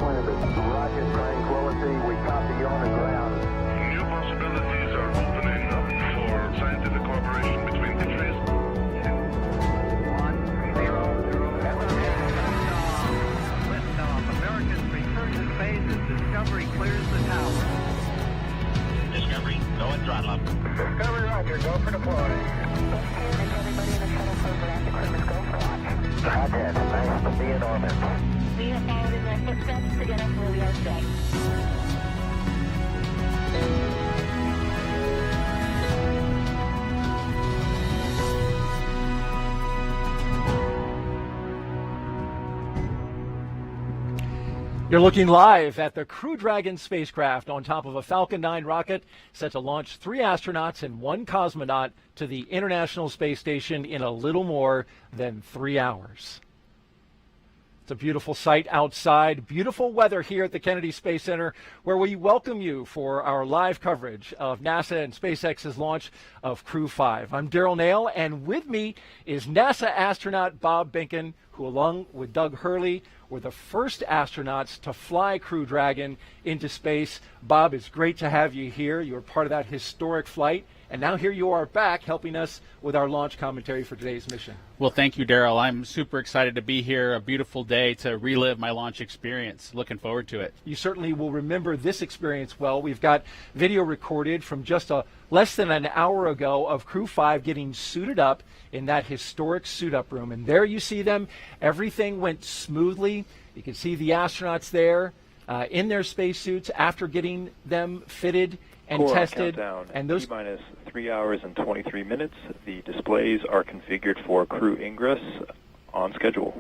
landed. Rocket tranquility. We copy you on the ground. New possibilities are opening up for scientific cooperation between countries. 1-0. Liftoff. Americans return to space as Discovery clears the tower. Discovery, go and throttle up. Discovery, roger. Go for deploy. Everybody in the shuttle program, the crew is go for launch. Roger. Nice to be in orbit. We have followed in their footsteps to get us where we are today. You're looking live at the Crew Dragon spacecraft on top of a Falcon 9 rocket set to launch 3 astronauts and 1 cosmonaut to the International Space Station in a little more than 3 hours. It's a beautiful sight outside, beautiful weather here at the Kennedy Space Center, where we welcome you for our live coverage of NASA and SpaceX's launch of Crew 5. I'm Daryl Nail, and with me is NASA astronaut Bob Behnken, who along with Doug Hurley were the first astronauts to fly Crew Dragon into space. Bob, it's great to have you here. You were part of that historic flight, and now here you are back helping us with our launch commentary for today's mission. Well, thank you, Daryl. I'm super excited to be here. A beautiful day to relive my launch experience. Looking forward to it. You certainly will remember this experience well. We've got video recorded from just less than an hour ago of Crew 5 getting suited up in that historic suit-up room. And there you see them. Everything went smoothly. You can see the astronauts there in their spacesuits after getting them fitted and Core tested. Countdown. And those T-minus 3 hours and 23 minutes. The displays are configured for crew ingress on schedule.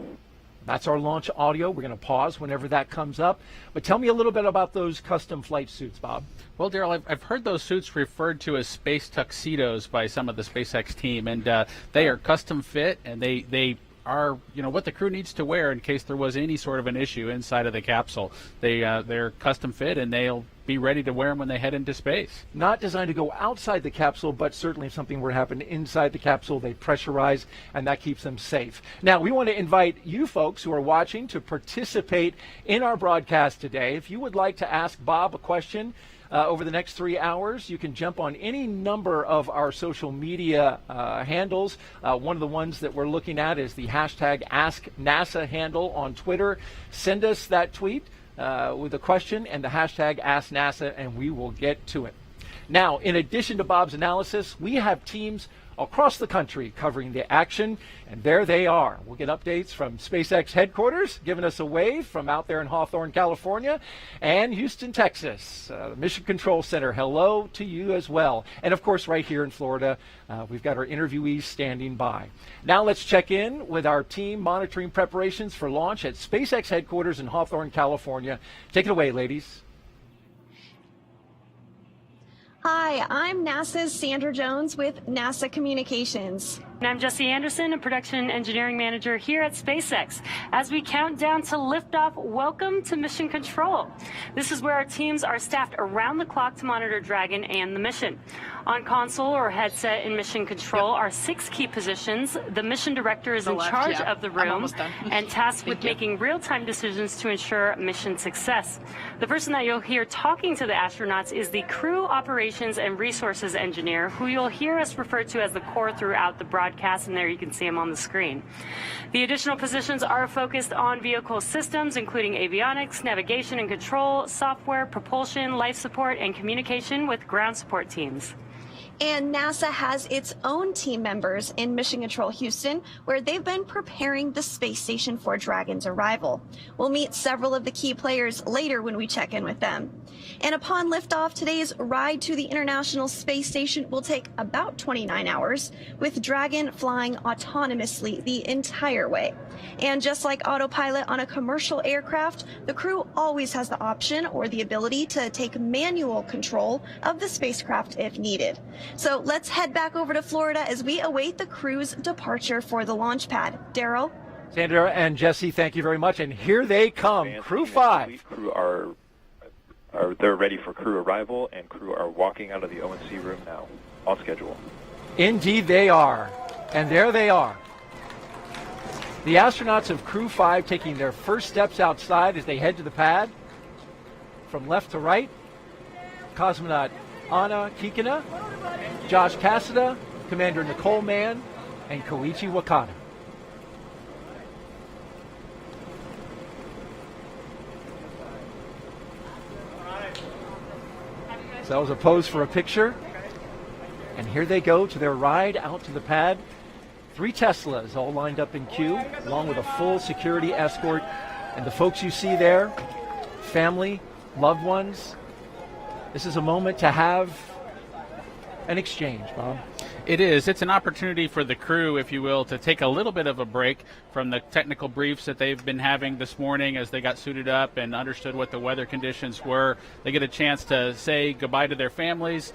That's our launch audio. We're going to pause whenever that comes up. But tell me a little bit about those custom flight suits, Bob. Well, Daryl, I've heard those suits referred to as space tuxedos by some of the SpaceX team, and they are custom fit, and they are, what the crew needs to wear in case there was any sort of an issue inside of the capsule. They're custom fit, and they'll be ready to wear them when they head into space. Not designed to go outside the capsule, but certainly if something were to happen inside the capsule, they pressurize, and that keeps them safe. Now, we want to invite you folks who are watching to participate in our broadcast today. If you would like to ask Bob a question over the next 3 hours, you can jump on any number of our social media handles. One of the ones that we're looking at is the hashtag AskNASA handle on Twitter. Send us that tweet with a question and the hashtag AskNASA, and we will get to it. Now, in addition to Bob's analysis, we have teams across the country covering the action, and there they are. We'll get updates from SpaceX headquarters, giving us a wave from out there in Hawthorne, California, and Houston, Texas. The Mission Control Center, hello to you as well. And of course, right here in Florida, we've got our interviewees standing by. Now let's check in with our team monitoring preparations for launch at SpaceX headquarters in Hawthorne, California. Take it away, ladies. Hi, I'm NASA's Sandra Jones with NASA Communications. And I'm Jesse Anderson, a production engineering manager here at SpaceX. As we count down to liftoff, welcome to Mission Control. This is where our teams are staffed around the clock to monitor Dragon and the mission. On console or headset in Mission Control are 6 key positions. The mission director is in charge of the room and tasked with making real-time decisions to ensure mission success. The person that you'll hear talking to the astronauts is the Crew Operations and Resources Engineer, who you'll hear us refer to as the core throughout the broadcast, and there you can see him on the screen. The additional positions are focused on vehicle systems, including avionics, navigation and control, software, propulsion, life support, and communication with ground support teams. And NASA has its own team members in Mission Control Houston, where they've been preparing the space station for Dragon's arrival. We'll meet several of the key players later when we check in with them. And upon liftoff, today's ride to the International Space Station will take about 29 hours, with Dragon flying autonomously the entire way. And just like autopilot on a commercial aircraft, the crew always has the option or the ability to take manual control of the spacecraft if needed. So let's head back over to Florida as we await the crew's departure for the launch pad. Daryl? Sandra and Jesse, thank you very much. And here they come, Crew 5. Crew they're ready for crew arrival, and crew are walking out of the O&C room now, on schedule. Indeed they are. And there they are. The astronauts of Crew 5 taking their first steps outside as they head to the pad. From left to right, cosmonaut Anna Kikina, Josh Cassada, Commander Nicole Mann, and Koichi Wakata. So that was a pose for a picture. And here they go to their ride out to the pad. 3 Teslas all lined up in queue, along with a full security escort. And the folks you see there, family, loved ones. This is a moment to have an exchange, Bob. It is. It's an opportunity for the crew, if you will, to take a little bit of a break from the technical briefs that they've been having this morning as they got suited up and understood what the weather conditions were. They get a chance to say goodbye to their families,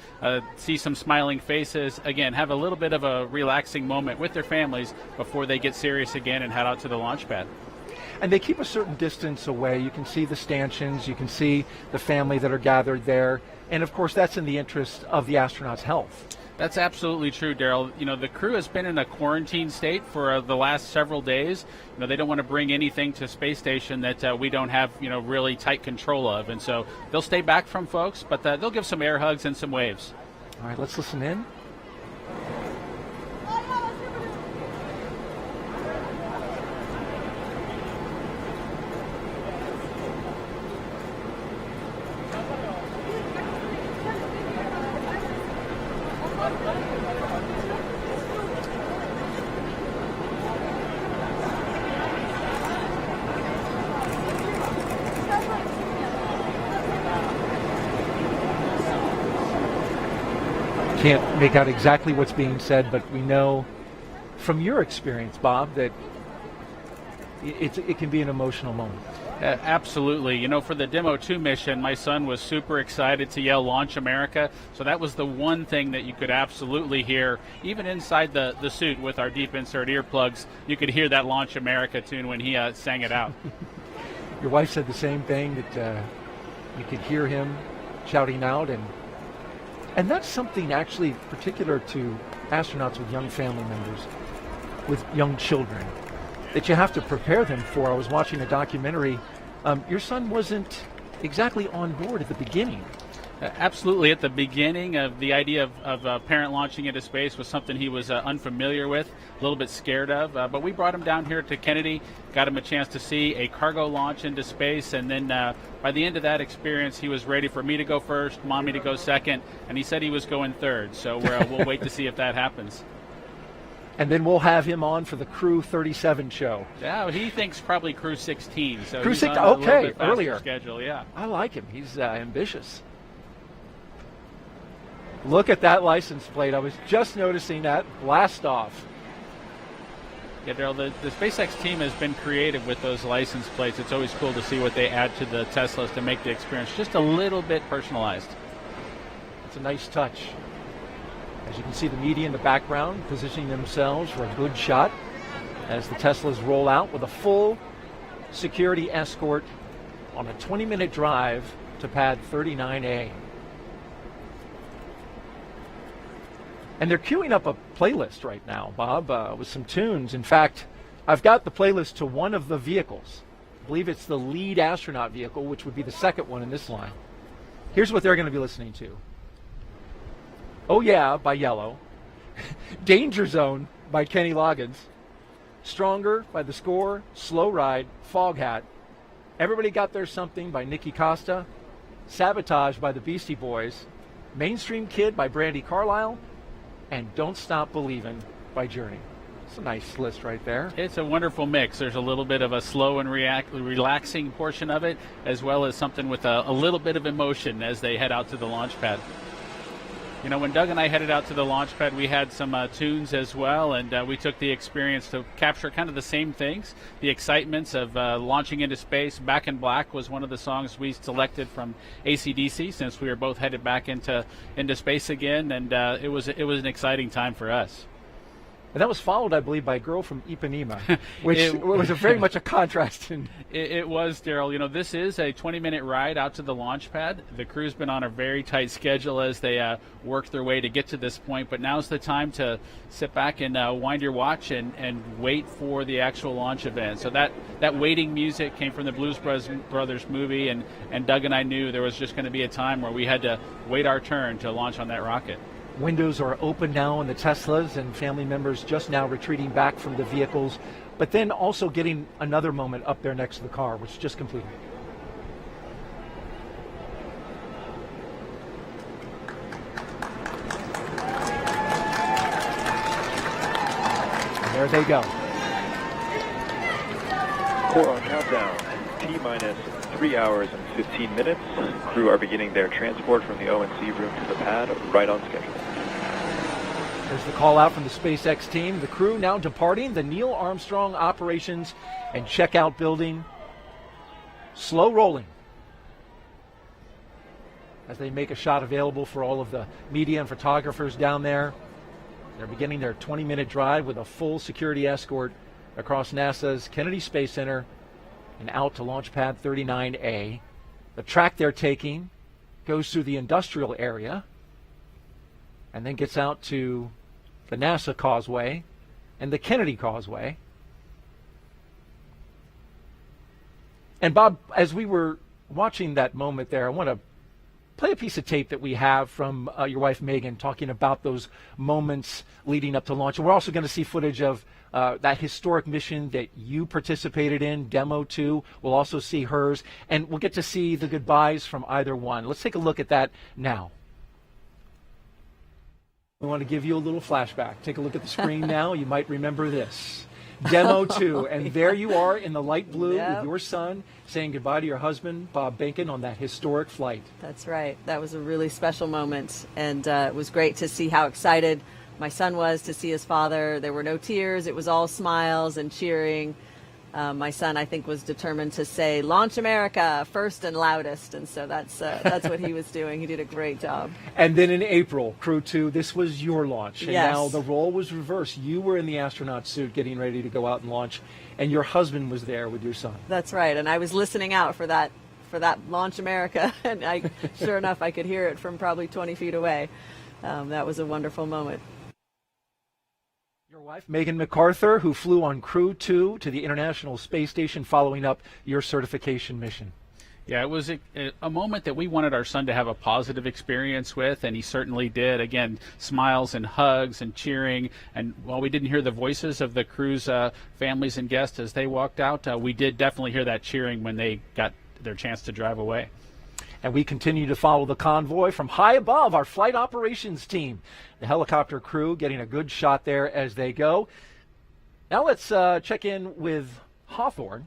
see some smiling faces, again, have a little bit of a relaxing moment with their families before they get serious again and head out to the launch pad. And they keep a certain distance away. You can see the stanchions, you can see the family that are gathered there. And of course, that's in the interest of the astronauts' health. That's absolutely true, Daryl. You know, the crew has been in a quarantine state for the last several days. You know, they don't want to bring anything to space station that we don't have, you know, really tight control of. And so they'll stay back from folks, but they'll give some air hugs and some waves. All right, let's listen in. Can't make out exactly what's being said, but we know from your experience, Bob, that it can be an emotional moment. Absolutely. You know, for the Demo 2 mission, my son was super excited to yell Launch America. So that was the one thing that you could absolutely hear. Even inside the suit with our deep insert earplugs, you could hear that Launch America tune when he sang it out. Your wife said the same thing, that you could hear him shouting out. And that's something actually particular to astronauts with young family members, with young children, that you have to prepare them for. I was watching a documentary. Your son wasn't exactly on board at the beginning. Absolutely. At the beginning of the idea of a parent launching into space was something he was unfamiliar with, a little bit scared of. But we brought him down here to Kennedy, got him a chance to see a cargo launch into space. And then by the end of that experience, he was ready for me to go first, Mommy to go second, and he said he was going third. So we'll wait to see if that happens. And then we'll have him on for the Crew 37 show. Yeah, he thinks probably Crew 16. So Crew he's 16, on a little okay, bit faster earlier. Schedule, yeah. I like him. He's ambitious. Look at that license plate. I was just noticing that. Blast off. Yeah, Daryl, the SpaceX team has been creative with those license plates. It's always cool to see what they add to the Teslas to make the experience just a little bit personalized. It's a nice touch. As you can see, the media in the background positioning themselves for a good shot as the Teslas roll out with a full security escort on a 20-minute drive to pad 39A. And they're queuing up a playlist right now, Bob, with some tunes. In fact, I've got the playlist to one of the vehicles. I believe it's the lead astronaut vehicle, which would be the second one in this line. Here's what they're going to be listening to. Oh Yeah by Yellow. Danger Zone by Kenny Loggins. Stronger by The Score. Slow Ride, Foghat. Everybody Got Their Something by Nikki Costa. Sabotage by the Beastie Boys. Mainstream Kid by Brandi Carlile. And Don't Stop Believin' by Journey. It's a nice list right there. It's a wonderful mix. There's a little bit of a slow and relaxing portion of it, as well as something with a little bit of emotion as they head out to the launch pad. You know, when Doug and I headed out to the launch pad, we had some tunes as well, and we took the experience to capture kind of the same things. The excitements of launching into space. Back in Black was one of the songs we selected from AC/DC, since we were both headed back into space again, and it was an exciting time for us. And that was followed, I believe, by a girl from Ipanema, which was very much a contrast. It was, Daryl. You know, this is a 20-minute ride out to the launch pad. The crew's been on a very tight schedule as they work their way to get to this point, but now's the time to sit back and wind your watch and wait for the actual launch event. So that waiting music came from the Blues Brothers movie, and Doug and I knew there was just going to be a time where we had to wait our turn to launch on that rocket. Windows are open now in the Teslas, and family members just now retreating back from the vehicles, but then also getting another moment up there next to the car, which just completed. And there they go. Core on countdown. T-minus 3 hours and 15 minutes. Crew are beginning their transport from the O&C room to the pad, right on schedule. There's the call out from the SpaceX team. The crew now departing the Neil Armstrong Operations and Checkout Building. Slow rolling as they make a shot available for all of the media and photographers down there. They're beginning their 20-minute drive with a full security escort across NASA's Kennedy Space Center and out to Launch Pad 39A. The track they're taking goes through the industrial area and then gets out to the NASA Causeway and the Kennedy Causeway. And Bob, as we were watching that moment there, I want to play a piece of tape that we have from your wife Megan talking about those moments leading up to launch. And we're also going to see footage of that historic mission that you participated in, Demo 2. We'll also see hers, and we'll get to see the goodbyes from either one. Let's take a look at that now. We want to give you a little flashback. Take a look at the screen now. You might remember this. Demo 2, and there you are in the light blue with your son saying goodbye to your husband, Bob Bacon, on that historic flight. That's right. That was a really special moment, and it was great to see how excited my son was to see his father. There were no tears. It was all smiles and cheering. My son, I think, was determined to say, "Launch America," first and loudest, and so that's what he was doing. He did a great job. And then in April, Crew 2, this was your launch. And yes. Now the role was reversed. You were in the astronaut suit getting ready to go out and launch, and your husband was there with your son. That's right, and I was listening out for that Launch America, and sure enough, I could hear it from probably 20 feet away. That was a wonderful moment. Your wife, Megan MacArthur, who flew on Crew 2 to the International Space Station following up your certification mission. Yeah, it was a moment that we wanted our son to have a positive experience with, and he certainly did. Again, smiles and hugs and cheering. And while we didn't hear the voices of the crew's families and guests as they walked out, we did definitely hear that cheering when they got their chance to drive away. And we continue to follow the convoy from high above, our flight operations team. The helicopter crew getting a good shot there as they go. Now let's check in with Hawthorne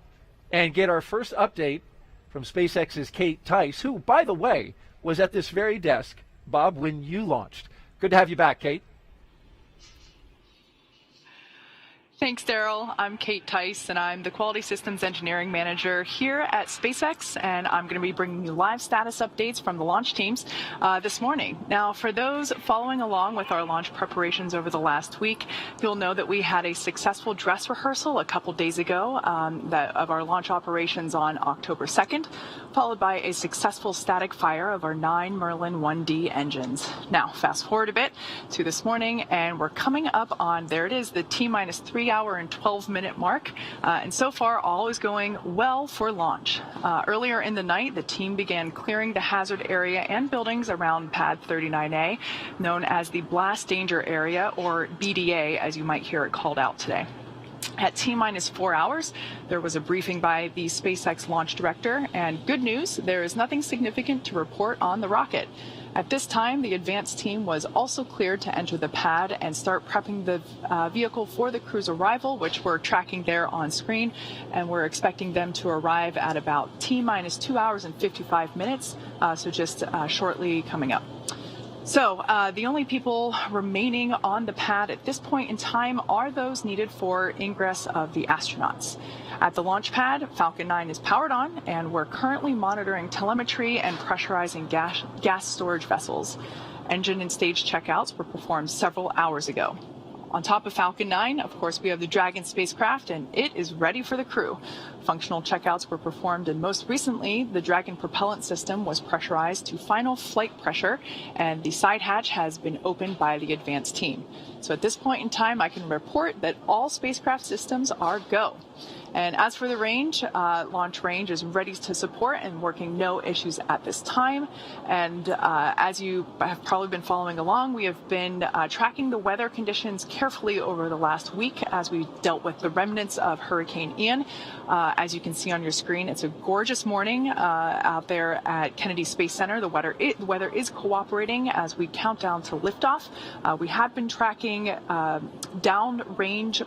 and get our first update from SpaceX's Kate Tice, who, by the way, was at this very desk, Bob, when you launched. Good to have you back, Kate. Thanks, Daryl. I'm Kate Tice, and I'm the Quality Systems Engineering Manager here at SpaceX, and I'm going to be bringing you live status updates from the launch teams this morning. Now, for those following along with our launch preparations over the last week, you'll know that we had a successful dress rehearsal a couple days ago of our launch operations on October 2nd, followed by a successful static fire of our 9 Merlin 1D engines. Now, fast forward a bit to this morning, and we're coming up on, there it is, the T-minus 3 hour and 12-minute mark, and so far all is going well for launch. Earlier in the night, the team began clearing the hazard area and buildings around Pad 39A, known as the Blast Danger Area, or BDA, as you might hear it called out today. At T-minus 4 hours, there was a briefing by the SpaceX launch director, and good news, there is nothing significant to report on the rocket. At this time, the advanced team was also cleared to enter the pad and start prepping the vehicle for the crew's arrival, which we're tracking there on screen, and we're expecting them to arrive at about T-minus 2 hours and 55 minutes, so just shortly coming up. So the only people remaining on the pad at this point in time are those needed for ingress of the astronauts. At the launch pad, Falcon 9 is powered on, and we're currently monitoring telemetry and pressurizing gas storage vessels. Engine and stage checkouts were performed several hours ago. on top of Falcon 9, of course, we have the Dragon spacecraft, and it is ready for the crew. Functional checkouts were performed, and most recently, the Dragon propellant system was pressurized to final flight pressure, and the side hatch has been opened by the advanced team. So at this point in time, I can report that all spacecraft systems are go. And as for the range, launch range is ready to support and working no issues at this time. And as you have probably been following along, we have been tracking the weather conditions carefully over the last week as we dealt with the remnants of Hurricane Ian. As you can see on your screen, it's a gorgeous morning out there at Kennedy Space Center. The weather is cooperating as we count down to liftoff. We had been tracking downrange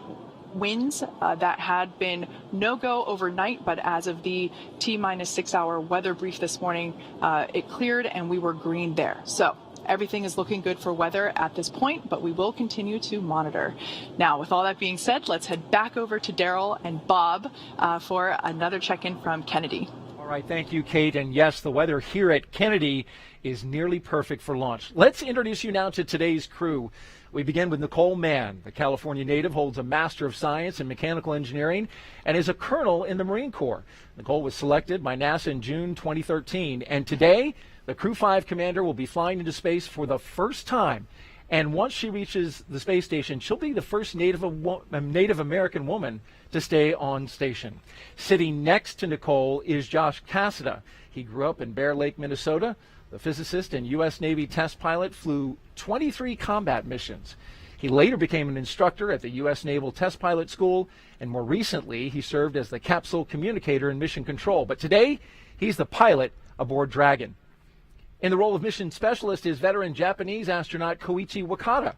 winds that had been no-go overnight, but as of the T-minus 6-hour weather brief this morning, it cleared and we were green there. So everything is looking good for weather at this point, but we will continue to monitor. Now, with all that being said, let's head back over to Daryl and Bob for another check-in from Kennedy. All right, thank you, Kate. And yes, the weather here at Kennedy is nearly perfect for launch. Let's introduce you now to today's crew. We begin with Nicole Mann. The California native holds a Master of Science in Mechanical Engineering and is a colonel in the Marine Corps. Nicole was selected by NASA in June 2013, and today the Crew 5 commander will be flying into space for the first time. And once she reaches the space station, she'll be the first Native American woman to stay on station. Sitting next to Nicole is Josh Cassada. He grew up in Bear Lake, Minnesota. The physicist and U.S. Navy test pilot flew 23 combat missions. He later became an instructor at the U.S. Naval Test Pilot School, and more recently, he served as the capsule communicator in mission control. But today, he's the pilot aboard Dragon. In the role of mission specialist is veteran Japanese astronaut Koichi Wakata.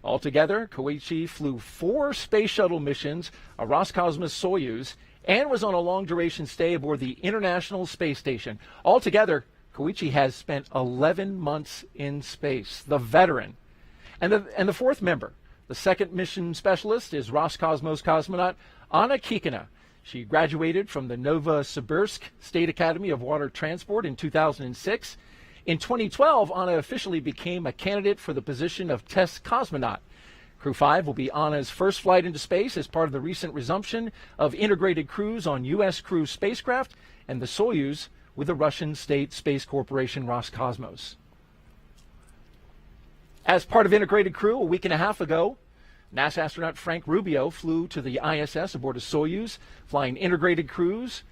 Altogether, Koichi flew 4 space shuttle missions, a Roscosmos Soyuz, and was on a long-duration stay aboard the International Space Station. Altogether, Koichi has spent 11 months in space, the veteran. And the fourth member, the second mission specialist, is Roscosmos cosmonaut Anna Kikina. She graduated from the Novosibirsk State Academy of Water Transport in 2006. In 2012, Anna officially became a candidate for the position of test cosmonaut. Crew 5 will be Anna's first flight into space as part of the recent resumption of integrated crews on U.S. crew spacecraft and the Soyuz with the Russian state space corporation Roscosmos. As part of integrated crew, a week and a half ago, NASA astronaut Frank Rubio flew to the ISS aboard a Soyuz. Flying integrated crews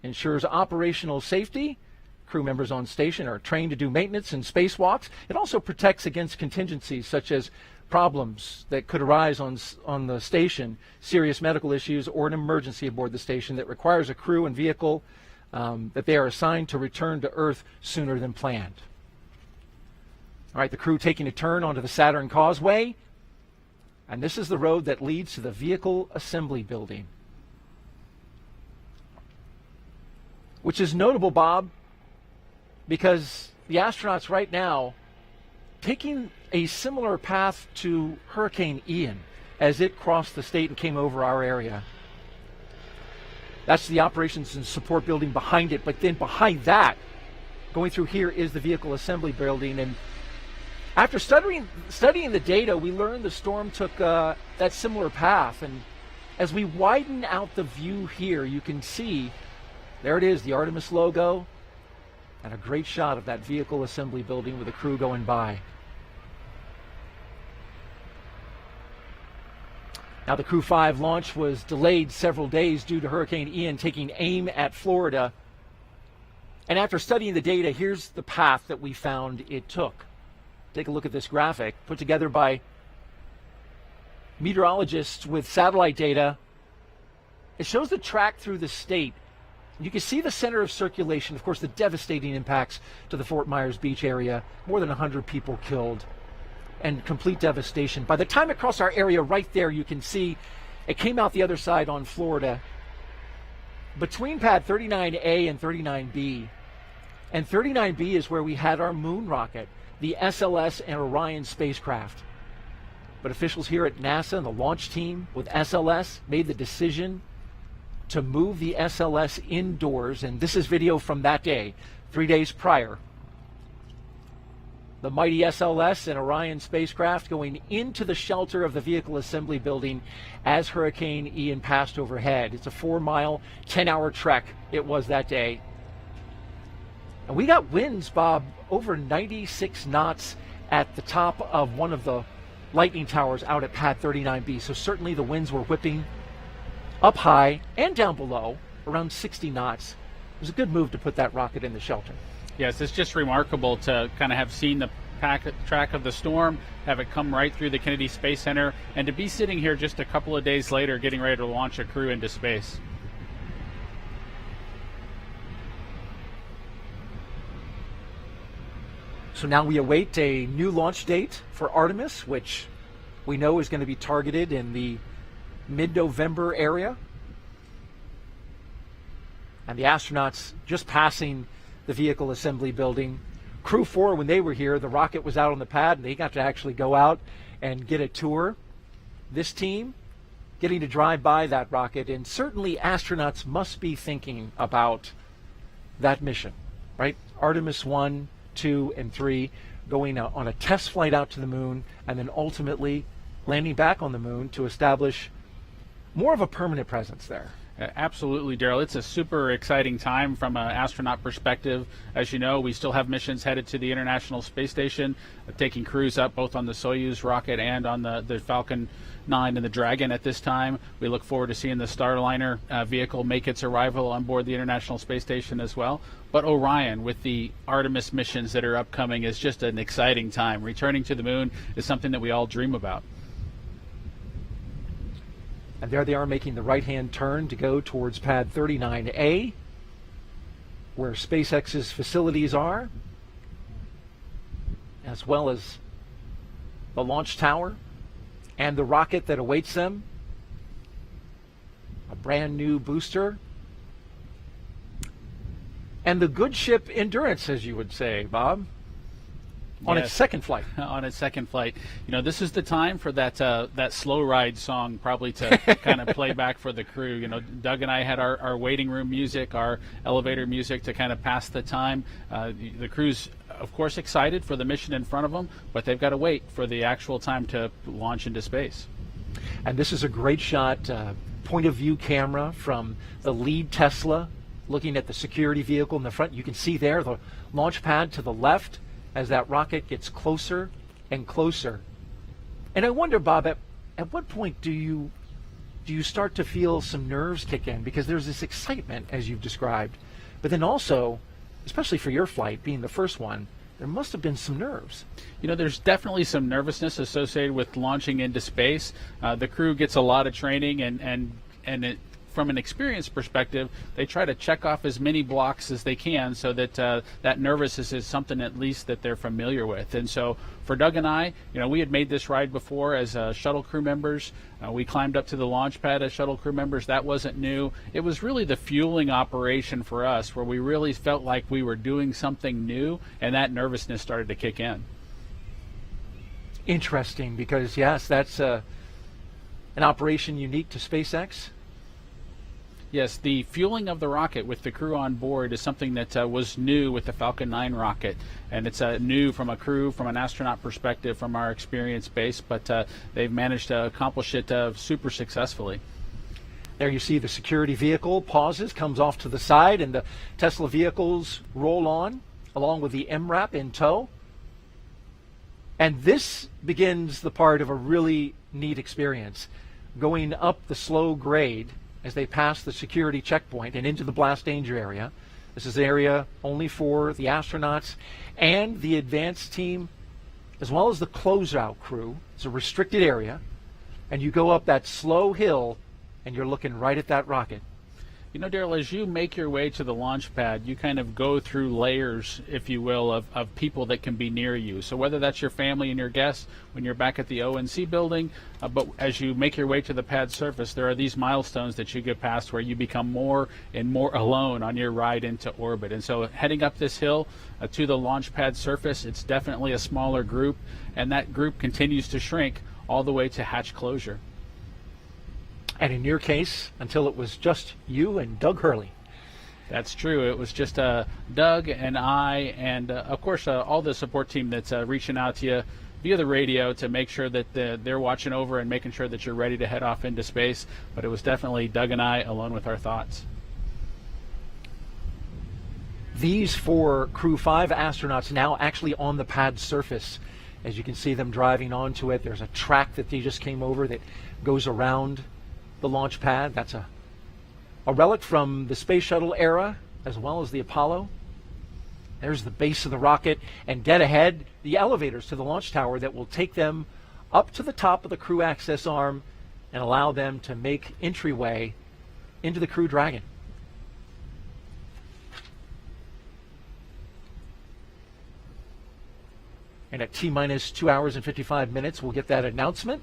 ensures operational safety. Crew members on station are trained to do maintenance and spacewalks. It also protects against contingencies such as problems that could arise on the station, serious medical issues, or an emergency aboard the station that requires a crew and vehicle that they are assigned to return to Earth sooner than planned. All right, the crew taking a turn onto the Saturn Causeway, and this is the road that leads to the Vehicle Assembly Building, which is notable, Bob, because the astronauts right now taking a similar path to Hurricane Ian as it crossed the state and came over our area. That's the operations and support building behind it. But then behind that, going through here, is the Vehicle Assembly Building. And after studying the data, we learned the storm took that similar path. And as we widen out the view here, you can see, there it is, the Artemis logo, and a great shot of that Vehicle Assembly Building with the crew going by. Now, the Crew 5 launch was delayed several days due to Hurricane Ian taking aim at Florida. And after studying the data, here's the path that we found it took. Take a look at this graphic put together by meteorologists with satellite data. It shows the track through the state. You can see the center of circulation, of course, the devastating impacts to the Fort Myers Beach area, more than 100 people killed, and complete devastation. By the time it crossed our area right there, you can see it came out the other side on Florida. Between pad 39A and 39B, and 39B is where we had our moon rocket, the SLS and Orion spacecraft. But officials here at NASA and the launch team with SLS made the decision to move the SLS indoors, and this is video from that day, 3 days prior. the mighty SLS and Orion spacecraft going into the shelter of the vehicle assembly building as Hurricane Ian passed overhead. It's a 4-mile, 10-hour trek it was that day. And we got winds, Bob, over 96 knots at the top of one of the lightning towers out at Pad 39B. So certainly the winds were whipping up high and down below, around 60 knots. It was a good move to put that rocket in the shelter. Yes, it's just remarkable to kind of have seen the track of the storm, have it come right through the Kennedy Space Center, and to be sitting here just a couple of days later getting ready to launch a crew into space. So now we await a new launch date for Artemis, which we know is going to be targeted in the mid-November area. And the astronauts just passing the vehicle assembly building. Crew 4, when they were here, the rocket was out on the pad and they got to actually go out and get a tour. This team getting to drive by that rocket, and certainly astronauts must be thinking about that mission, right? Artemis 1, 2, and 3 going on a test flight out to the moon and then ultimately landing back on the moon to establish more of a permanent presence there. Absolutely, Daryl. It's a super exciting time from an astronaut perspective. As you know, we still have missions headed to the International Space Station, taking crews up both on the Soyuz rocket and on the Falcon 9 and the Dragon at this time. We look forward to seeing the Starliner vehicle make its arrival on board the International Space Station as well. But Orion, with the Artemis missions that are upcoming, is just an exciting time. Returning to the moon is something that we all dream about. And there they are making the right-hand turn to go towards Pad 39A, where SpaceX's facilities are, as well as the launch tower and the rocket that awaits them. A brand new booster. And the good ship Endurance, as you would say, Bob. On its second flight. On its second flight. You know, this is the time for that slow ride song probably to kind of play back for the crew. You know, Doug and I had our waiting room music, our elevator music to kind of pass the time. The crew's, of course, excited for the mission in front of them, but they've got to wait for the actual time to launch into space. And this is a great shot, point of view camera from the lead Tesla looking at the security vehicle in the front. You can see there the launch pad to the left as that rocket gets closer and closer. And I wonder, Bob, at what point do you start to feel some nerves kick in? Because there's this excitement, as you've described, but then also, especially for your flight, being the first one, there must have been some nerves. You know, there's definitely some nervousness associated with launching into space. The crew gets a lot of training, and it, from an experience perspective, they try to check off as many blocks as they can so that that nervousness is something at least that they're familiar with. And so for Doug and I, you know, we had made this ride before as shuttle crew members. We climbed up to the launch pad as shuttle crew members. That wasn't new. It was really the fueling operation for us where we really felt like we were doing something new, and that nervousness started to kick in. Interesting, because yes, that's an operation unique to SpaceX. Yes, the fueling of the rocket with the crew on board is something that was new with the Falcon 9 rocket, and it's new from a crew, from an astronaut perspective, from our experience base, but they've managed to accomplish it super successfully. There you see the security vehicle pauses, comes off to the side, and the Tesla vehicles roll on, along with the MRAP in tow. And this begins the part of a really neat experience, going up the slow grade as they pass the security checkpoint and into the blast danger area. This is an area only for the astronauts and the advanced team, as well as the closeout crew. It's a restricted area, and you go up that slow hill and you're looking right at that rocket. You know, Daryl, as you make your way to the launch pad, you kind of go through layers, if you will, of people that can be near you. So whether that's your family and your guests when you're back at the ONC building, but as you make your way to the pad surface, there are these milestones that you get past where you become more and more alone on your ride into orbit. And so heading up this hill to the launch pad surface, it's definitely a smaller group, and that group continues to shrink all the way to hatch closure. And in your case, until it was just you and Doug Hurley. That's true. It was just Doug and I, and of course all the support team that's reaching out to you via the radio to make sure that they're watching over and making sure that you're ready to head off into space. But it was definitely Doug and I alone with our thoughts. These 4 Crew 5 astronauts now actually on the pad surface. As you can see them driving onto it, there's a track that they just came over that goes around the launch pad. That's a relic from the space shuttle era, as well as the Apollo. There's the base of the rocket, and dead ahead, the elevators to the launch tower that will take them up to the top of the crew access arm and allow them to make entryway into the Crew Dragon. And at T-minus 2 hours and 55 minutes, we'll get that announcement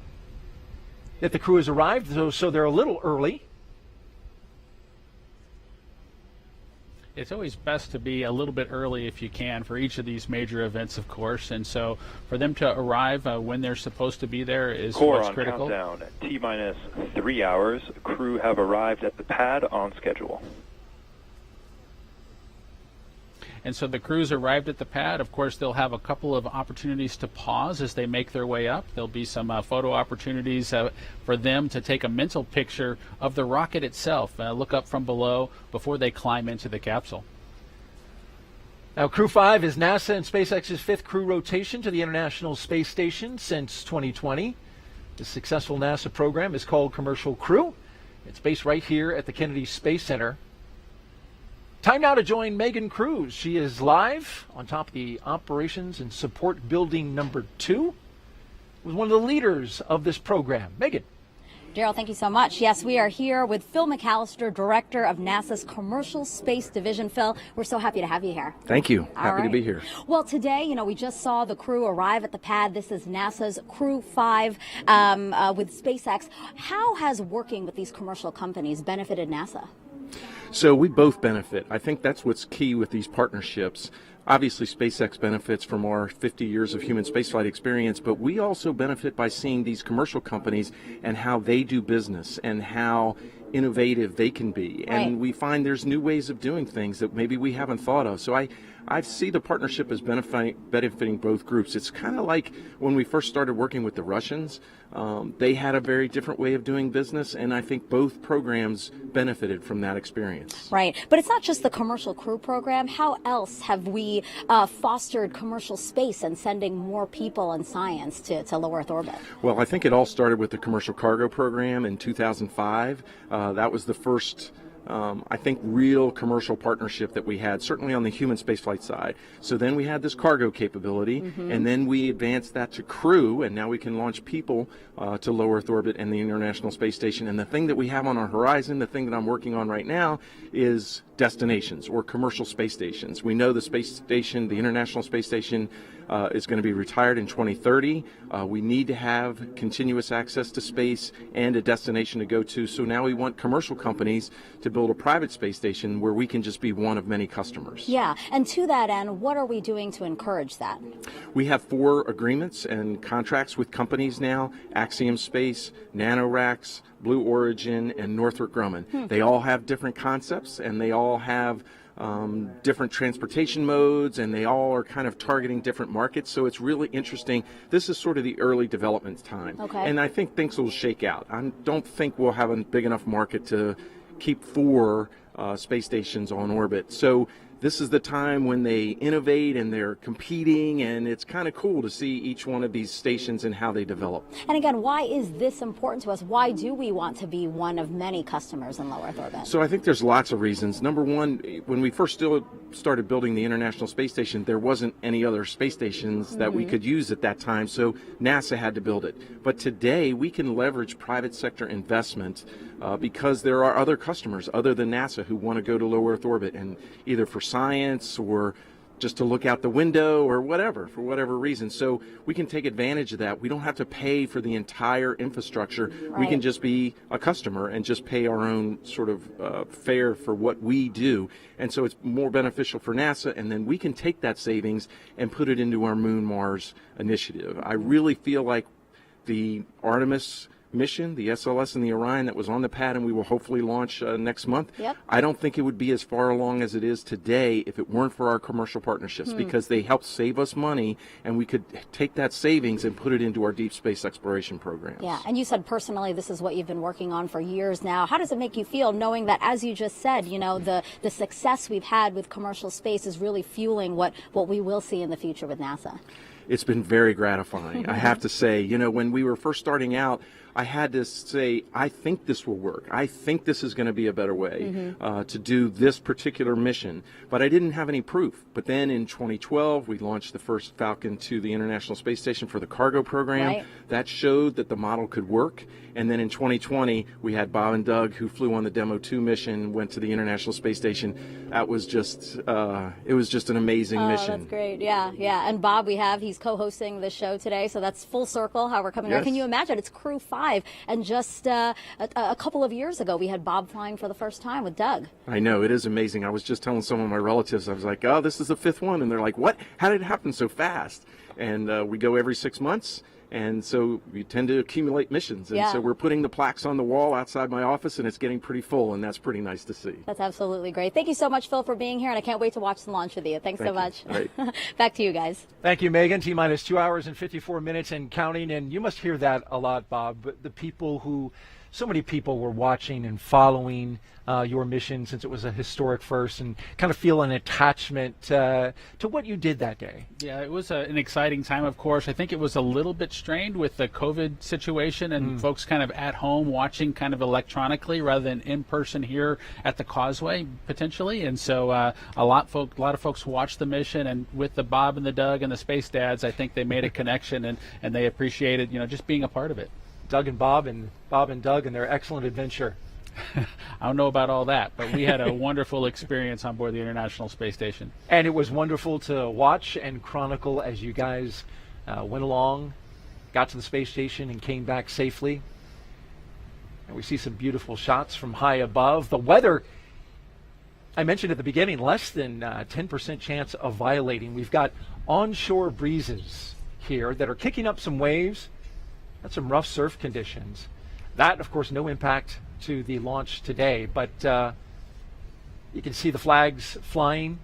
that the crew has arrived, so they're a little early. It's always best to be a little bit early if you can for each of these major events, of course. And so for them to arrive when they're supposed to be there is what's critical. Core on countdown. T-minus 3 hours. Crew have arrived at the pad on schedule. And so the crews arrived at the pad. Of course, they'll have a couple of opportunities to pause as they make their way up. There'll be some photo opportunities for them to take a mental picture of the rocket itself, look up from below before they climb into the capsule. Now, Crew 5 is NASA and SpaceX's 5th crew rotation to the International Space Station since 2020. The successful NASA program is called Commercial Crew. It's based right here at the Kennedy Space Center. Time now to join Megan Cruz. She is live on top of the Operations and Support Building number 2. Was one of the leaders of this program. Megan. Daryl, thank you so much. Yes, we are here with Phil McAllister, Director of NASA's Commercial Space Division. Phil, we're so happy to have you here. Thank you. Happy to be here. Well, today, we just saw the crew arrive at the pad. This is NASA's Crew 5 with SpaceX. How has working with these commercial companies benefited NASA? So we both benefit. I think that's what's key with these partnerships. Obviously, SpaceX benefits from our 50 years of human spaceflight experience, but we also benefit by seeing these commercial companies and how they do business and how innovative they can be. Right. And we find there's new ways of doing things that maybe we haven't thought of. So I see the partnership as benefiting both groups. It's kind of like when we first started working with the Russians. They had a very different way of doing business, and I think both programs benefited from that experience. Right. But it's not just the Commercial Crew program. How else have we fostered commercial space and sending more people and science to low Earth orbit? Well, I think it all started with the Commercial Cargo program in 2005. That was the first I think real commercial partnership that we had, certainly on the human spaceflight side. So then we had this cargo capability, and then we advanced that to crew, and now we can launch people to low Earth orbit and the International Space Station. And the thing that we have on our horizon, the thing that I'm working on right now, is destinations or commercial space stations. We know the space station, the International Space Station, is going to be retired in 2030. We need to have continuous access to space and a destination to go to. So now we want commercial companies to build a private space station where we can just be one of many customers. Yeah, and to that end, what are we doing to encourage that? We have 4 agreements and contracts with companies now: Axiom Space, NanoRacks, Blue Origin, and Northrop Grumman. They all have different concepts, and they all have different transportation modes, and they all are kind of targeting different markets. So it's really interesting. This is sort of the early development time. Okay. And I think things will shake out. I don't think we'll have a big enough market to keep 4 space stations on orbit. So this is the time when they innovate and they're competing, and it's kind of cool to see each one of these stations and how they develop. And again, why is this important to us? Why do we want to be one of many customers in low Earth orbit? So I think there's lots of reasons. Number one, when we first started building the International Space Station, there wasn't any other space stations that we could use at that time, so NASA had to build it. But today, we can leverage private sector investment because there are other customers other than NASA who want to go to low Earth orbit, and either for science or just to look out the window or whatever, for whatever reason. So we can take advantage of that. We don't have to pay for the entire infrastructure. Right. We can just be a customer and just pay our own sort of fare for what we do. And so it's more beneficial for NASA, and then we can take that savings and put it into our Moon Mars initiative. I really feel like the Artemis mission, the SLS and the Orion that was on the pad and we will hopefully launch next month, Yep. I don't think it would be as far along as it is today if it weren't for our commercial partnerships, because they help save us money, and we could take that savings and put it into our deep space exploration programs. Yeah, and you said personally this is what you've been working on for years now. How does it make you feel knowing that, as you just said, you know, the success we've had with commercial space is really fueling what we will see in the future with NASA? It's been very gratifying. I have to say, you know, when we were first starting out, I had to say, I think this will work. I think this is going to be a better way to do this particular mission. But I didn't have any proof. But then in 2012, we launched the first Falcon to the International Space Station for the cargo program. Right. That showed that the model could work. And then in 2020, we had Bob and Doug, who flew on the Demo 2 mission, went to the International Space Station. That was just, it was just an amazing mission. That's great. Yeah, yeah. And Bob, he's co-hosting the show today, so that's full circle how we're coming Yes. around. Can you imagine? It's Crew 5, and just a couple of years ago, we had Bob flying for the first time with Doug. I know, it is amazing. I was just telling some of my relatives, I was like, oh, this is the 5th one. And they're like, what? How did it happen so fast? And we go every 6 months. And so we tend to accumulate missions. And so we're putting the plaques on the wall outside my office, and it's getting pretty full, and that's pretty nice to see. That's absolutely great. Thank you so much, Phil, for being here, and I can't wait to watch the launch with you. Thanks so much. Right. Back to you guys. Thank you, Megan. T-minus 2 hours and 54 minutes and counting. And you must hear that a lot, Bob. But the people who, so many people were watching and following your mission since it was a historic first, and kind of feel an attachment to what you did that day. Yeah, it was an exciting time, of course. I think it was a little bit strained with the COVID situation and folks kind of at home watching kind of electronically rather than in person here at the Causeway, potentially. And so a lot of folks watched the mission, and with the Bob and the Doug and the Space Dads, I think they made a connection, and they appreciated, you know, just being a part of it. Doug and Bob and Doug and their excellent adventure. I don't know about all that, but we had a wonderful experience on board the International Space Station. And it was wonderful to watch and chronicle as you guys went along, got to the space station, and came back safely. And we see some beautiful shots from high above. The weather, I mentioned at the beginning, less than 10% chance of violating. We've got onshore breezes here that are kicking up some waves. That's some rough surf conditions. That, of course, no impact to the launch today, but you can see the flags flying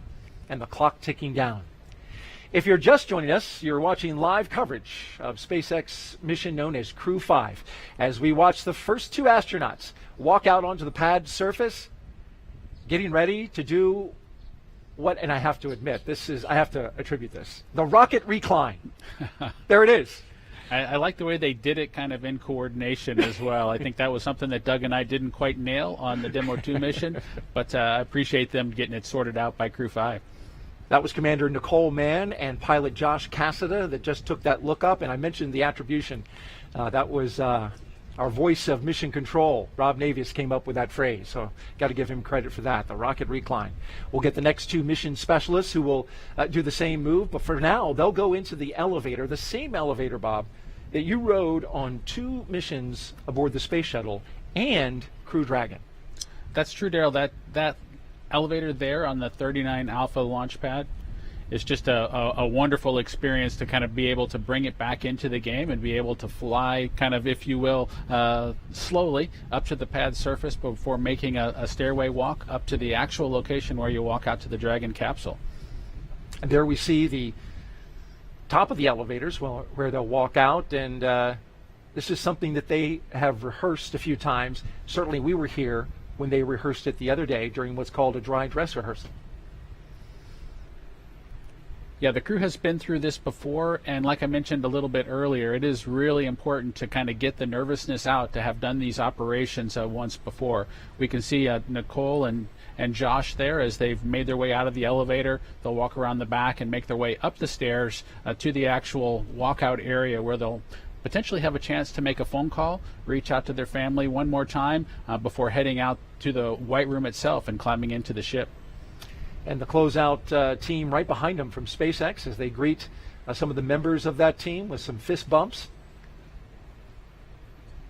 and the clock ticking down. If you're just joining us, you're watching live coverage of SpaceX mission known as Crew 5, as we watch the first 2 astronauts walk out onto the pad surface, getting ready to do what, and I have to admit, I have to attribute this, the rocket recline. There it is. I like the way they did it kind of in coordination as well. I think that was something that Doug and I didn't quite nail on the Demo 2 mission, but I appreciate them getting it sorted out by Crew 5. That was Commander Nicole Mann and pilot Josh Cassada that just took that look up, and I mentioned the attribution. That was our voice of mission control. Rob Navius came up with that phrase, so got to give him credit for that, the rocket recline. We'll get the next 2 mission specialists who will do the same move, but for now, they'll go into the elevator, the same elevator, Bob, that you rode on 2 missions aboard the Space Shuttle and Crew Dragon. That's true, Daryl. That elevator there on the 39 Alpha launch pad is just a wonderful experience to kind of be able to bring it back into the game and be able to fly kind of, if you will, slowly up to the pad surface before making a stairway walk up to the actual location where you walk out to the Dragon capsule. And there we see the top of the elevators where they'll walk out, and this is something that they have rehearsed a few times. Certainly we were here when they rehearsed it the other day during what's called a dry dress rehearsal. Yeah, the crew has been through this before, and like I mentioned a little bit earlier, it is really important to kind of get the nervousness out, to have done these operations once before. We can see Nicole and Josh there as they've made their way out of the elevator. They'll walk around the back and make their way up the stairs to the actual walkout area where they'll potentially have a chance to make a phone call, reach out to their family one more time before heading out to the White Room itself and climbing into the ship. And the closeout team right behind them from SpaceX as they greet some of the members of that team with some fist bumps.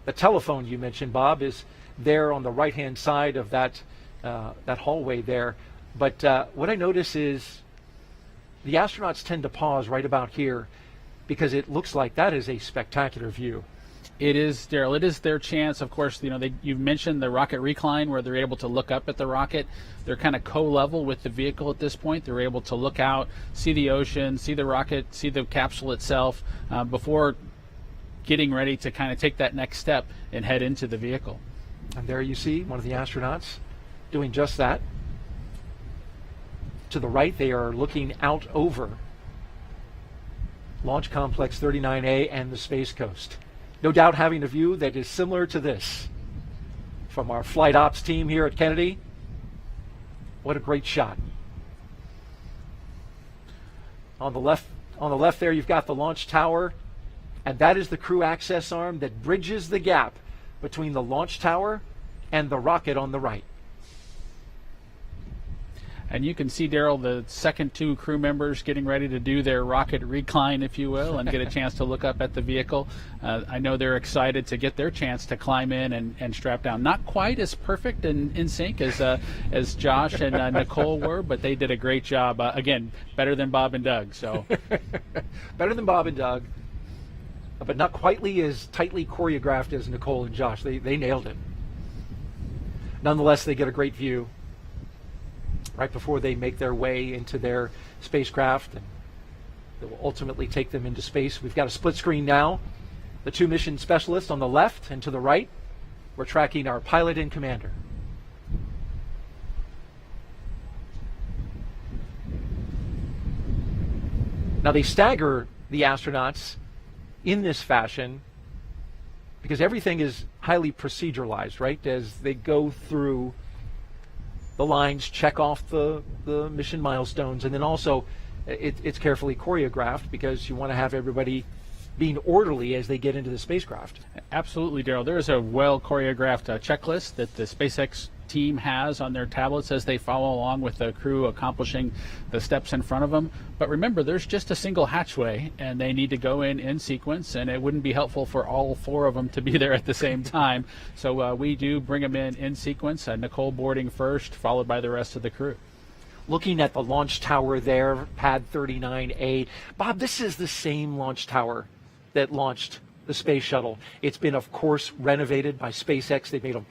The telephone you mentioned, Bob, is there on the right-hand side of that hallway there. But what I notice is the astronauts tend to pause right about here because it looks like that is a spectacular view. It is, Daryl. It is their chance. Of course, you've mentioned the rocket recline where they're able to look up at the rocket. They're kind of co-level with the vehicle at this point. They're able to look out, see the ocean, see the rocket, see the capsule itself before getting ready to kind of take that next step and head into the vehicle. And there you see one of the astronauts doing just that. To the right, they are looking out over Launch Complex 39A and the Space Coast. No doubt having a view that is similar to this from our flight ops team here at Kennedy. What a great shot. On the left there, you've got the launch tower, and that is the crew access arm that bridges the gap between the launch tower and the rocket on the right. And you can see, Daryl, the second two crew members getting ready to do their rocket recline, if you will, and get a chance to look up at the vehicle. I know they're excited to get their chance to climb in and strap down. Not quite as perfect and in sync as Josh and Nicole were, but they did a great job. Again, better than Bob and Doug. So better than Bob and Doug, but not quite as tightly choreographed as Nicole and Josh. They nailed it. Nonetheless, they get a great view right before they make their way into their spacecraft, and that will ultimately take them into space. We've got a split screen now. The two mission specialists on the left, and to the right, we're tracking our pilot and commander. Now they stagger the astronauts in this fashion because everything is highly proceduralized, right? As they go through the lines, check off the mission milestones, and then also it's carefully choreographed because you want to have everybody being orderly as they get into the spacecraft. Absolutely, Daryl. There is a well choreographed checklist that the SpaceX team has on their tablets as they follow along with the crew accomplishing the steps in front of them. But remember, there's just a single hatchway, and they need to go in sequence, and it wouldn't be helpful for all four of them to be there at the same time. So we do bring them in sequence, Nicole boarding first, followed by the rest of the crew. Looking at the launch tower there, pad 39A. Bob, this is the same launch tower that launched the space shuttle. It's been, of course, renovated by SpaceX. They've made a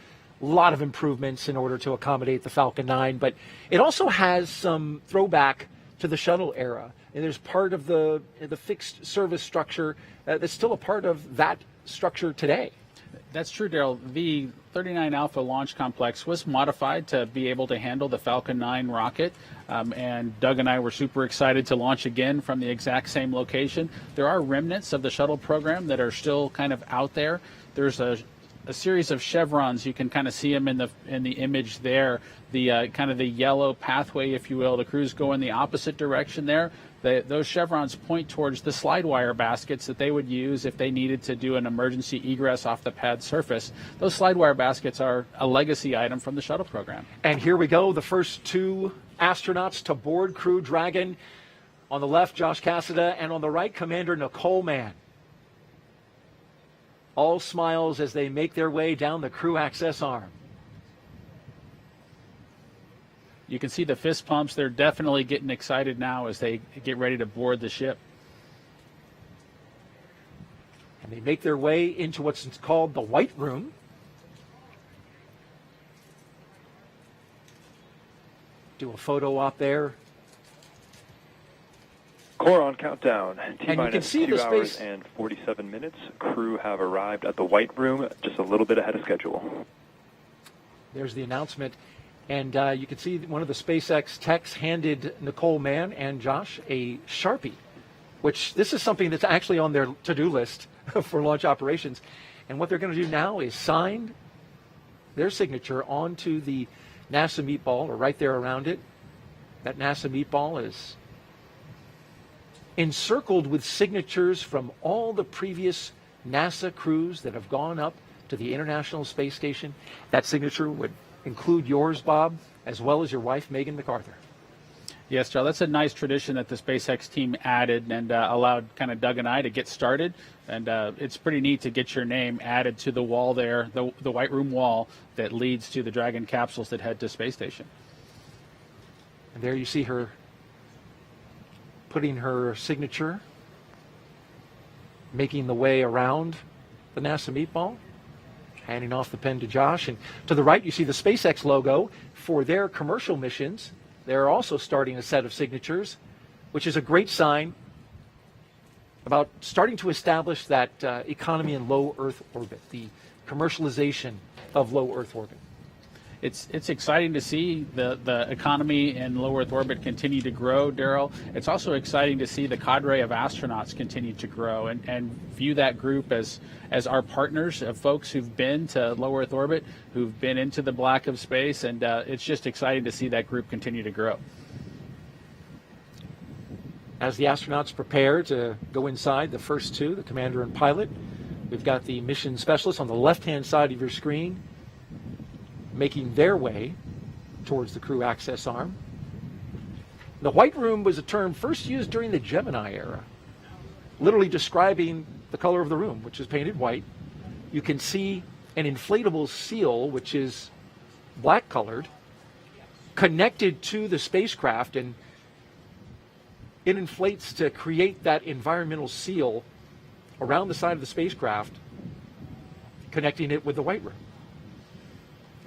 lot of improvements in order to accommodate the Falcon 9, but it also has some throwback to the shuttle era. And there's part of the fixed service structure that's still a part of that structure today. That's true, Daryl. The 39 Alpha launch complex was modified to be able to handle the Falcon 9 rocket, and Doug and I were super excited to launch again from the exact same location. There are remnants of the shuttle program that are still kind of out there. There's a series of chevrons. You can kind of see them in the image there. The kind of the yellow pathway, if you will. The crews go in the opposite direction there. Those chevrons point towards the slide wire baskets that they would use if they needed to do an emergency egress off the pad surface. Those slide wire baskets are a legacy item from the shuttle program. And here we go, the first two astronauts to board Crew Dragon. On the left, Josh Cassada, and on the right, Commander Nicole Mann. All smiles as they make their way down the crew access arm. You can see the fist pumps. They're definitely getting excited now as they get ready to board the ship. And they make their way into what's called the White Room. Do a photo op there. Core on countdown. T-minus 2 hours and 47 minutes. Crew have arrived at the White Room just a little bit ahead of schedule. There's the announcement. And you can see one of the SpaceX techs handed Nicole Mann and Josh a Sharpie, which this is something that's actually on their to-do list for launch operations. And what they're going to do now is sign their signature onto the NASA meatball, or right there around it. That NASA meatball is encircled with signatures from all the previous NASA crews that have gone up to the International Space Station. That signature would include yours, Bob, as well as your wife, Megan MacArthur. Yes, Joe, that's a nice tradition that the SpaceX team added and allowed kind of Doug and I to get started. And it's pretty neat to get your name added to the wall there, the White Room wall that leads to the Dragon capsules that head to Space Station. And there you see her putting her signature, making the way around the NASA meatball. Handing off the pen to Josh. And to the right, you see the SpaceX logo for their commercial missions. They're also starting a set of signatures, which is a great sign about starting to establish that economy in low Earth orbit, the commercialization of low Earth orbit. It's exciting to see the economy in low Earth orbit continue to grow, Daryl. It's also exciting to see the cadre of astronauts continue to grow and view that group as our partners of folks who've been to low Earth orbit, who've been into the black of space, and it's just exciting to see that group continue to grow. As the astronauts prepare to go inside, the first two, the commander and pilot, we've got the mission specialists on the left-hand side of your screen making their way towards the crew access arm. The white room was a term first used during the Gemini era, literally describing the color of the room, which is painted white. You can see an inflatable seal, which is black colored, connected to the spacecraft, and it inflates to create that environmental seal around the side of the spacecraft, connecting it with the white room.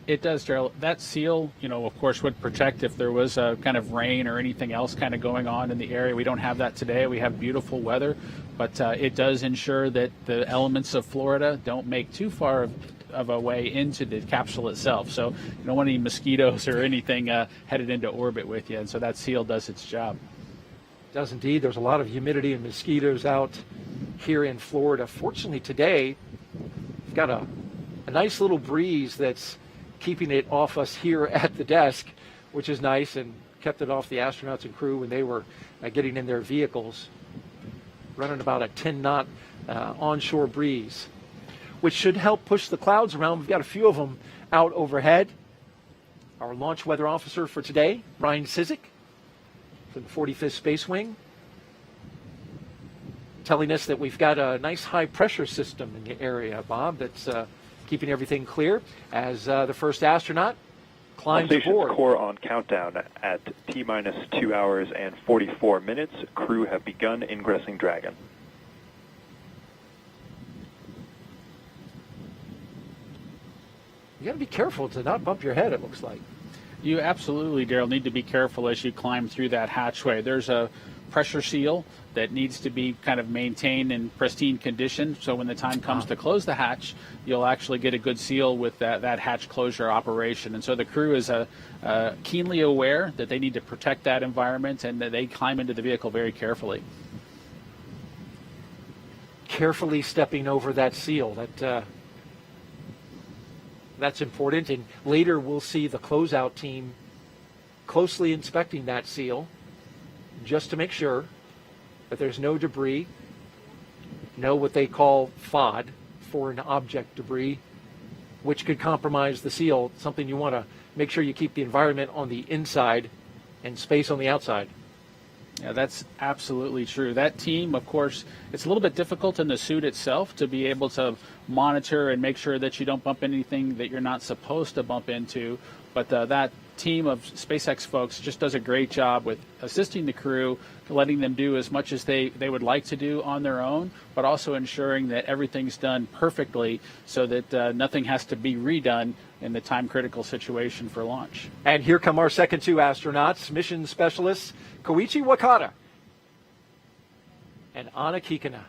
It does, Daryl. That seal, of course, would protect if there was a kind of rain or anything else kind of going on in the area. We don't have that today. We have beautiful weather, but it does ensure that the elements of Florida don't make too far of a way into the capsule itself. So you don't want any mosquitoes or anything headed into orbit with you, and so that seal does its job. It does indeed. There's a lot of humidity and mosquitoes out here in Florida. Fortunately, today, we've got a nice little breeze that's keeping it off us here at the desk, which is nice, and kept it off the astronauts and crew when they were getting in their vehicles. Running about a 10-knot onshore breeze, which should help push the clouds around. We've got a few of them out overhead. Our launch weather officer for today, Ryan Sizik, from the 45th Space Wing, telling us that we've got a nice high-pressure system in the area, Bob, that's keeping everything clear as the first astronaut climbs aboard. Core on countdown at T-minus 2 hours and 44 minutes. Crew have begun ingressing Dragon. You got to be careful to not bump your head, it looks like. You absolutely, Daryl, need to be careful as you climb through that hatchway. There's a pressure seal that needs to be kind of maintained in pristine condition, so when the time comes to close the hatch, you'll actually get a good seal with that hatch closure operation. And so the crew is keenly aware that they need to protect that environment, and that they climb into the vehicle very carefully. Carefully stepping over that seal. That's important, and later we'll see the closeout team closely inspecting that seal just to make sure that there's no debris, no what they call FOD, foreign object debris, which could compromise the seal, something you want to make sure you keep the environment on the inside and space on the outside. Yeah, that's absolutely true. That team, of course, it's a little bit difficult in the suit itself to be able to monitor and make sure that you don't bump anything that you're not supposed to bump into. But that team of SpaceX folks just does a great job with assisting the crew, letting them do as much as they would like to do on their own, but also ensuring that everything's done perfectly so that nothing has to be redone in the time-critical situation for launch. And here come our second two astronauts, mission specialists Koichi Wakata and Anna Kikina.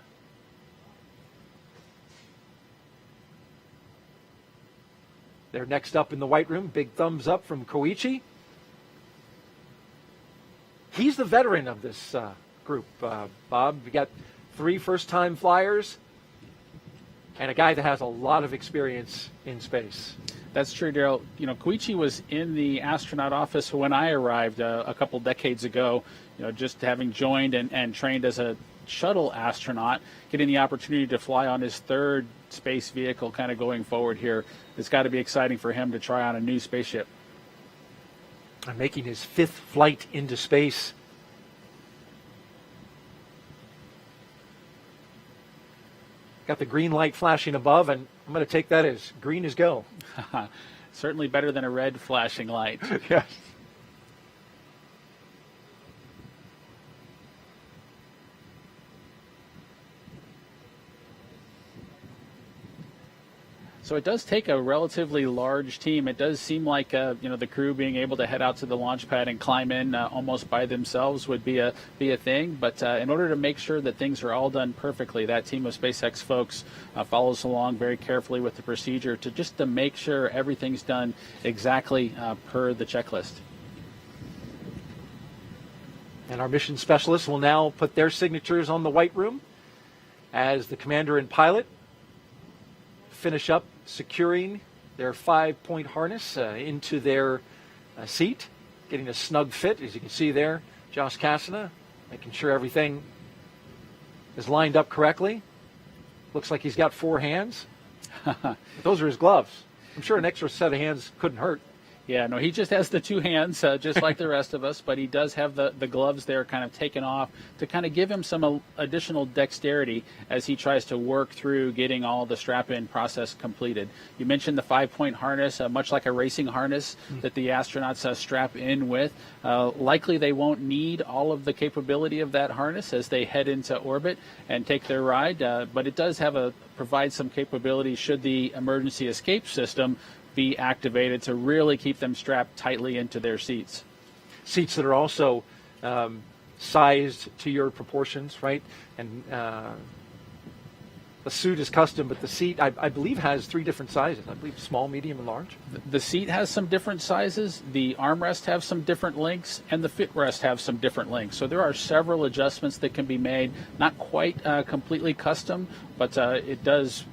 They're next up in the white room. Big thumbs up from Koichi. He's the veteran of this group, Bob. We got 3 first-time flyers and a guy that has a lot of experience in space. That's true, Daryl. Koichi was in the astronaut office when I arrived a couple decades ago, just having joined and trained as a shuttle astronaut, getting the opportunity to fly on his third space vehicle kind of going forward here. It's got to be exciting for him to try on a new spaceship. I'm making his 5th flight into space. Got the green light flashing above, and I'm going to take that as green as go. Certainly better than a red flashing light. Yes. So it does take a relatively large team. It does seem like the crew being able to head out to the launch pad and climb in almost by themselves would be a thing. But in order to make sure that things are all done perfectly, that team of SpaceX folks follows along very carefully with the procedure to make sure everything's done exactly per the checklist. And our mission specialists will now put their signatures on the white room as the commander and pilot finish up securing their 5-point harness into their seat, getting a snug fit. As you can see there, Josh Cassada making sure everything is lined up correctly. Looks like he's got 4 hands. Those are his gloves. I'm sure an extra set of hands couldn't hurt. Yeah, no, he just has the 2 hands, just like the rest of us, but he does have the gloves there kind of taken off to kind of give him some additional dexterity as he tries to work through getting all the strap-in process completed. You mentioned the 5-point harness, much like a racing harness that the astronauts strap in with. Likely they won't need all of the capability of that harness as they head into orbit and take their ride, but it does provide some capability should the emergency escape system be activated to really keep them strapped tightly into their seats. Seats that are also sized to your proportions, right? And the suit is custom, but the seat, I believe, has 3 different sizes. I believe small, medium, and large. The seat has some different sizes. The armrest have some different lengths, and the footrest have some different lengths. So there are several adjustments that can be made. Not quite completely custom, but it does,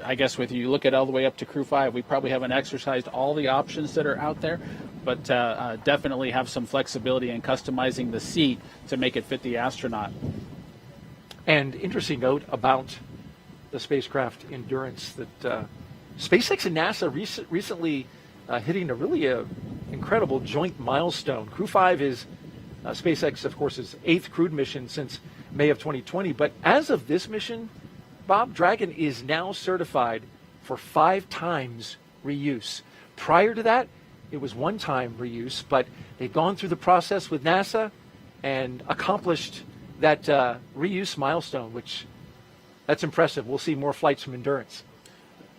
I guess, with you look at all the way up to Crew 5, we probably haven't exercised all the options that are out there, but definitely have some flexibility in customizing the seat to make it fit the astronaut. And interesting note about the spacecraft endurance that SpaceX and NASA recently hitting a really incredible joint milestone. Crew 5 is SpaceX, of course, is 8th crewed mission since May of 2020. But as of this mission, Bob, Dragon is now certified for 5 times reuse. Prior to that, it was 1-time reuse, but they've gone through the process with NASA and accomplished that reuse milestone, which that's impressive. We'll see more flights from Endurance.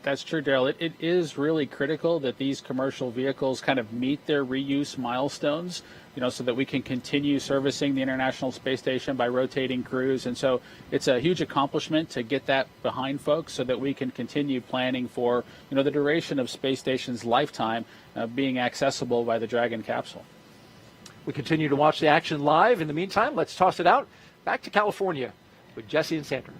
That's true, Daryl. It is really critical that these commercial vehicles kind of meet their reuse milestones, so that we can continue servicing the International Space Station by rotating crews. And so it's a huge accomplishment to get that behind folks so that we can continue planning for, the duration of Space Station's lifetime being accessible by the Dragon capsule. We continue to watch the action live. In the meantime, let's toss it out back to California with Jesse and Sandra.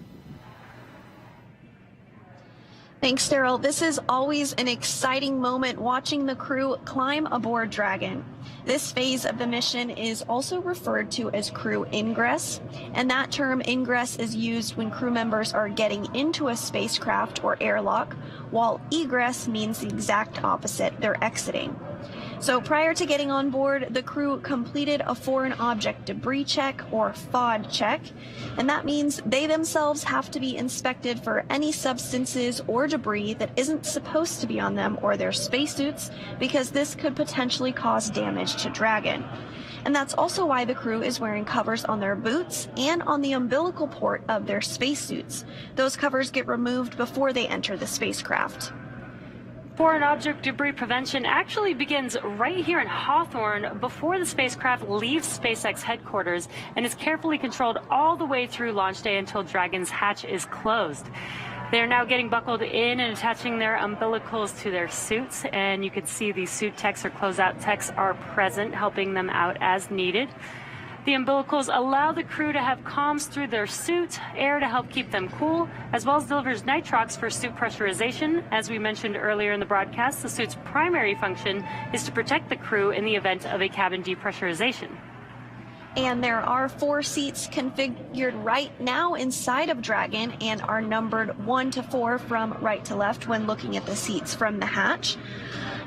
Thanks, Daryl. This is always an exciting moment watching the crew climb aboard Dragon. This phase of the mission is also referred to as crew ingress, and that term ingress is used when crew members are getting into a spacecraft or airlock, while egress means the exact opposite, they're exiting. So prior to getting on board, the crew completed a foreign object debris check or FOD check, and that means they themselves have to be inspected for any substances or debris that isn't supposed to be on them or their spacesuits, because this could potentially cause damage to Dragon. And that's also why the crew is wearing covers on their boots and on the umbilical port of their spacesuits. Those covers get removed before they enter the spacecraft. Foreign object debris prevention actually begins right here in Hawthorne before the spacecraft leaves SpaceX headquarters and is carefully controlled all the way through launch day until Dragon's hatch is closed. They're now getting buckled in and attaching their umbilicals to their suits, and you can see these suit techs or closeout techs are present, helping them out as needed. The umbilicals allow the crew to have comms through their suit, air to help keep them cool, as well as delivers nitrox for suit pressurization. As we mentioned earlier in the broadcast, the suit's primary function is to protect the crew in the event of a cabin depressurization. And there are 4 seats configured right now inside of Dragon and are numbered 1 to 4 from right to left when looking at the seats from the hatch.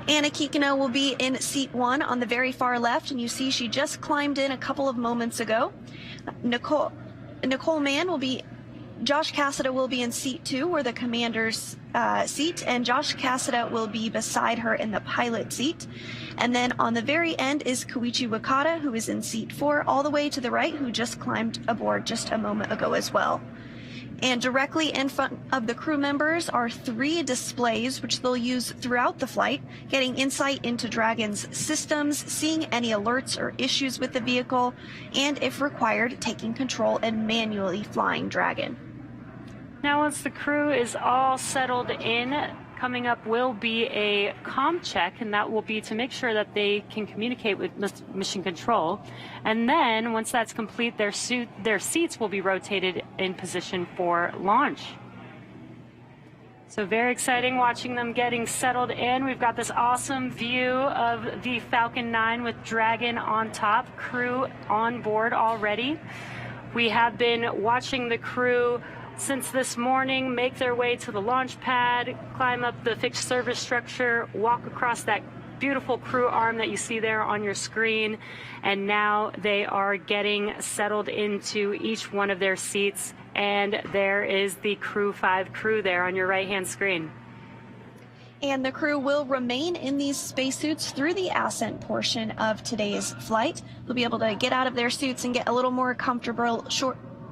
Anna Kikina will be in seat 1 on the very far left, and you see she just climbed in a couple of moments ago. Nicole Mann will be, Josh Cassada will be in seat 2, or the commander's seat, and Josh Cassada will be beside her in the pilot seat. And then on the very end is Koichi Wakata, who is in seat 4, all the way to the right, who just climbed aboard just a moment ago as well. And directly in front of the crew members are 3 displays which they'll use throughout the flight, getting insight into Dragon's systems, seeing any alerts or issues with the vehicle, and if required, taking control and manually flying Dragon. Now, once the crew is all settled in, coming up will be a comm check, and that will be to make sure that they can communicate with mission control. And then once that's complete, their seats will be rotated in position for launch. So very exciting watching them getting settled in. We've got this awesome view of the Falcon 9 with Dragon on top, crew on board already. We have been watching the crew since this morning make their way to the launch pad, climb up the fixed service structure, walk across that beautiful crew arm that you see there on your screen, and now they are getting settled into each one of their seats, and there is the Crew 5 crew there on your right-hand screen. And the crew will remain in these spacesuits through the ascent portion of today's flight. They'll be able to get out of their suits and get a little more comfortable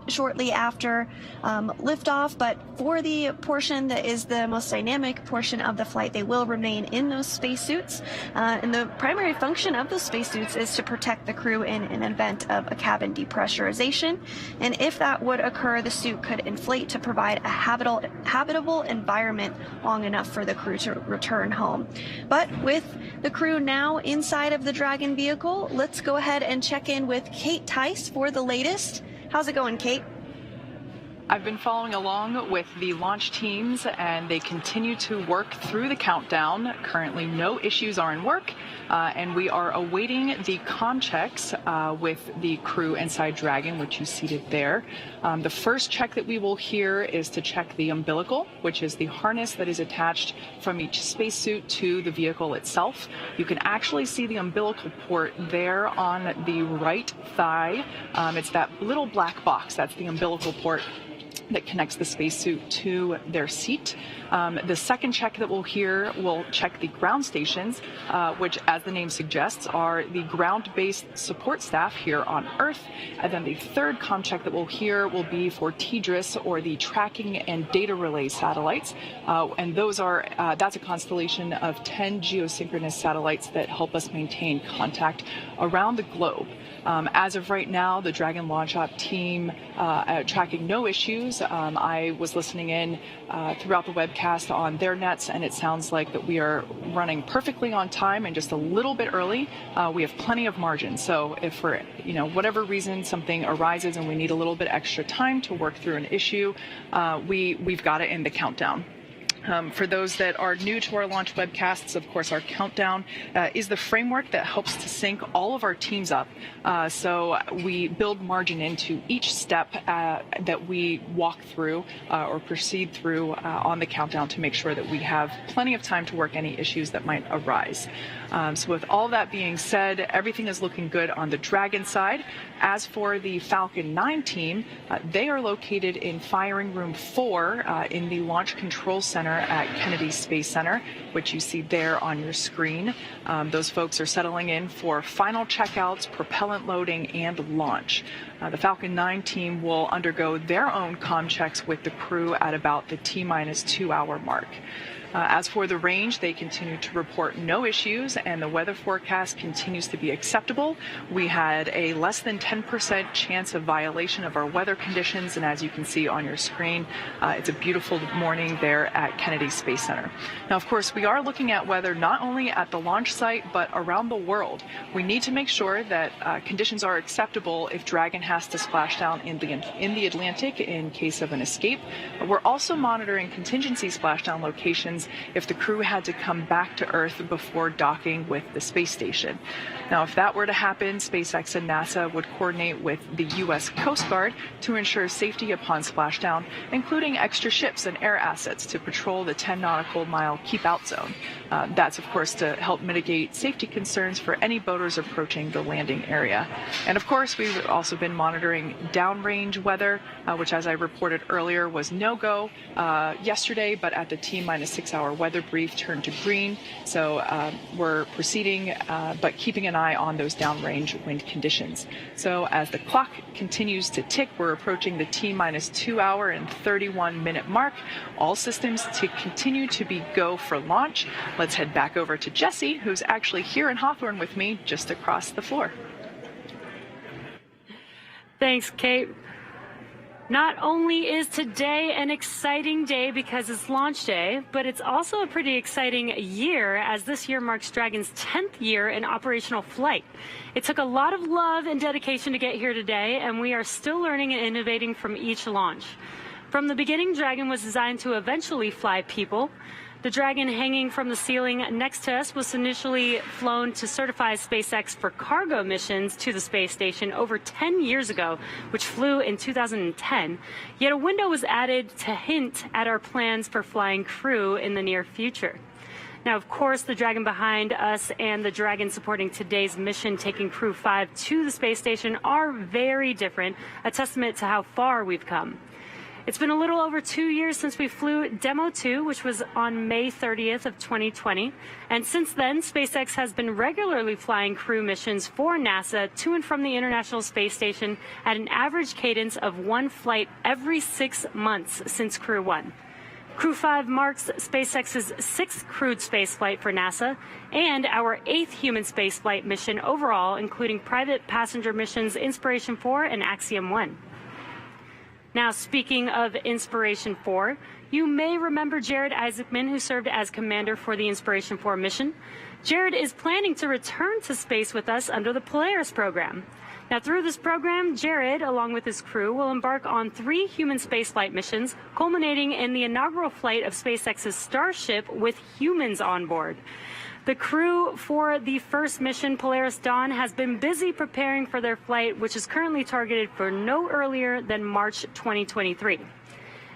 shortly after liftoff, but for the portion that is the most dynamic portion of the flight, they will remain in those spacesuits. And the primary function of those spacesuits is to protect the crew in an event of a cabin depressurization. And if that would occur, the suit could inflate to provide a habitable environment long enough for the crew to return home. But with the crew now inside of the Dragon vehicle, let's go ahead and check in with Kate Tice for the latest. How's it going, Kate? I've been following along with the launch teams, and they continue to work through the countdown. Currently, no issues are in work, and we are awaiting the comm checks with the crew inside Dragon, which you seated there. The first check that we will hear is to check the umbilical, which is the harness that is attached from each spacesuit to the vehicle itself. You can actually see the umbilical port there on the right thigh. It's that little black box. That's the umbilical port that connects the spacesuit to their seat. The second check that we'll hear will check the ground stations, which, as the name suggests, are the ground-based support staff here on Earth. And then the third comm check that we'll hear will be for TDRS, or the tracking and data relay satellites. And those are that's a constellation of 10 geosynchronous satellites that help us maintain contact around the globe. As of right now, the Dragon launch op team tracking no issues. I was listening in throughout the webcast on their nets, and it sounds like that we are running perfectly on time and just a little bit early. We have plenty of margin. So if for whatever reason something arises and we need a little bit extra time to work through an issue, we've got it in the countdown. For those that are new to our launch webcasts, of course, our countdown is the framework that helps to sync all of our teams up. So we build margin into each step that we walk through or proceed through on the countdown to make sure that we have plenty of time to work any issues that might arise. So with all that being said, everything is looking good on the Dragon side. As for the Falcon 9 team, they are located in firing room 4 in the Launch Control Center at Kennedy Space Center, which you see there on your screen. Those folks are settling in for final checkouts, propellant loading, and launch. The Falcon 9 team will undergo their own comm checks with the crew at about the T-minus 2 hour mark. As for the range, they continue to report no issues, and the weather forecast continues to be acceptable. We had a less than 10% chance of violation of our weather conditions, and as you can see on your screen, it's a beautiful morning there at Kennedy Space Center. Now, of course, we are looking at weather not only at the launch site, but around the world. We need to make sure that conditions are acceptable if Dragon has to splash down in the Atlantic in case of an escape. We're also monitoring contingency splashdown locations if the crew had to come back to Earth before docking with the space station. Now, if that were to happen, SpaceX and NASA would coordinate with the U.S. Coast Guard to ensure safety upon splashdown, including extra ships and air assets to patrol the 10 nautical mile keep-out zone. That's, of course, to help mitigate safety concerns for any boaters approaching the landing area. And, of course, we've also been monitoring downrange weather, which, as I reported earlier, was no-go yesterday, but at the T-minus 6 our weather brief turned to green, so we're proceeding, but keeping an eye on those downrange wind conditions. So as the clock continues to tick, we're approaching the T-minus 2 hour and 31-minute mark. All systems to continue to be go for launch. Let's head back over to Jesse, who's actually here in Hawthorne with me, just across the floor. Thanks, Kate. Not only is today an exciting day because it's launch day, but it's also a pretty exciting year, as this year marks Dragon's 10th year in operational flight. It took a lot of love and dedication to get here today, and we are still learning and innovating from each launch. From the beginning, Dragon was designed to eventually fly people. The Dragon hanging from the ceiling next to us was initially flown to certify SpaceX for cargo missions to the space station over 10 years ago, which flew in 2010. Yet a window was added to hint at our plans for flying crew in the near future. Now, of course, the Dragon behind us and the Dragon supporting today's mission, taking Crew 5 to the space station, are very different, a testament to how far we've come. It's been a little over 2 years since we flew Demo 2, which was on May 30th of 2020. And since then, SpaceX has been regularly flying crew missions for NASA to and from the International Space Station at an average cadence of one flight every 6 months since Crew 1. Crew 5 marks SpaceX's 6th crewed spaceflight for NASA and our 8th human spaceflight mission overall, including private passenger missions Inspiration 4 and Axiom 1. Now, speaking of Inspiration 4, you may remember Jared Isaacman, who served as commander for the Inspiration 4 mission. Jared is planning to return to space with us under the Polaris program. Now, through this program, Jared, along with his crew, will embark on 3 human spaceflight missions, culminating in the inaugural flight of SpaceX's Starship with humans on board. The crew for the first mission, Polaris Dawn, has been busy preparing for their flight, which is currently targeted for no earlier than March 2023.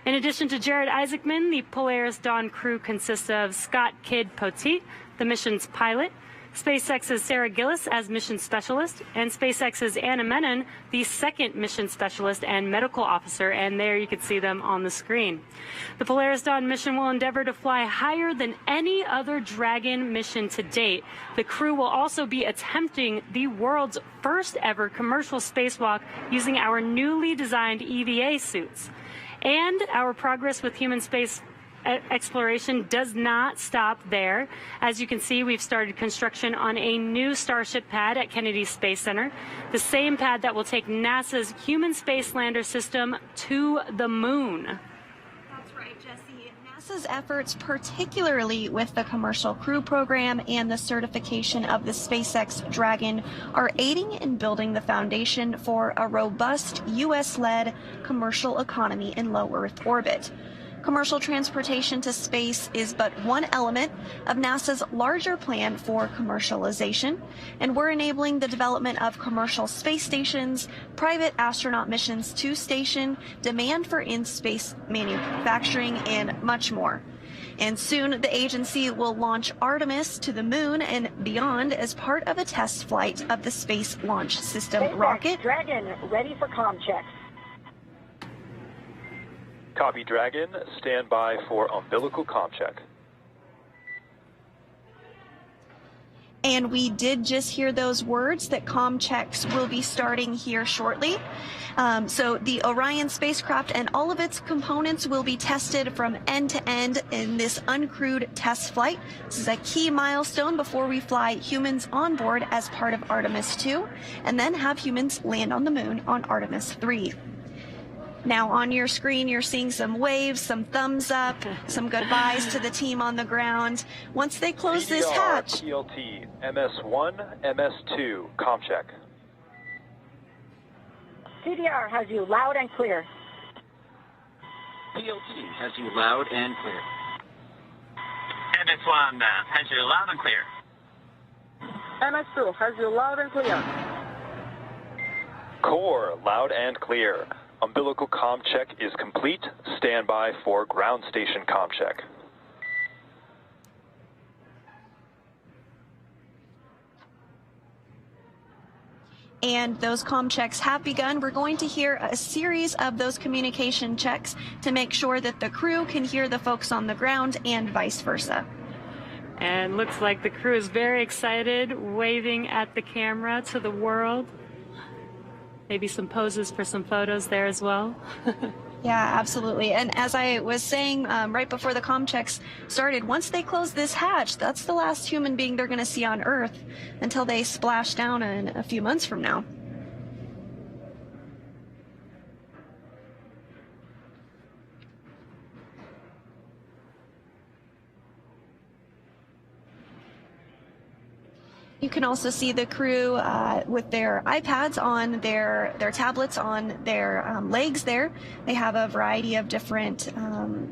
In addition to Jared Isaacman, the Polaris Dawn crew consists of Scott Kidd Poteet, the mission's pilot, SpaceX's Sarah Gillis as mission specialist, and SpaceX's Anna Menon, the second mission specialist and medical officer, and there you can see them on the screen. The Polaris Dawn mission will endeavor to fly higher than any other Dragon mission to date. The crew will also be attempting the world's first ever commercial spacewalk using our newly designed EVA suits. And our progress with human space exploration does not stop there. As you can see, we've started construction on a new Starship pad at Kennedy Space Center, the same pad that will take NASA's human space lander system to the moon. That's right, Jesse. NASA's efforts, particularly with the commercial crew program and the certification of the SpaceX Dragon, are aiding in building the foundation for a robust U.S.-led commercial economy in low Earth orbit. Commercial transportation to space is but one element of NASA's larger plan for commercialization, and we're enabling the development of commercial space stations, private astronaut missions to station, demand for in-space manufacturing, and much more. And soon the agency will launch Artemis to the moon and beyond as part of a test flight of the Space Launch System rocket. Dragon, ready for comm checks. Copy, Dragon. Stand by for umbilical comm check. And we did just hear those words that comm checks will be starting here shortly. So the Orion spacecraft and all of its components will be tested from end to end in this uncrewed test flight. This is a key milestone before we fly humans on board as part of Artemis 2, and then have humans land on the moon on Artemis 3. Now on your screen, you're seeing some waves, some thumbs up, some goodbyes to the team on the ground. Once they close CDR, this hatch. PLT, MS1, MS2, comm check. CDR has you loud and clear. PLT has you loud and clear. MS1 has you loud and clear. MS2 has you loud and clear. Core, loud and clear. Umbilical comm check is complete. Stand by for ground station comm check. And those comm checks have begun. We're going to hear a series of those communication checks to make sure that the crew can hear the folks on the ground and vice versa. And looks like the crew is very excited, waving at the camera to the world. Maybe some poses for some photos there as well. Yeah, absolutely. And as I was saying right before the comm checks started, once they close this hatch, that's the last human being they're going to see on Earth until they splash down in a few months from now. You can also see the crew with their iPads on their tablets on their legs there. They have a variety of different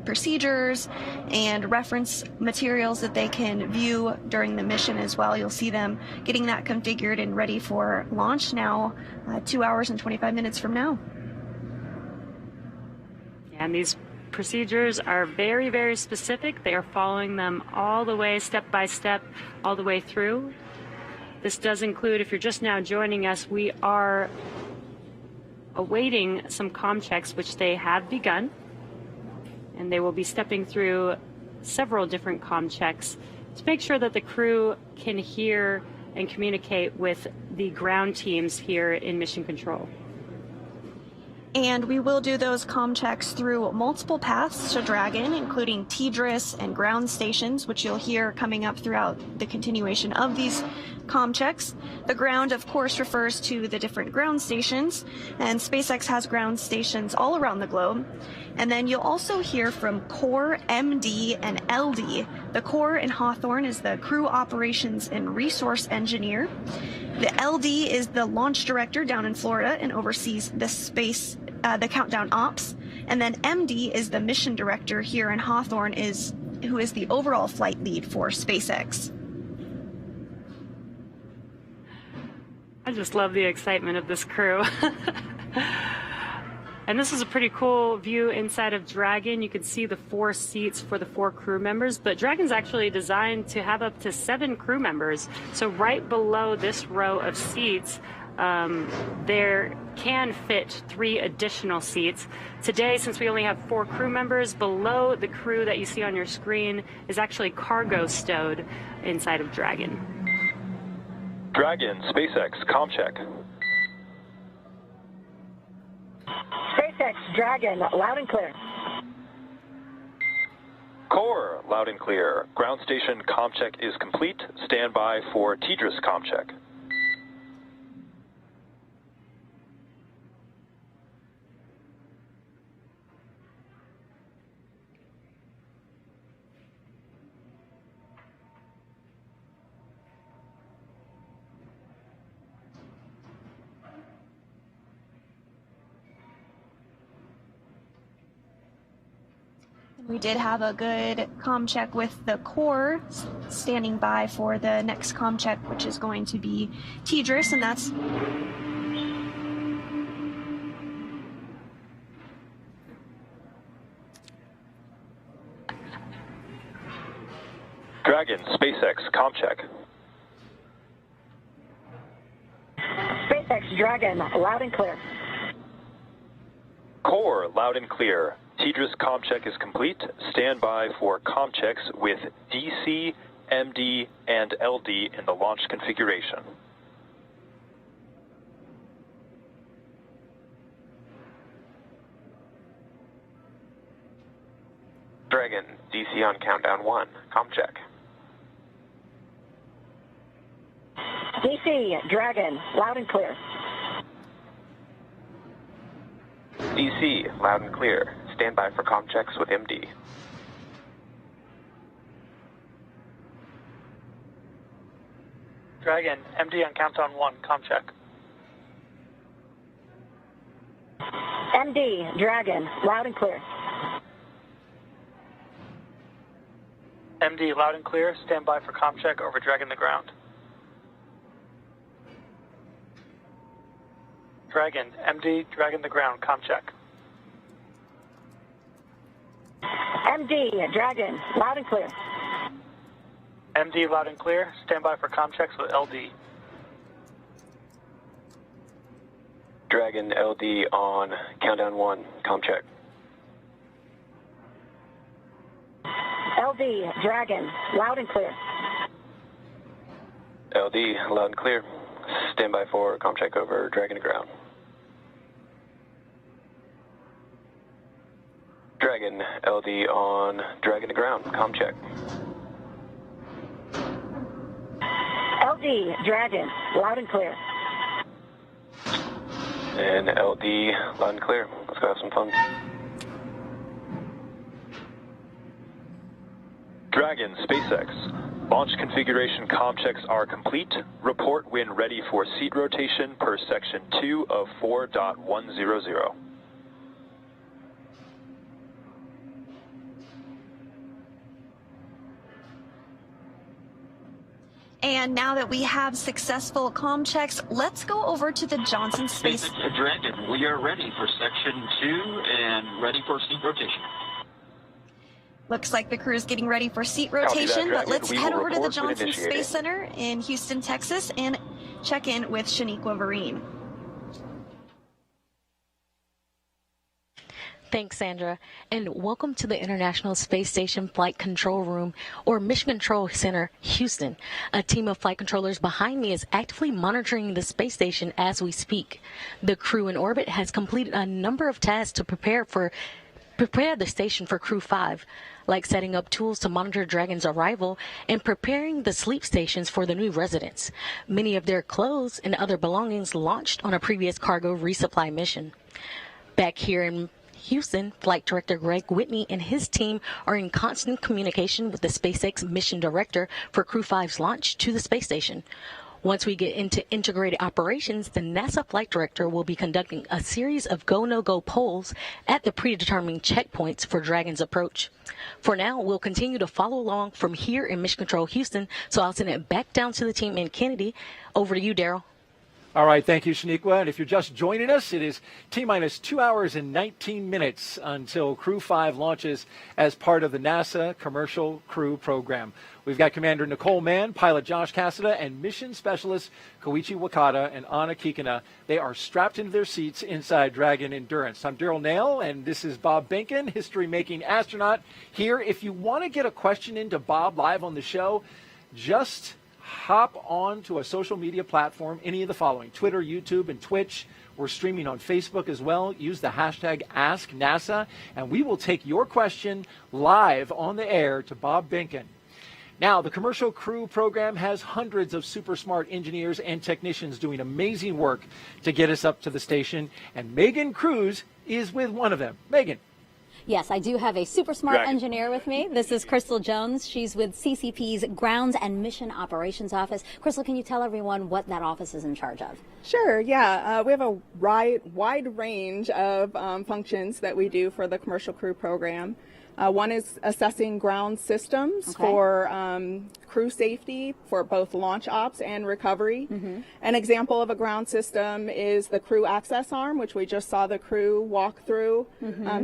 procedures and reference materials that they can view during the mission as well. You'll see them getting that configured and ready for launch now, 2 hours and 25 minutes from now. And these procedures are very, very specific. They are following them all the way, step by step, all the way through. This does include, if you're just now joining us, we are awaiting some comm checks, which they have begun. And they will be stepping through several different comm checks to make sure that the crew can hear and communicate with the ground teams here in Mission Control. And we will do those comm checks through multiple paths to Dragon, including TDRS and ground stations, which you'll hear coming up throughout the continuation of these comm checks. The ground, of course, refers to the different ground stations, and SpaceX has ground stations all around the globe. And then you'll also hear from Core, MD, and LD. The Core in Hawthorne is the Crew Operations and Resource Engineer. The LD is the launch director down in Florida and oversees the countdown ops. And then MD is the mission director here in Hawthorne, who is the overall flight lead for SpaceX. I just love the excitement of this crew. And this is a pretty cool view inside of Dragon. You can see the 4 seats for the 4 crew members, but Dragon's actually designed to have up to 7 crew members. So right below this row of seats, there can fit 3 additional seats. Today, since we only have 4 crew members, below the crew that you see on your screen is actually cargo stowed inside of Dragon. Dragon, SpaceX, comm check. SpaceX, Dragon, loud and clear. Core, loud and clear. Ground station comm check is complete. Stand by for TDRS comm check. We did have a good comm check with the Core standing by for the next comm check, which is going to be TDRS, and that's Dragon, SpaceX, comm check. SpaceX, Dragon, loud and clear. Core, loud and clear. TDRS comm check is complete. Stand by for comm checks with DC, MD, and LD in the launch configuration. Dragon, DC on countdown 1. Comm check. DC, Dragon, loud and clear. DC, loud and clear. Stand by for comm checks with MD. Dragon, MD on countdown 1. Comm check. MD, Dragon, loud and clear. MD, loud and clear. Stand by for comm check over Dragon the ground. Dragon, MD, Dragon the ground. Comm check. MD, Dragon, loud and clear. MD, loud and clear. Stand by for comm checks with LD. Dragon LD on countdown 1, comm check. LD, Dragon, loud and clear. LD, loud and clear. Stand by for comm check over Dragon to ground. Dragon LD on Dragon to ground, comm check. LD, Dragon, loud and clear. And LD, loud and clear. Let's go have some fun. Dragon, SpaceX. Launch configuration comm checks are complete. Report when ready for seat rotation per section 2 of 4.100. And now that we have successful comm checks, let's go over to the Johnson Space. SpaceX Dragon, we are ready for section 2 and ready for seat rotation. Looks like the crew is getting ready for seat rotation, but let's head over to the Johnson Space Center in Houston, Texas, and check in with Shaniqua Vereen. Thanks, Sandra, and welcome to the International Space Station Flight Control Room, or Mission Control Center, Houston. A team of flight controllers behind me is actively monitoring the space station as we speak. The crew in orbit has completed a number of tasks to prepare the station for Crew 5, like setting up tools to monitor Dragon's arrival and preparing the sleep stations for the new residents. Many of their clothes and other belongings launched on a previous cargo resupply mission. Back here in Houston, Flight Director Greg Whitney and his team are in constant communication with the SpaceX Mission Director for Crew 5's launch to the space station. Once we get into integrated operations, the NASA Flight Director will be conducting a series of go-no-go polls at the predetermined checkpoints for Dragon's approach. For now, we'll continue to follow along from here in Mission Control Houston, so I'll send it back down to the team in Kennedy. Over to you, Daryl. All right, thank you, Shaniqua. And if you're just joining us, it is T-minus 2 hours and 19 minutes until Crew 5 launches as part of the NASA Commercial Crew Program. We've got Commander Nicole Mann, pilot Josh Cassada, and mission specialist Koichi Wakata and Anna Kikina. They are strapped into their seats inside Dragon Endurance. I'm Daryl Nail, and this is Bob Behnken, history-making astronaut here. If you want to get a question into Bob live on the show, just hop on to a social media platform, any of the following: Twitter, YouTube, and Twitch. We're streaming on Facebook as well. Use the hashtag AskNASA, and we will take your question live on the air to Bob Behnken. Now, the Commercial Crew Program has hundreds of super smart engineers and technicians doing amazing work to get us up to the station, and Megan Cruz is with one of them. Megan. Yes, I do have a super smart engineer with me. This is Crystal Jones. She's with CCP's Grounds and Mission Operations Office. Crystal, can you tell everyone what that office is in charge of? Sure, yeah. We have a wide range of functions that we do for the Commercial Crew Program. One is assessing ground systems for crew safety for both launch ops and recovery. An example of a ground system is the crew access arm, which we just saw the crew walk through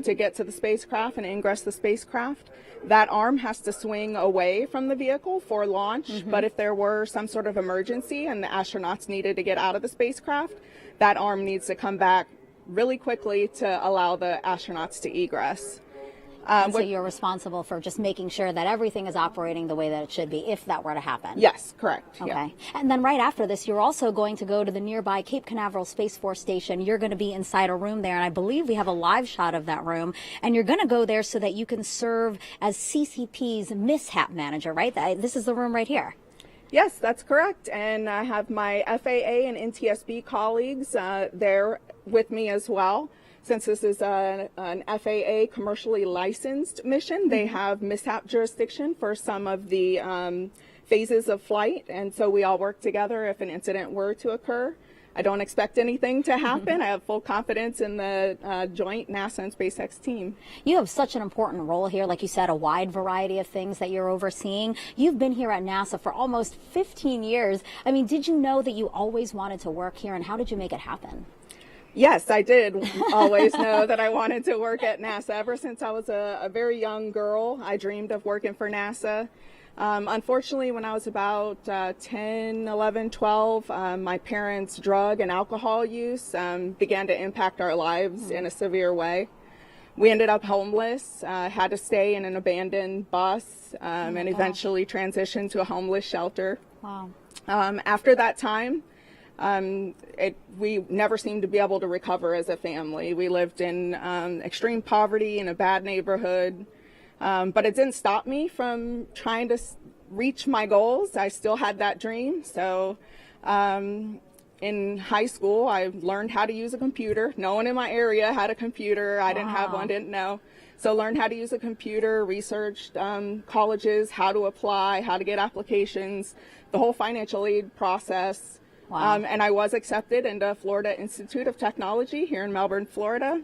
to get to the spacecraft and ingress the spacecraft. That arm has to swing away from the vehicle for launch, but if there were some sort of emergency and the astronauts needed to get out of the spacecraft, that arm needs to come back really quickly to allow the astronauts to egress. So you're responsible for just making sure that everything is operating the way that it should be if that were to happen? Yes, correct. Okay. Yeah. And then right after this, you're also going to go to the nearby Cape Canaveral Space Force Station. You're going to be inside a room there, and I believe we have a live shot of that room. And you're going to go there so that you can serve as CCP's mishap manager, right? This is the room right here. Yes, that's correct. And I have my FAA and NTSB colleagues there with me as well. Since this is an FAA commercially licensed mission, they have mishap jurisdiction for some of the phases of flight, and so we all work together if an incident were to occur. I don't expect anything to happen. I have full confidence in the joint NASA and SpaceX team. You have such an important role here, like you said, a wide variety of things that you're overseeing. You've been here at NASA for almost 15 years. I mean, did you know that you always wanted to work here, and how did you make it happen? Yes, I did always know that I wanted to work at NASA. Ever since I was a very young girl, I dreamed of working for NASA. Unfortunately, when I was about 10, 11, 12, my parents' drug and alcohol use began to impact our lives in a severe way. We ended up homeless, had to stay in an abandoned bus, and eventually transitioned to a homeless shelter. Wow. After that time, we never seemed to be able to recover as a family. We lived in extreme poverty in a bad neighborhood. But it didn't stop me from trying to reach my goals. I still had that dream. So in high school, I learned how to use a computer. No one in my area had a computer. I didn't have one, didn't know. So learned how to use a computer, researched colleges, how to apply, how to get applications, the whole financial aid process. Wow. And I was accepted into Florida Institute of Technology here in Melbourne, Florida,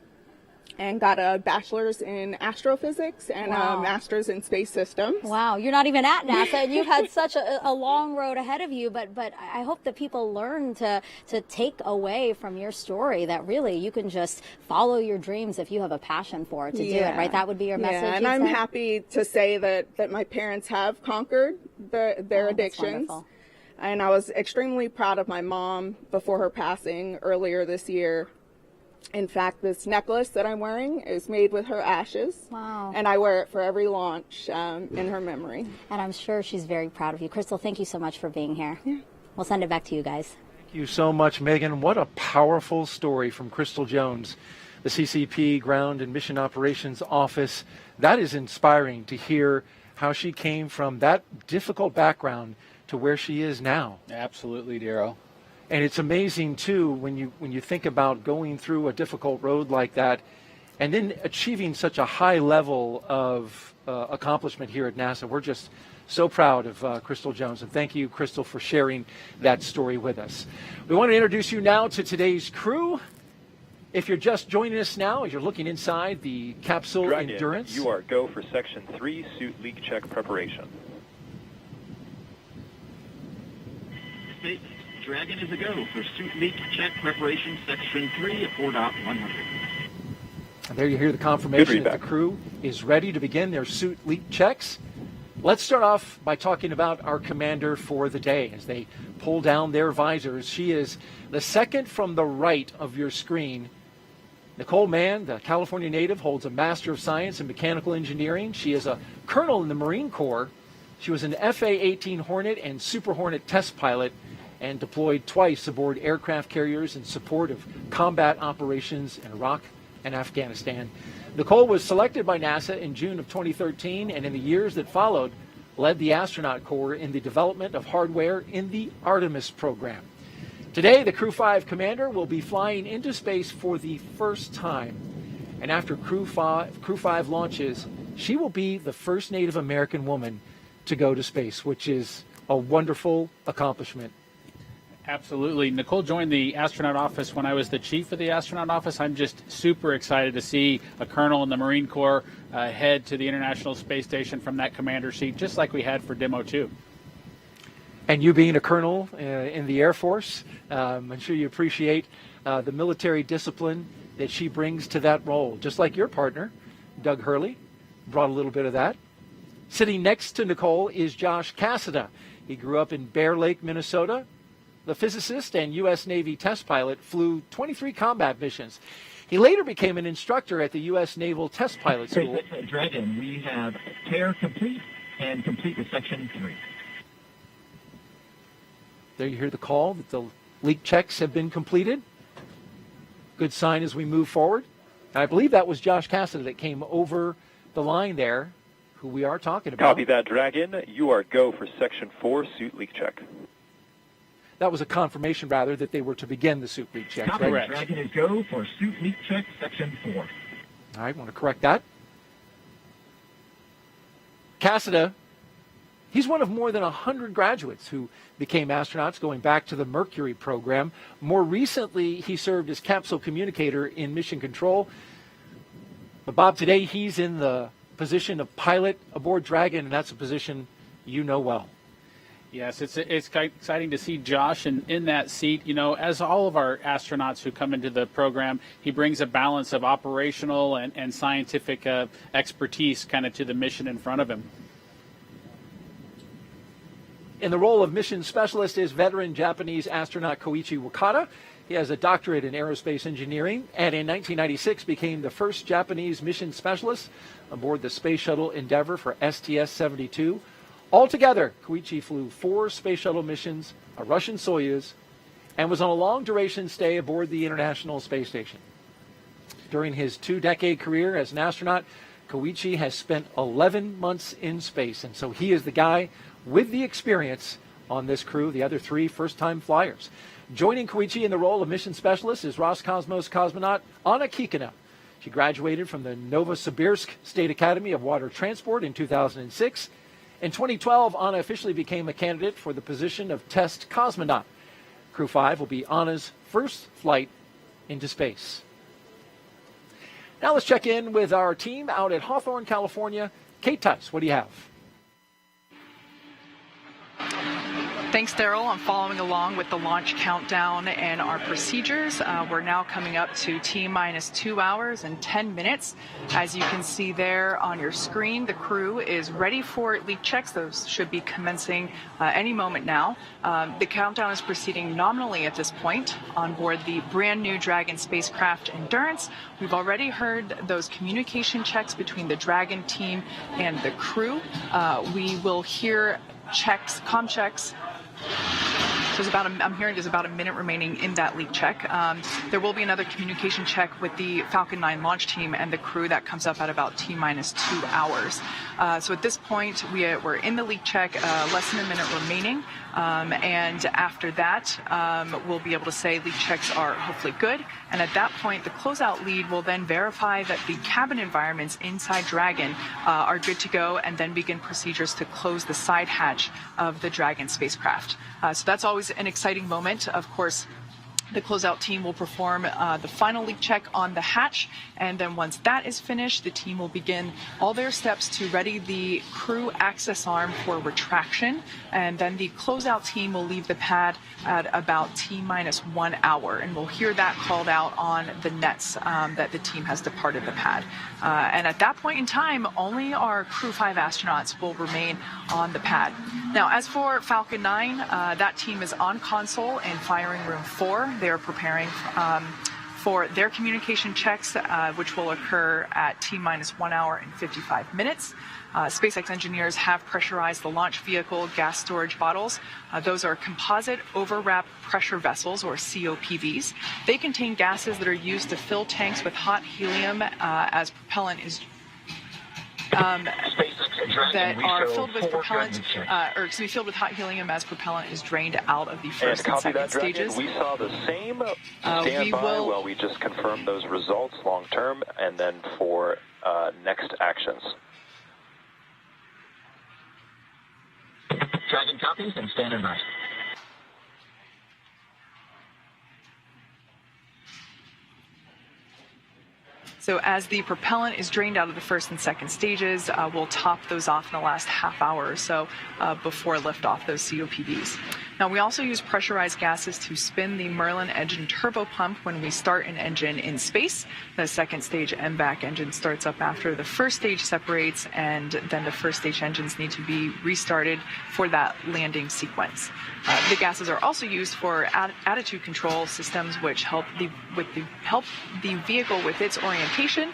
and got a bachelor's in astrophysics and a master's in space systems. Wow, you're not even at NASA, and you've had such a long road ahead of you, but I hope that people learn to take away from your story that really you can just follow your dreams if you have a passion for it to do it, right? That would be your message. Yeah, and I'm happy to say that my parents have conquered their addictions. And I was extremely proud of my mom before her passing earlier this year. In fact, this necklace that I'm wearing is made with her ashes. Wow. And I wear it for every launch in her memory. And I'm sure she's very proud of you. Crystal, thank you so much for being here. Yeah. We'll send it back to you guys. Thank you so much, Megan. What a powerful story from Crystal Jones, the CCP Ground and Mission Operations Office. That is inspiring to hear how she came from that difficult background to where she is now. Absolutely, Daryl. And it's amazing, too, when you think about going through a difficult road like that and then achieving such a high level of accomplishment here at NASA. We're just so proud of Crystal Jones. And thank you, Crystal, for sharing that story with us. We want to introduce you now to today's crew. If you're just joining us now, as you're looking inside the capsule Dragon, Endurance. You are go for Section 3 suit leak check preparation. Dragon is a go for suit leak check preparation, section 3 at 4.100. And there you hear the confirmation that the crew is ready to begin their suit leak checks. Let's start off by talking about our commander for the day as they pull down their visors. She is the second from the right of your screen. Nicole Mann, the California native, holds a Master of Science in Mechanical Engineering. She is a colonel in the Marine Corps. She was an FA-18 Hornet and Super Hornet test pilot and deployed twice aboard aircraft carriers in support of combat operations in Iraq and Afghanistan. Nicole was selected by NASA in June of 2013, and in the years that followed, led the astronaut corps in the development of hardware in the Artemis program. Today, the Crew 5 commander will be flying into space for the first time. And after Crew 5 launches, she will be the first Native American woman to go to space, which is a wonderful accomplishment. Absolutely. Nicole joined the astronaut office when I was the chief of the astronaut office. I'm just super excited to see a colonel in the Marine Corps head to the International Space Station from that commander seat, just like we had for Demo 2. And you being a colonel in the Air Force, I'm sure you appreciate the military discipline that she brings to that role, just like your partner, Doug Hurley, brought a little bit of that. Sitting next to Nicole is Josh Cassada. He grew up in Bear Lake, Minnesota. The physicist and U.S. Navy test pilot flew 23 combat missions. He later became an instructor at the U.S. Naval Test Pilot School. Dragon, we have pair complete and complete with section 3. There you hear the call that the leak checks have been completed. Good sign as we move forward. And I believe that was Josh Cassada that came over the line there, who we are talking about. Copy that, Dragon. You are go for section 4 suit leak check. That was a confirmation, rather, that they were to begin the suit leak check. Copy, right? Dragon is go for suit leak check, section 4. All right, want to correct that. Cassada, he's one of more than 100 graduates who became astronauts going back to the Mercury program. More recently, he served as capsule communicator in mission control. But Bob, today he's in the position of pilot aboard Dragon, and that's a position you know well. Yes, it's exciting to see Josh in that seat. You know, as all of our astronauts who come into the program, he brings a balance of operational and scientific expertise kind of to the mission in front of him. In the role of mission specialist is veteran Japanese astronaut Koichi Wakata. He has a doctorate in aerospace engineering and in 1996 became the first Japanese mission specialist aboard the Space Shuttle Endeavour for STS-72. Altogether, Koichi flew 4 Space Shuttle missions, a Russian Soyuz, and was on a long-duration stay aboard the International Space Station. During his 2-decade career as an astronaut, Koichi has spent 11 months in space, and so he is the guy with the experience on this crew, the other 3 first-time flyers. Joining Koichi in the role of mission specialist is Roscosmos cosmonaut Anna Kikina. She graduated from the Novosibirsk State Academy of Water Transport in 2006. In 2012, Anna officially became a candidate for the position of test cosmonaut. Crew 5 will be Anna's first flight into space. Now let's check in with our team out at Hawthorne, California. Kate Tice, what do you have? Thanks, Daryl. I'm following along with the launch countdown and our procedures. We're now coming up to T-minus 2 hours and 10 minutes. As you can see there on your screen, the crew is ready for leak checks. Those should be commencing any moment now. The countdown is proceeding nominally at this point on board the brand new Dragon spacecraft Endurance. We've already heard those communication checks between the Dragon team and the crew. We will hear checks, comm checks. So I'm hearing there's about a minute remaining in that leak check. There will be another communication check with the Falcon 9 launch team and the crew that comes up at about T-minus 2 hours. So at this point, we're in the leak check, less than a minute remaining. And after that, we'll be able to say leak checks are hopefully good. And at that point, the closeout lead will then verify that the cabin environments inside Dragon are good to go and then begin procedures to close the side hatch of the Dragon spacecraft. So that's always an exciting moment. Of course, the closeout team will perform the final leak check on the hatch, and then once that is finished, the team will begin all their steps to ready the crew access arm for retraction, and then the closeout team will leave the pad at about T-minus 1 hour, and we'll hear that called out on the nets that the team has departed the pad. And at that point in time, only our Crew 5 astronauts will remain on the pad. Now, as for Falcon 9, that team is on console in firing room 4. They are preparing for their communication checks, which will occur at T-minus 1 hour and 55 minutes. SpaceX engineers have pressurized the launch vehicle gas storage bottles. Those are composite overwrap pressure vessels, or COPVs. They contain gases that are used to fill tanks with hot helium as propellant is that are filled with propellant, filled with hot helium as propellant is drained out of the first and second stages. We saw the same. Stand by while we just confirm those results long term, and then for next actions. Dragon copies and standing by. So as the propellant is drained out of the first and second stages, we'll top those off in the last half hour or so before liftoff, those COPVs. Now, we also use pressurized gases to spin the Merlin engine turbo pump when we start an engine in space. The second stage MVAC engine starts up after the first stage separates, and then the first stage engines need to be restarted for that landing sequence. The gases are also used for attitude control systems, which help the vehicle with its orientation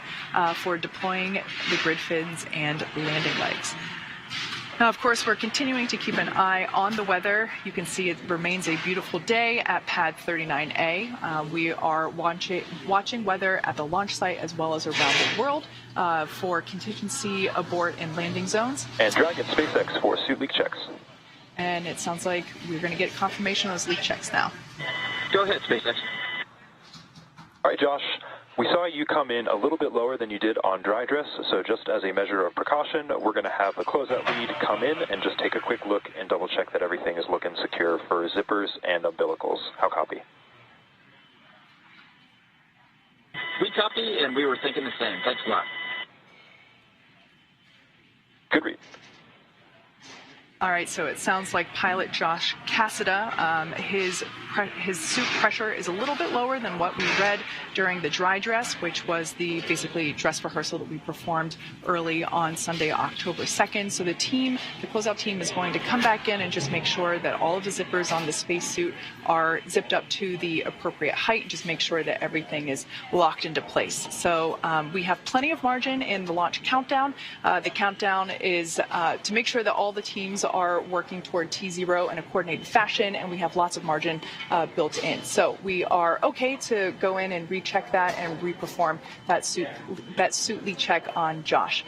for deploying the grid fins and landing legs. Now, of course, we're continuing to keep an eye on the weather. You can see it remains a beautiful day at Pad 39A. We are watching weather at the launch site as well as around the world for contingency abort and landing zones. And Dragon SpaceX for suit leak checks. And it sounds like we're going to get confirmation of those leak checks now. Go ahead, SpaceX. All right, Josh. We saw you come in a little bit lower than you did on dry dress, so just as a measure of precaution, we're going to have the closeout lead come in and just take a quick look and double check that everything is looking secure for zippers and umbilicals. How copy? We copy, and we were thinking the same. Thanks a lot. Good read. All right, so it sounds like pilot Josh Cassada, his suit pressure is a little bit lower than what we read during the dry dress, which was the basically dress rehearsal that we performed early on Sunday, October 2nd. So the closeout team is going to come back in and just make sure that all of the zippers on the spacesuit are zipped up to the appropriate height, just make sure that everything is locked into place. So we have plenty of margin in the launch countdown. The countdown is to make sure that all the teams are working toward T0 in a coordinated fashion, and we have lots of margin built in. So we are okay to go in and recheck that and reperform that suit leak check on Josh.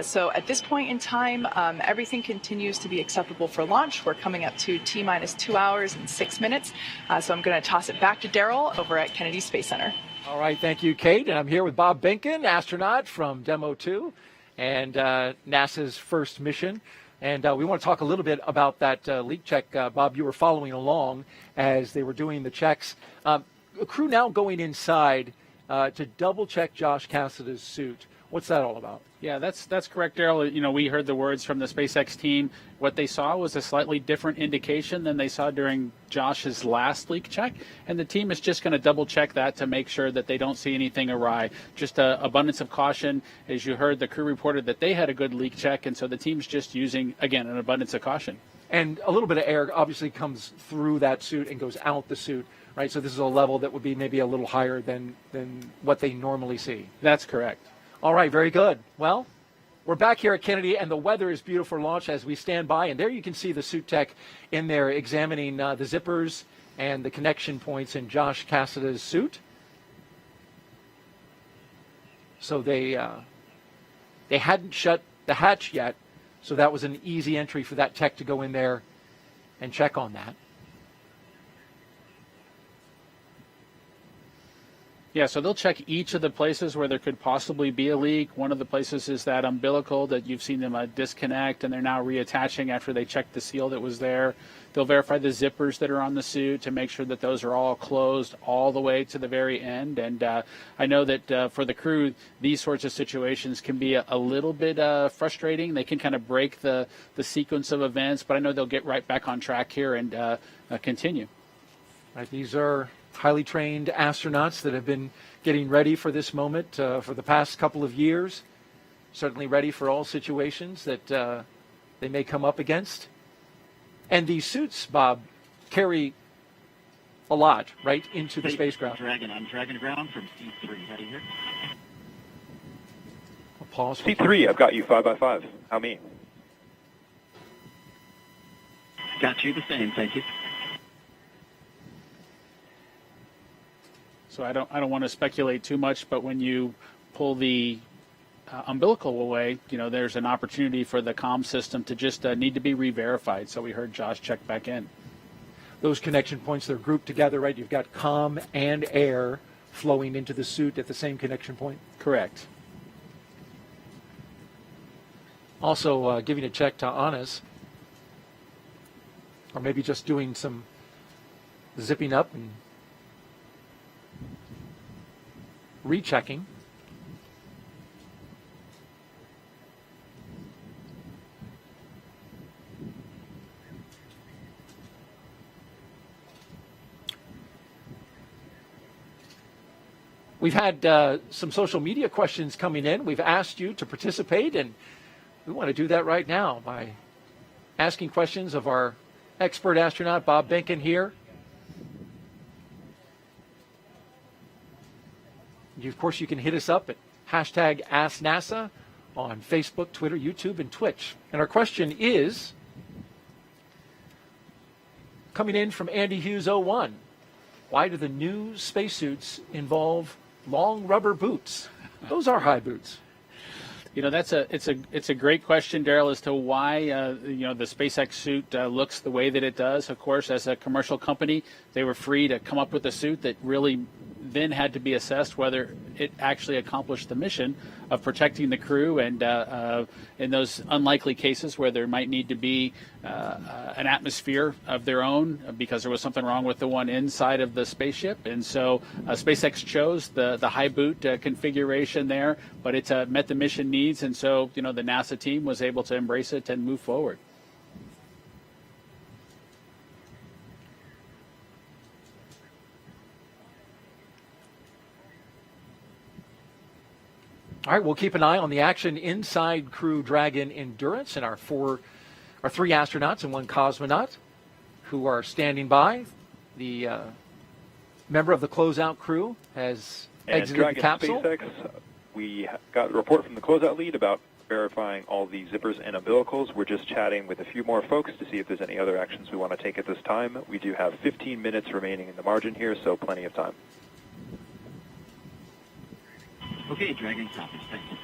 So at this point in time, everything continues to be acceptable for launch. We're coming up to T-minus 2 hours and 6 minutes. So I'm going to toss it back to Daryl over at Kennedy Space Center. All right, thank you, Kate. And I'm here with Bob Behnken, astronaut from Demo 2 and NASA's first mission. And we want to talk a little bit about that leak check. Bob, you were following along as they were doing the checks. A crew now going inside to double check Josh Cassada's suit. What's that all about? Yeah, that's correct, Daryl. You know, we heard the words from the SpaceX team. What they saw was a slightly different indication than they saw during Josh's last leak check, and the team is just going to double check that to make sure that they don't see anything awry. Just abundance of caution. As you heard, the crew reported that they had a good leak check, and so the team's just using, again, an abundance of caution. And a little bit of air obviously comes through that suit and goes out the suit, right? So this is a level that would be maybe a little higher than what they normally see. That's correct. All right, very good. Well, we're back here at Kennedy, and the weather is beautiful for launch as we stand by. And there you can see the suit tech in there examining the zippers and the connection points in Josh Cassada's suit. So they hadn't shut the hatch yet, so that was an easy entry for that tech to go in there and check on that. Yeah, so they'll check each of the places where there could possibly be a leak. One of the places is that umbilical that you've seen them disconnect, and they're now reattaching after they checked the seal that was there. They'll verify the zippers that are on the suit to make sure that those are all closed all the way to the very end. And I know that for the crew, these sorts of situations can be a little bit frustrating. They can kind of break the sequence of events, but I know they'll get right back on track here and continue. Right, these are highly trained astronauts that have been getting ready for this moment for the past couple of years, certainly ready for all situations that they may come up against. And these suits, Bob, carry a lot, right, into the spacecraft. I'm dragging ground from C3. Ready here? I'll pause. C3, I've got you 5x5. How me? Got you the same, thank you. So I don't want to speculate too much, but when you pull the umbilical away, you know, there's an opportunity for the comm system to just need to be re-verified. So we heard Josh check back in. Those connection points, they're grouped together, right? You've got comm and air flowing into the suit at the same connection point. Correct. Also giving a check to Anna's, or maybe just doing some zipping up and rechecking. We've had some social media questions coming in. We've asked you to participate, and we want to do that right now by asking questions of our expert astronaut, Bob Behnken, here. Of course, you can hit us up at hashtag AskNASA on Facebook, Twitter, YouTube, and Twitch. And our question is, coming in from Andy Hughes 01, why do the new spacesuits involve long rubber boots? Those are high boots. You know, it's a great question, Daryl, as to why the SpaceX suit looks the way that it does. Of course, as a commercial company, they were free to come up with a suit that really then had to be assessed whether it actually accomplished the mission of protecting the crew, and in those unlikely cases where there might need to be an atmosphere of their own because there was something wrong with the one inside of the spaceship. And so SpaceX chose the high boot configuration there, but it met the mission needs, and so the NASA team was able to embrace it and move forward. All right, we'll keep an eye on the action inside Crew Dragon Endurance and our three astronauts and one cosmonaut who are standing by. The member of the closeout crew has exited Dragon the capsule. SpaceX, we got a report from the closeout lead about verifying all the zippers and umbilicals. We're just chatting with a few more folks to see if there's any other actions we want to take at this time. We do have 15 minutes remaining in the margin here, so plenty of time. Okay, Dragon, copies. Thank you.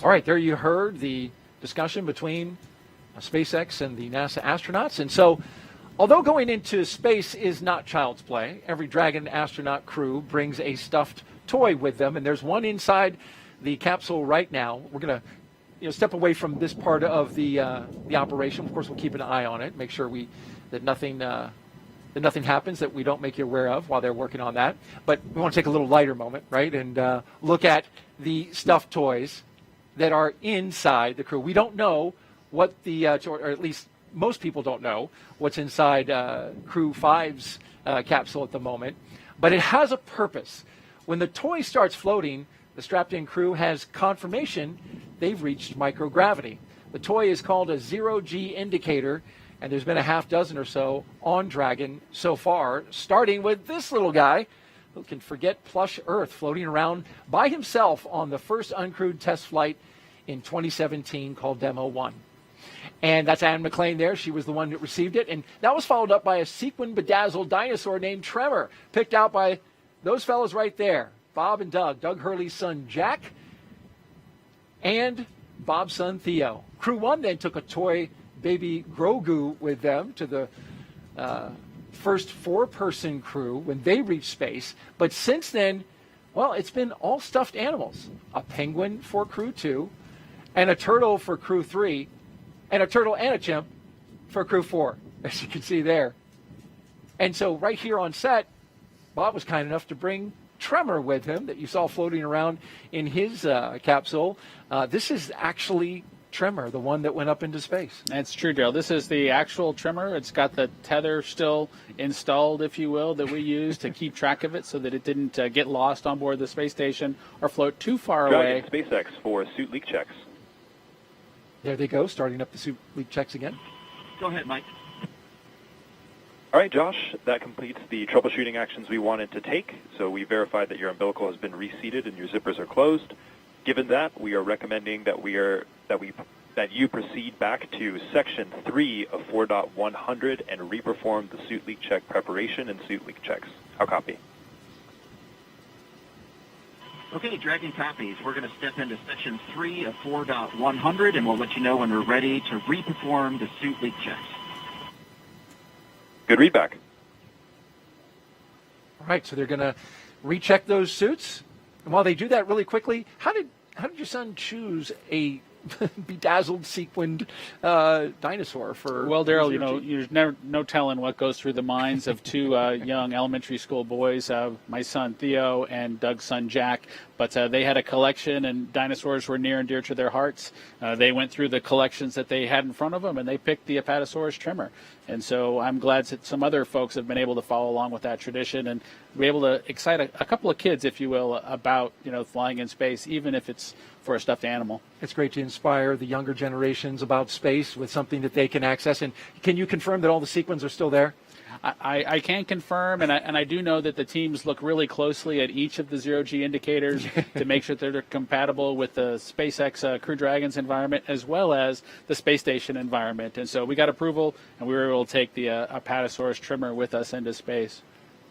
All right, there you heard the discussion between SpaceX and the NASA astronauts. And so, although going into space is not child's play, every Dragon astronaut crew brings a stuffed toy with them, and there's one inside the capsule right now. We're going to step away from this part of the operation. Of course, we'll keep an eye on it, make sure that nothing happens that we don't make you aware of while they're working on that. But we want to take a little lighter moment, right, and look at the stuffed toys that are inside the crew. We don't know what or at least most people don't know what's inside Crew 5's capsule at the moment, but it has a purpose. When the toy starts floating, the strapped-in crew has confirmation they've reached microgravity. The toy is called a zero-G indicator, and there's been a half dozen or so on Dragon so far, starting with this little guy who can forget plush Earth, floating around by himself on the first uncrewed test flight in 2017 called Demo 1. And that's Anne McLean there. She was the one that received it. And that was followed up by a sequin-bedazzled dinosaur named Tremor, picked out by those fellows right there, Bob and Doug. Doug Hurley's son, Jack, and Bob's son, Theo. Crew 1 then took a toy baby Grogu with them to the first four-person crew when they reached space. But since then, well, it's been all stuffed animals. A penguin for Crew 2, and a turtle for Crew 3, and a turtle and a chimp for Crew 4, as you can see there. And so right here on set, Bob was kind enough to bring Tremor with him that you saw floating around in his capsule. This is actually Tremor, the one that went up into space. That's true, Daryl. This is the actual Tremor. It's got the tether still installed, if you will, that we use to keep track of it so that it didn't get lost on board the space station or float too far away. SpaceX for suit leak checks. There they go, starting up the suit leak checks again. Go ahead, Mike. All right, Josh, that completes the troubleshooting actions we wanted to take. So we verified that your umbilical has been reseated and your zippers are closed. Given that, we are recommending that you proceed back to Section 3 of 4.100 and reperform the suit leak check preparation and suit leak checks. How copy? Okay, Dragon copies. We're going to step into Section 3 of 4.100, and we'll let you know when we're ready to reperform the suit leak checks. Good readback. All right, so they're going to recheck those suits. And while they do that really quickly, how did your son choose a bedazzled, sequined dinosaur for? Well, Daryl, there's never no telling what goes through the minds of two young elementary school boys, my son Theo and Doug's son Jack. But they had a collection, and dinosaurs were near and dear to their hearts. They went through the collections that they had in front of them, and they picked the Apatosaurus Tremor. And so I'm glad that some other folks have been able to follow along with that tradition and be able to excite a couple of kids, if you will, about flying in space, even if it's for a stuffed animal. It's great to inspire the younger generations about space with something that they can access. And can you confirm that all the sequins are still there? I can confirm, and I do know that the teams look really closely at each of the zero-G indicators to make sure that they're compatible with the SpaceX Crew Dragon's environment as well as the space station environment. And so we got approval, and we were able to take the Apatosaurus Tremor with us into space.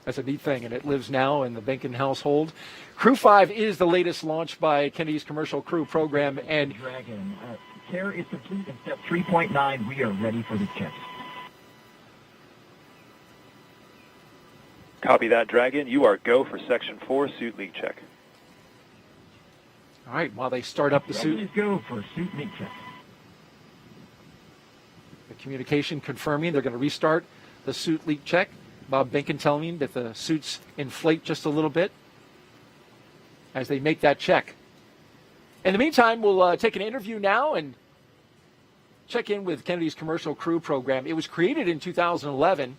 That's a neat thing, and it lives now in the Benkin household. Crew 5 is the latest launch by Kennedy's Commercial Crew Program. And Dragon, care is complete in step 3.9. We are ready for the checks. Copy that, Dragon. You are go for Section 4 suit leak check. All right, while they start up the suit. Let's go for suit leak check. The communication confirming they're going to restart the suit leak check. Bob Benkin telling me that the suits inflate just a little bit as they make that check. In the meantime, we'll take an interview now and check in with Kennedy's Commercial Crew Program. It was created in 2011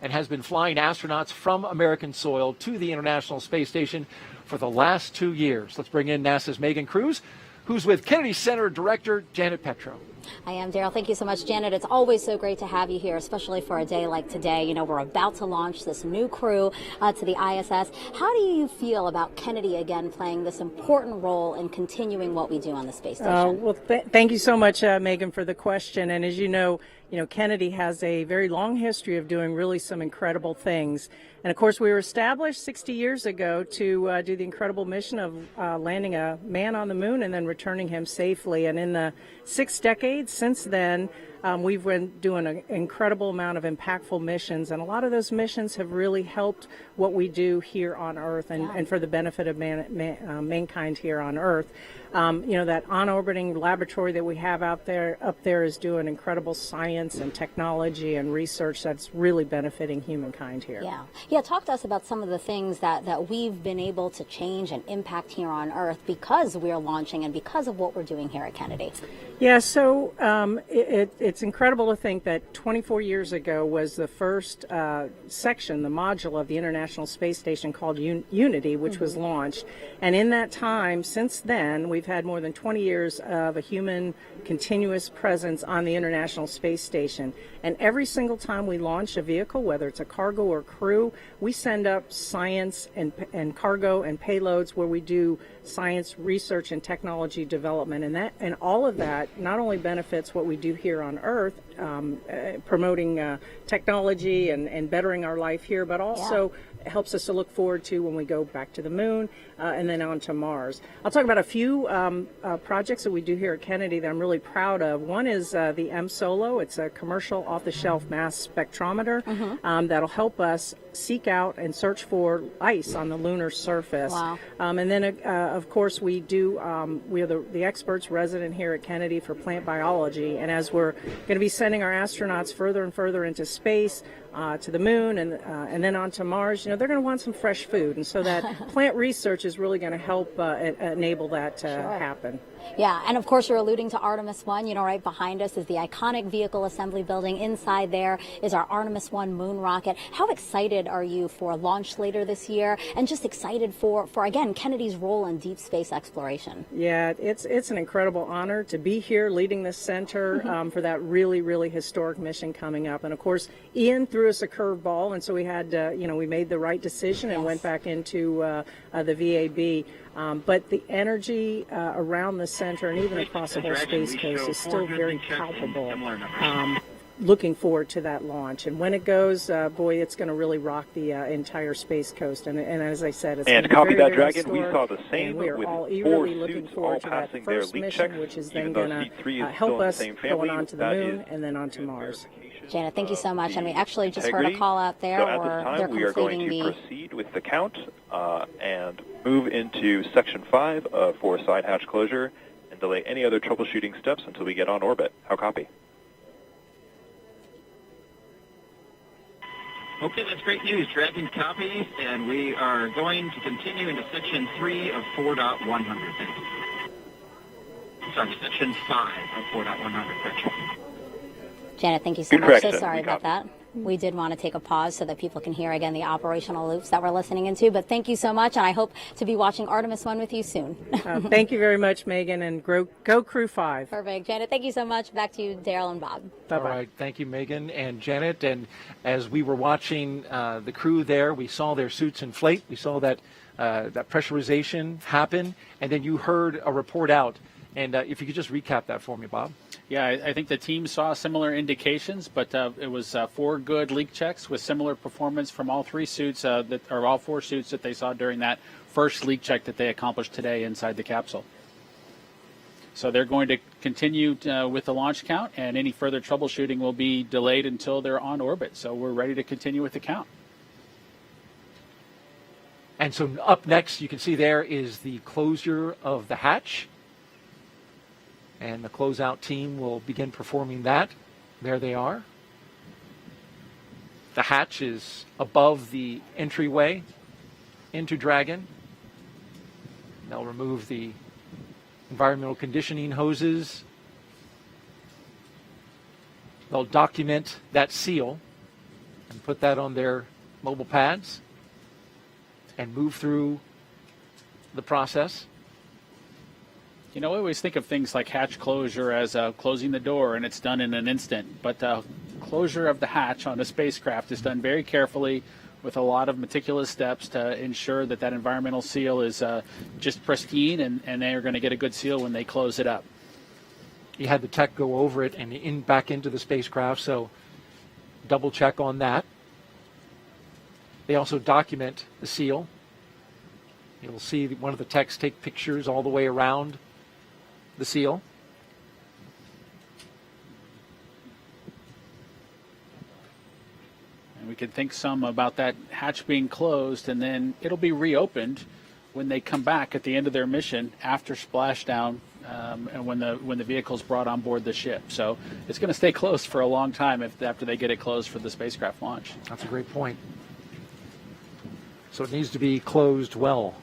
and has been flying astronauts from American soil to the International Space Station for the last 2 years. Let's bring in NASA's Megan Cruz, who's with Kennedy Center Director Janet Petro. I am, Daryl. Thank you so much, Janet. It's always so great to have you here, especially for a day like today. You know, we're about to launch this new crew to the ISS. How do you feel about Kennedy again playing this important role in continuing what we do on the space station? Well, thank you so much, Megan, for the question. And as you know, Kennedy has a very long history of doing really some incredible things. And of course, we were established 60 years ago to do the incredible mission of landing a man on the moon and then returning him safely. And in the 6 decades since then, we've been doing an incredible amount of impactful missions, and a lot of those missions have really helped what we do here on Earth and for the benefit of mankind here on Earth. That on-orbiting laboratory that we have up there is doing incredible science and technology and research that's really benefiting humankind here. Yeah. Talk to us about some of the things that we've been able to change and impact here on Earth because we're launching and because of what we're doing here at Kennedy. Yeah, so it's incredible to think that 24 years ago was the first section, the module of the International Space Station called Unity, which was launched. And in that time, since then, we've had more than 20 years of a human continuous presence on the International Space Station. And every single time we launch a vehicle, whether it's a cargo or crew, we send up science and cargo and payloads where we do science research and technology development. And all of that not only benefits what we do here on Earth, promoting technology and bettering our life here, but also helps us to look forward to when we go back to the moon and then on to Mars. I'll talk about a few projects that we do here at Kennedy that I'm really proud of. One is the M-SOLO. It's a commercial off-the-shelf mass spectrometer that'll help us seek out and search for ice on the lunar surface. Wow. And then, of course, we are the experts resident here at Kennedy for plant biology. And as we're going to be sending our astronauts further and further into space, to the moon and then on to Mars, they're going to want some fresh food. And so that plant research is really going to help enable that to happen. Yeah, and of course you're alluding to Artemis 1. Right behind us is the iconic vehicle assembly building. Inside there is our Artemis 1 moon rocket. How excited are you for launch later this year, and just excited for again, Kennedy's role in deep space exploration? Yeah, it's an incredible honor to be here leading this center for that really, really historic mission coming up. And of course, Ian threw us a curveball, and so we had, we made the right decision and went back into the VAB. But the energy around the center and even across the whole Space Coast is still very palpable. Looking forward to that launch. And when it goes, boy, it's going to really rock the entire Space Coast. And as I said, it's and to copy very, that, very Dragon. We saw the same we are with all 4 eagerly looking suits forward all to that passing their first leak mission, checks, which is even then though going Seat 3 to is help still in us the same going family. on to the That moon is and then on to Mars. Janet, thank you so much. And we actually just heard integrity. a call out there So at where this time, they're we are going completing to proceed with the count and move into Section 5 for side hatch closure and delay any other troubleshooting steps until we get on orbit. How copy? Okay, that's great news. Dragon copies, and we are going to continue into Section 3 of 4.100. Sorry, Section 5 of 4.100. Correction. Janet, thank you so much. So sorry about that. We did want to take a pause so that people can hear again the operational loops that we're listening into. But thank you so much, and I hope to be watching Artemis 1 with you soon. Thank you very much, Megan, and go Crew 5. Perfect. Janet, thank you so much. Back to you, Daryl and Bob. All right. Thank you, Megan and Janet. And as we were watching the crew there, we saw their suits inflate. We saw that pressurization happen. And then you heard a report out. And if you could just recap that for me, Bob. Yeah, I think the team saw similar indications, but it was 4 good leak checks with similar performance from all 3 suits, all 4 suits that they saw during that first leak check that they accomplished today inside the capsule. So they're going to continue with the launch count, and any further troubleshooting will be delayed until they're on orbit. So we're ready to continue with the count. And so up next, you can see there is the closure of the hatch. And the closeout team will begin performing that. There they are. The hatch is above the entryway into Dragon. They'll remove the environmental conditioning hoses. They'll document that seal and put that on their mobile pads and move through the process. You know, I always think of things like hatch closure as closing the door, and it's done in an instant. But closure of the hatch on a spacecraft is done very carefully with a lot of meticulous steps to ensure that that environmental seal is just pristine, and they are going to get a good seal when they close it up. You had the tech go over it and back into the spacecraft, so double check on that. They also document the seal. You'll see one of the techs take pictures all the way around the seal. And we can think some about that hatch being closed, and then it'll be reopened when they come back at the end of their mission after splashdown, and when the vehicle's brought on board the ship. So it's going to stay closed for a long time after they get it closed for the spacecraft launch. That's a great point. So it needs to be closed well.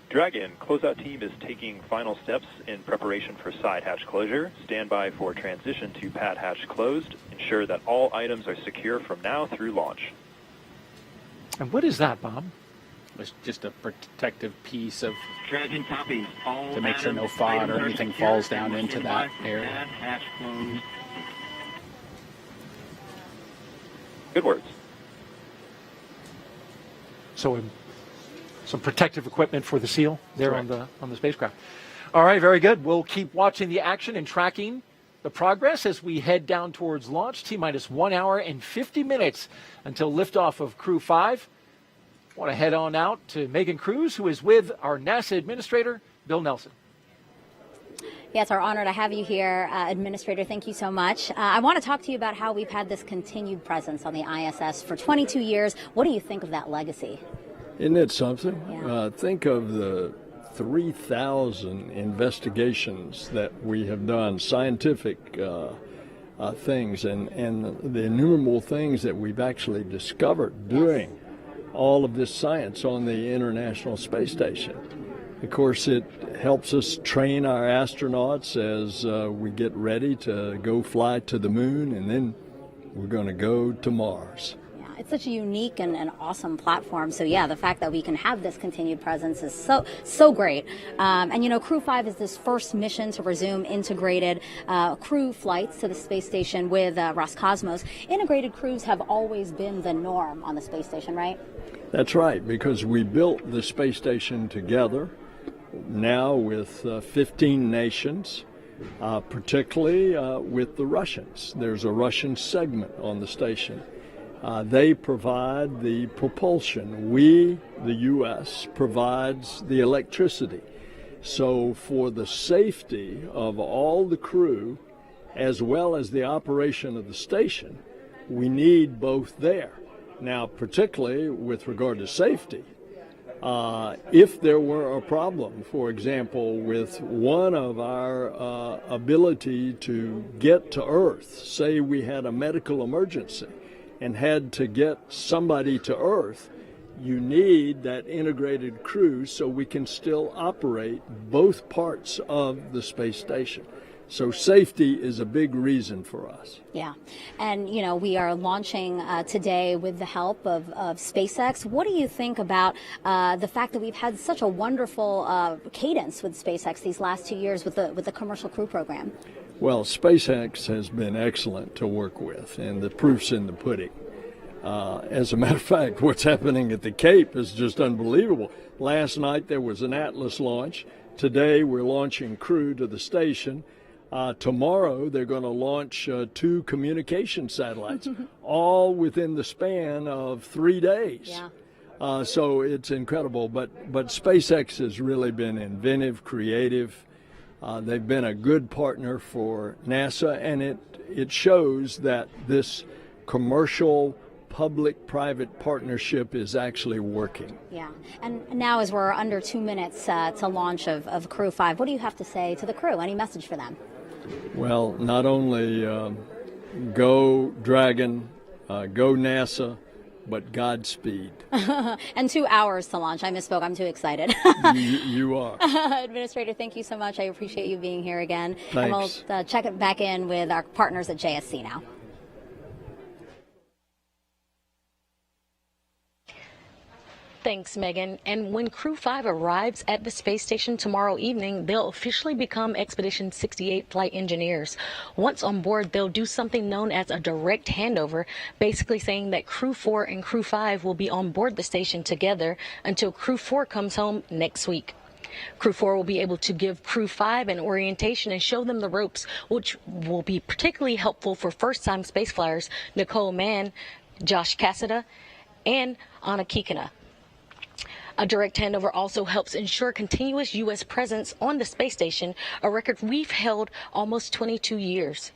Dragon closeout team is taking final steps in preparation for side hatch closure. Stand by for transition to pad hatch closed. Ensure that all items are secure from now through launch. And what is that, Bob? It's just a protective piece of Dragon copies. All to make sure no fog or anything falls down into that area. Hatch closed. Good words. So some protective equipment for the seal there Correct. on the spacecraft. All right, very good. We'll keep watching the action and tracking the progress as we head down towards launch. T-minus 1 hour and 50 minutes until liftoff of Crew 5. Want to head on out to Megan Cruz, who is with our NASA Administrator, Bill Nelson. Yeah, it's our honor to have you here, Administrator. Thank you so much. I want to talk to you about how we've had this continued presence on the ISS for 22 years. What do you think of that legacy? Isn't it something? Yeah. Think of the 3,000 investigations that we have done, scientific things, and the innumerable things that we've actually discovered doing all of this science on the International Space Station. Of course, it helps us train our astronauts as we get ready to go fly to the moon, and then we're going to go to Mars. It's such a unique and awesome platform. So yeah, the fact that we can have this continued presence is so great. And you know, Crew 5 is this first mission to resume integrated crew flights to the space station with Roscosmos. Integrated crews have always been the norm on the space station, right? That's right, because we built the space station together now with 15 nations. Particularly with the Russians. There's a Russian segment on the station. They provide the propulsion. We, the U.S., provides the electricity. So for the safety of all the crew, as well as the operation of the station, we need both there. Now, particularly with regard to safety, if there were a problem, for example, with one of our ability to get to Earth, say we had a medical emergency and had to get somebody to Earth, you need that integrated crew so we can still operate both parts of the space station. So safety is a big reason for us. Yeah. And, you know, we are launching today with the help of SpaceX. What do you think about the fact that we've had such a wonderful cadence with SpaceX these last 2 years with the commercial crew program? Well, SpaceX has been excellent to work with, and the proof's in the pudding. As a matter of fact, what's happening at the Cape is just unbelievable. Last night there was an Atlas launch. Today we're launching crew to the station. Tomorrow they're going to launch 2 communication satellites, all within the span of 3 days. Yeah. So it's incredible. But SpaceX has really been inventive, creative. They've been a good partner for NASA, and it shows that this commercial public-private partnership is actually working. Yeah. And now as we're under 2 minutes to launch of Crew 5, what do you have to say to the crew? Any message for them? Well, not only go Dragon, go NASA, but Godspeed. And 2 hours to launch. I misspoke. I'm too excited. You are. Administrator, thank you so much. I appreciate you being here again. Thanks. And we'll check it back in with our partners at JSC now. Thanks, Megan. And when Crew 5 arrives at the space station tomorrow evening, they'll officially become Expedition 68 flight engineers. Once on board, they'll do something known as a direct handover, basically saying that Crew 4 and Crew 5 will be on board the station together until Crew 4 comes home next week. Crew 4 will be able to give Crew 5 an orientation and show them the ropes, which will be particularly helpful for first-time space flyers Nicole, Mann, Josh Cassada, and Anna Kikina. A direct handover also helps ensure continuous U.S. presence on the space station, a record we've held almost 22 years.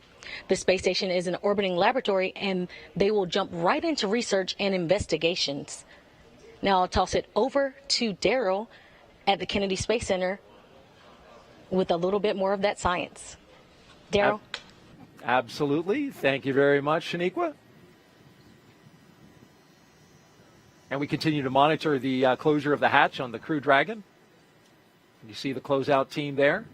The space station is an orbiting laboratory, and they will jump right into research and investigations. Now I'll toss it over to Daryl at the Kennedy Space Center with a little bit more of that science. Daryl? Absolutely. Thank you very much, Shaniqua. And we continue to monitor the closure of the hatch on the Crew Dragon. You see the closeout team there.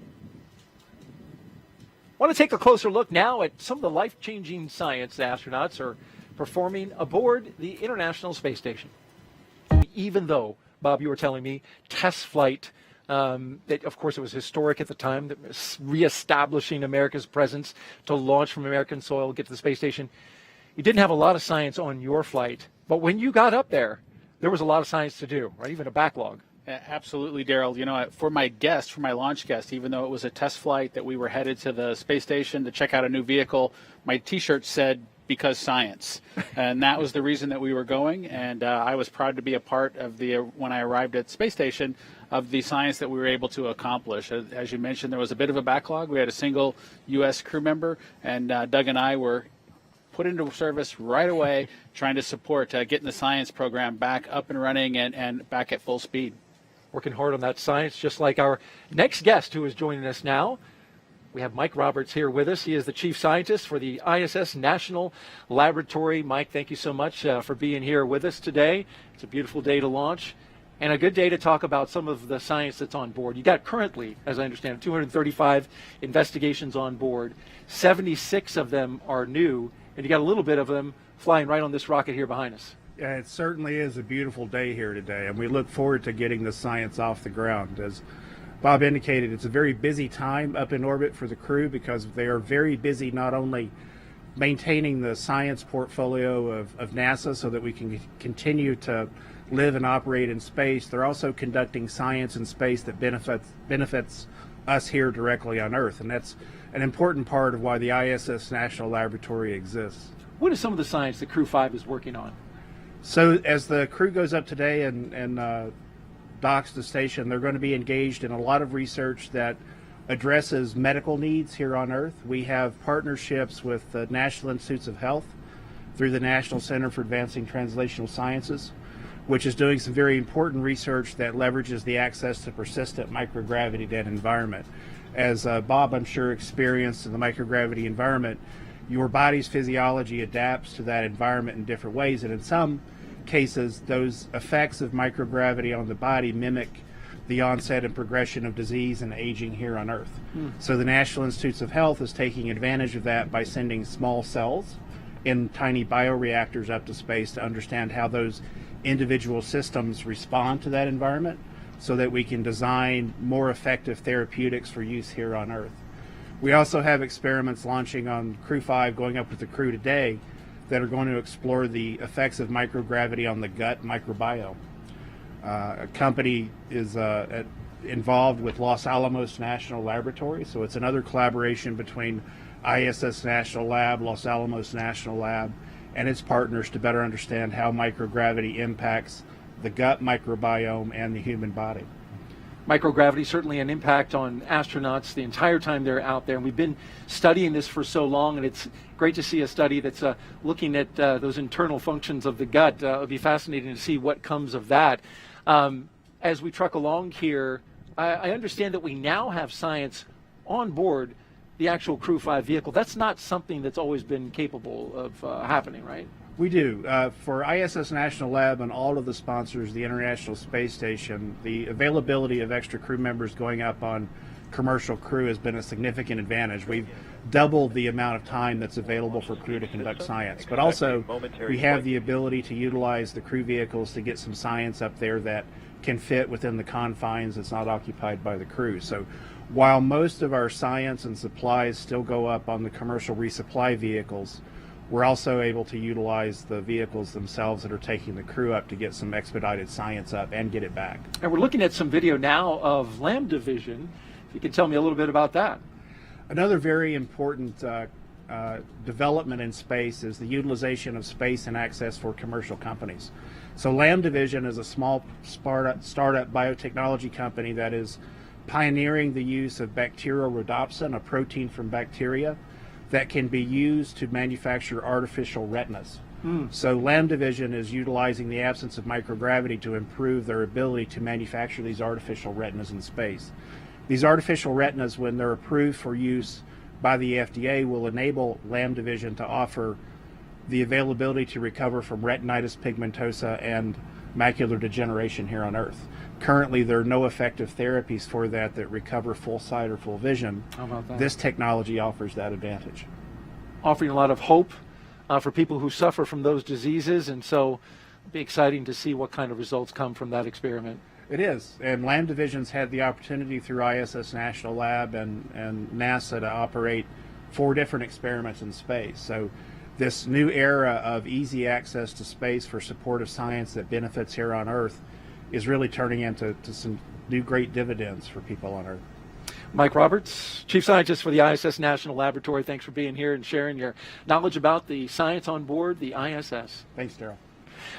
I want to take a closer look now at some of the life-changing science the astronauts are performing aboard the International Space Station. Even though, Bob, you were telling me, test flight, that of course it was historic at the time, that was reestablishing America's presence to launch from American soil, get to the space station. You didn't have a lot of science on your flight, but when you got up there was a lot of science to do, right? Even a backlog. Absolutely, Daryl. You know, for my launch guest, even though it was a test flight that we were headed to the space station to check out a new vehicle, my T-shirt said, "Because science." And that was the reason that we were going. And I was proud to be a part of when I arrived at the space station, of the science that we were able to accomplish. As you mentioned, there was a bit of a backlog. We had a single U.S. crew member, and Doug and I were put into service right away, trying to support getting the science program back up and running and back at full speed. Working hard on that science, just like our next guest who is joining us now. We have Mike Roberts here with us. He is the chief scientist for the ISS National Laboratory. Mike, thank you so much for being here with us today. It's a beautiful day to launch and a good day to talk about some of the science that's on board. You got currently, as I understand, 235 investigations on board. 76 of them are new, and you got a little bit of them flying right on this rocket here behind us. Yeah, it certainly is a beautiful day here today, and we look forward to getting the science off the ground. As Bob indicated, it's a very busy time up in orbit for the crew because they are very busy not only maintaining the science portfolio of NASA so that we can continue to live and operate in space, they're also conducting science in space that benefits us here directly on Earth, and that's an important part of why the ISS National Laboratory exists. What is some of the science that Crew 5 is working on? So as the crew goes up today and docks the station, they're going to be engaged in a lot of research that addresses medical needs here on Earth. We have partnerships with the National Institutes of Health through the National Center for Advancing Translational Sciences, which is doing some very important research that leverages the access to persistent microgravity dead environment. As Bob, I'm sure, experienced in the microgravity environment, your body's physiology adapts to that environment in different ways, and in some cases, those effects of microgravity on the body mimic the onset and progression of disease and aging here on Earth. So the National Institutes of Health is taking advantage of that by sending small cells in tiny bioreactors up to space to understand how those individual systems respond to that environment so that we can design more effective therapeutics for use here on Earth. We also have experiments launching on Crew 5 going up with the crew today that are going to explore the effects of microgravity on the gut microbiome. A company is involved with Los Alamos National Laboratory, so it's another collaboration between ISS National Lab, Los Alamos National Lab, and its partners to better understand how microgravity impacts the gut microbiome and the human body. Microgravity, certainly an impact on astronauts the entire time they're out there. And we've been studying this for so long, and it's great to see a study that's looking at those internal functions of the gut. It'll be fascinating to see what comes of that. As we truck along here, I understand that we now have science on board the actual Crew 5 vehicle. That's not something that's always been capable of happening, right? We do. For ISS National Lab and all of the sponsors of the International Space Station, the availability of extra crew members going up on commercial crew has been a significant advantage. We've doubled the amount of time that's available for crew to conduct science, but also we have the ability to utilize the crew vehicles to get some science up there that can fit within the confines that's not occupied by the crew. So while most of our science and supplies still go up on the commercial resupply vehicles, we're also able to utilize the vehicles themselves that are taking the crew up to get some expedited science up and get it back. And we're looking at some video now of Lambda Vision. If you can tell me a little bit about that. Another very important development in space is the utilization of space and access for commercial companies. So Lambda Vision is a small startup biotechnology company that is pioneering the use of bacterial rhodopsin, a protein from bacteria, that can be used to manufacture artificial retinas. So Lambda Vision is utilizing the absence of microgravity to improve their ability to manufacture these artificial retinas in space. These artificial retinas, when they're approved for use by the FDA, will enable Lambda Vision to offer the availability to recover from retinitis pigmentosa and macular degeneration here on Earth. Currently, there are no effective therapies for that recover full sight or full vision. How about that? This technology offers that advantage. Offering a lot of hope for people who suffer from those diseases, and so it'll be exciting to see what kind of results come from that experiment. It is, and Lambda Vision's had the opportunity through ISS National Lab and NASA to operate 4 different experiments in space. So this new era of easy access to space for supportive science that benefits here on Earth is really turning into some new great dividends for people on Earth. Mike Roberts, Chief Scientist for the ISS National Laboratory, thanks for being here and sharing your knowledge about the science on board the ISS. Thanks, Daryl.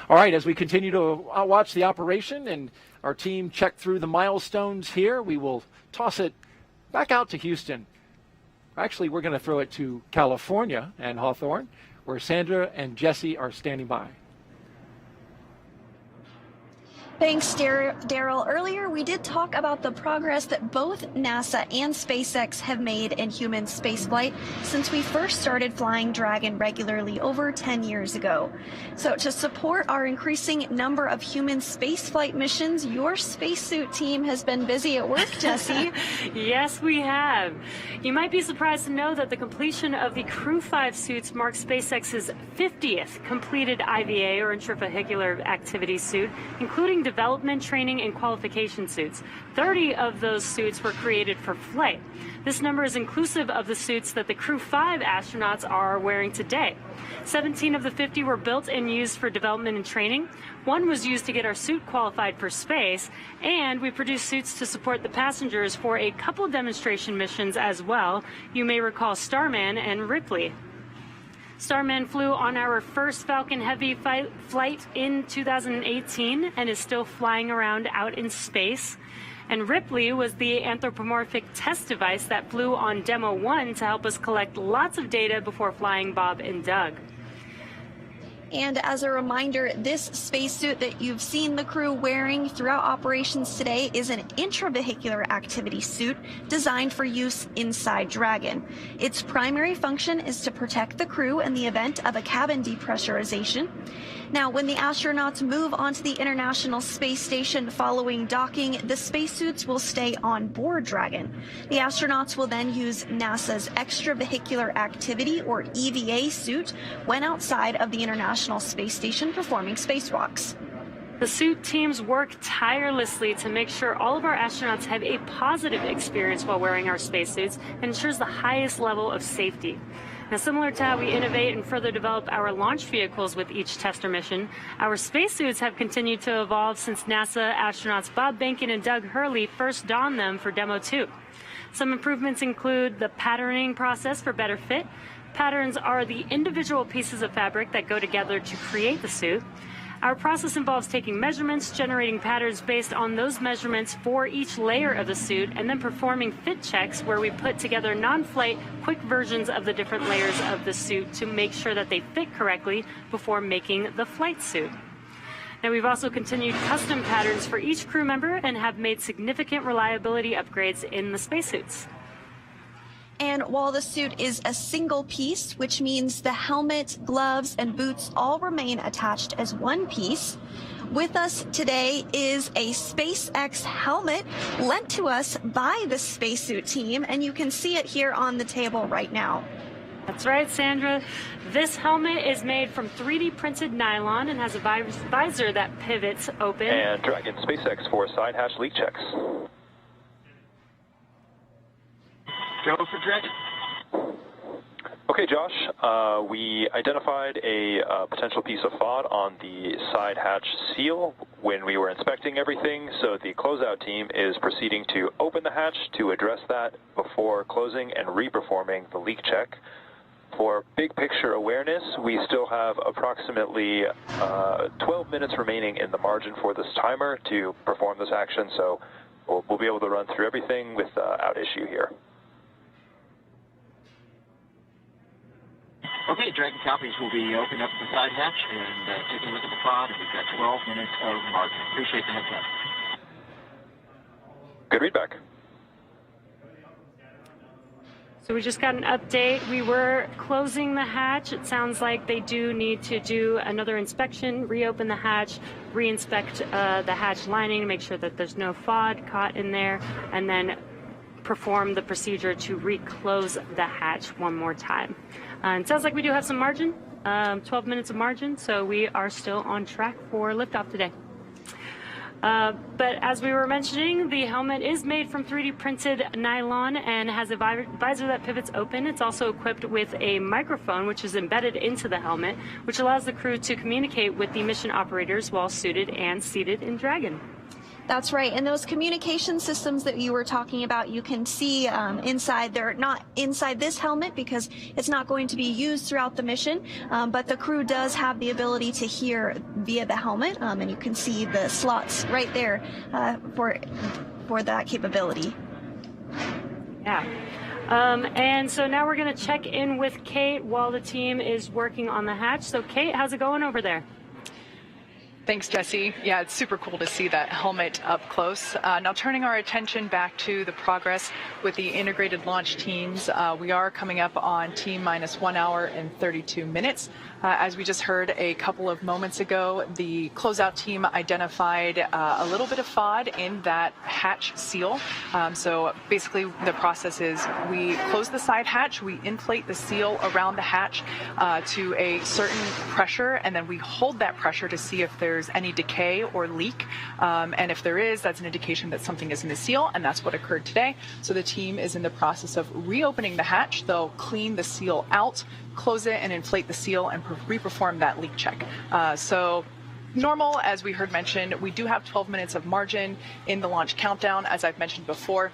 All right, as we continue to watch the operation and our team check through the milestones here, we will toss it back out to Houston. Actually, we're going to throw it to California and Hawthorne, where Sandra and Jesse are standing by. Thanks, Daryl. Earlier, we did talk about the progress that both NASA and SpaceX have made in human spaceflight since we first started flying Dragon regularly over 10 years ago. So to support our increasing number of human spaceflight missions, your spacesuit team has been busy at work, Jesse. Yes, we have. You might be surprised to know that the completion of the Crew 5 suits marks SpaceX's 50th completed IVA, or intravehicular activity suit, including development, training, and qualification suits. 30 of those suits were created for flight. This number is inclusive of the suits that the Crew 5 astronauts are wearing today. 17 of the 50 were built and used for development and training. 1 was used to get our suit qualified for space, and we produced suits to support the passengers for a couple demonstration missions as well. You may recall Starman and Ripley. Starman flew on our first Falcon Heavy flight in 2018 and is still flying around out in space. And Ripley was the anthropomorphic test device that flew on Demo 1 to help us collect lots of data before flying Bob and Doug. And as a reminder, this spacesuit that you've seen the crew wearing throughout operations today is an intravehicular activity suit designed for use inside Dragon. Its primary function is to protect the crew in the event of a cabin depressurization. Now, when the astronauts move onto the International Space Station following docking, the spacesuits will stay on board Dragon. The astronauts will then use NASA's extravehicular activity, or EVA, suit when outside of the International Space Station performing spacewalks. The suit teams work tirelessly to make sure all of our astronauts have a positive experience while wearing our spacesuits and ensures the highest level of safety. Now, similar to how we innovate and further develop our launch vehicles with each tester mission, our spacesuits have continued to evolve since NASA astronauts Bob Behnken and Doug Hurley first donned them for Demo 2. Some improvements include the patterning process for better fit. Patterns are the individual pieces of fabric that go together to create the suit. Our process involves taking measurements, generating patterns based on those measurements for each layer of the suit, and then performing fit checks where we put together non-flight, quick versions of the different layers of the suit to make sure that they fit correctly before making the flight suit. Now, we've also continued custom patterns for each crew member and have made significant reliability upgrades in the spacesuits. And while the suit is a single piece, which means the helmet, gloves, and boots all remain attached as one piece, With us today is a SpaceX helmet lent to us by the spacesuit team, and you can see it here on the table right now. That's right, Sandra. This helmet is made from 3D printed nylon and has a visor that pivots open. And Dragon SpaceX for side hatch leak checks. Go for Dragon. Okay, Josh, we identified a potential piece of FOD on the side hatch seal when we were inspecting everything, so the closeout team is proceeding to open the hatch to address that before closing and reperforming the leak check. For big picture awareness, we still have approximately 12 minutes remaining in the margin for this timer to perform this action, so we'll be able to run through everything without issue here. Okay, Dragon copies will be opening up the side hatch and taking a look at the pod, and we've got 12 minutes of margin. Appreciate the heads up. Good readback. So we just got an update. We were closing the hatch. It sounds like they do need to do another inspection, reopen the hatch, re-inspect the hatch lining to make sure that there's no FOD caught in there, and then perform the procedure to reclose the hatch one more time. It sounds like we do have some margin, 12 minutes of margin, so we are still on track for liftoff today. But as we were mentioning, the helmet is made from 3D printed nylon and has a visor that pivots open. It's also equipped with a microphone, which is embedded into the helmet, which allows the crew to communicate with the mission operators while suited and seated in Dragon. That's right. And those communication systems that you were talking about, you can see inside. They're not inside this helmet because it's not going to be used throughout the mission, but the crew does have the ability to hear via the helmet, and you can see the slots right there for that capability. Yeah. And so now we're going to check in with Kate while the team is working on the hatch. So Kate, how's it going over there? Thanks, Jesse. Yeah, it's super cool to see that helmet up close. Now turning our attention back to the progress with the integrated launch teams, we are coming up on T-minus 1 hour and 32 minutes. As we just heard a couple of moments ago, the closeout team identified a little bit of FOD in that hatch seal. So basically the process is we close the side hatch, we inflate the seal around the hatch to a certain pressure, and then we hold that pressure to see if there's any decay or leak. And if there is, that's an indication that something is in the seal, and that's what occurred today. So the team is in the process of reopening the hatch. They'll clean the seal out, close it, and inflate the seal and re-perform that leak check. So normal, as we heard mentioned, we do have 12 minutes of margin in the launch countdown. As I've mentioned before,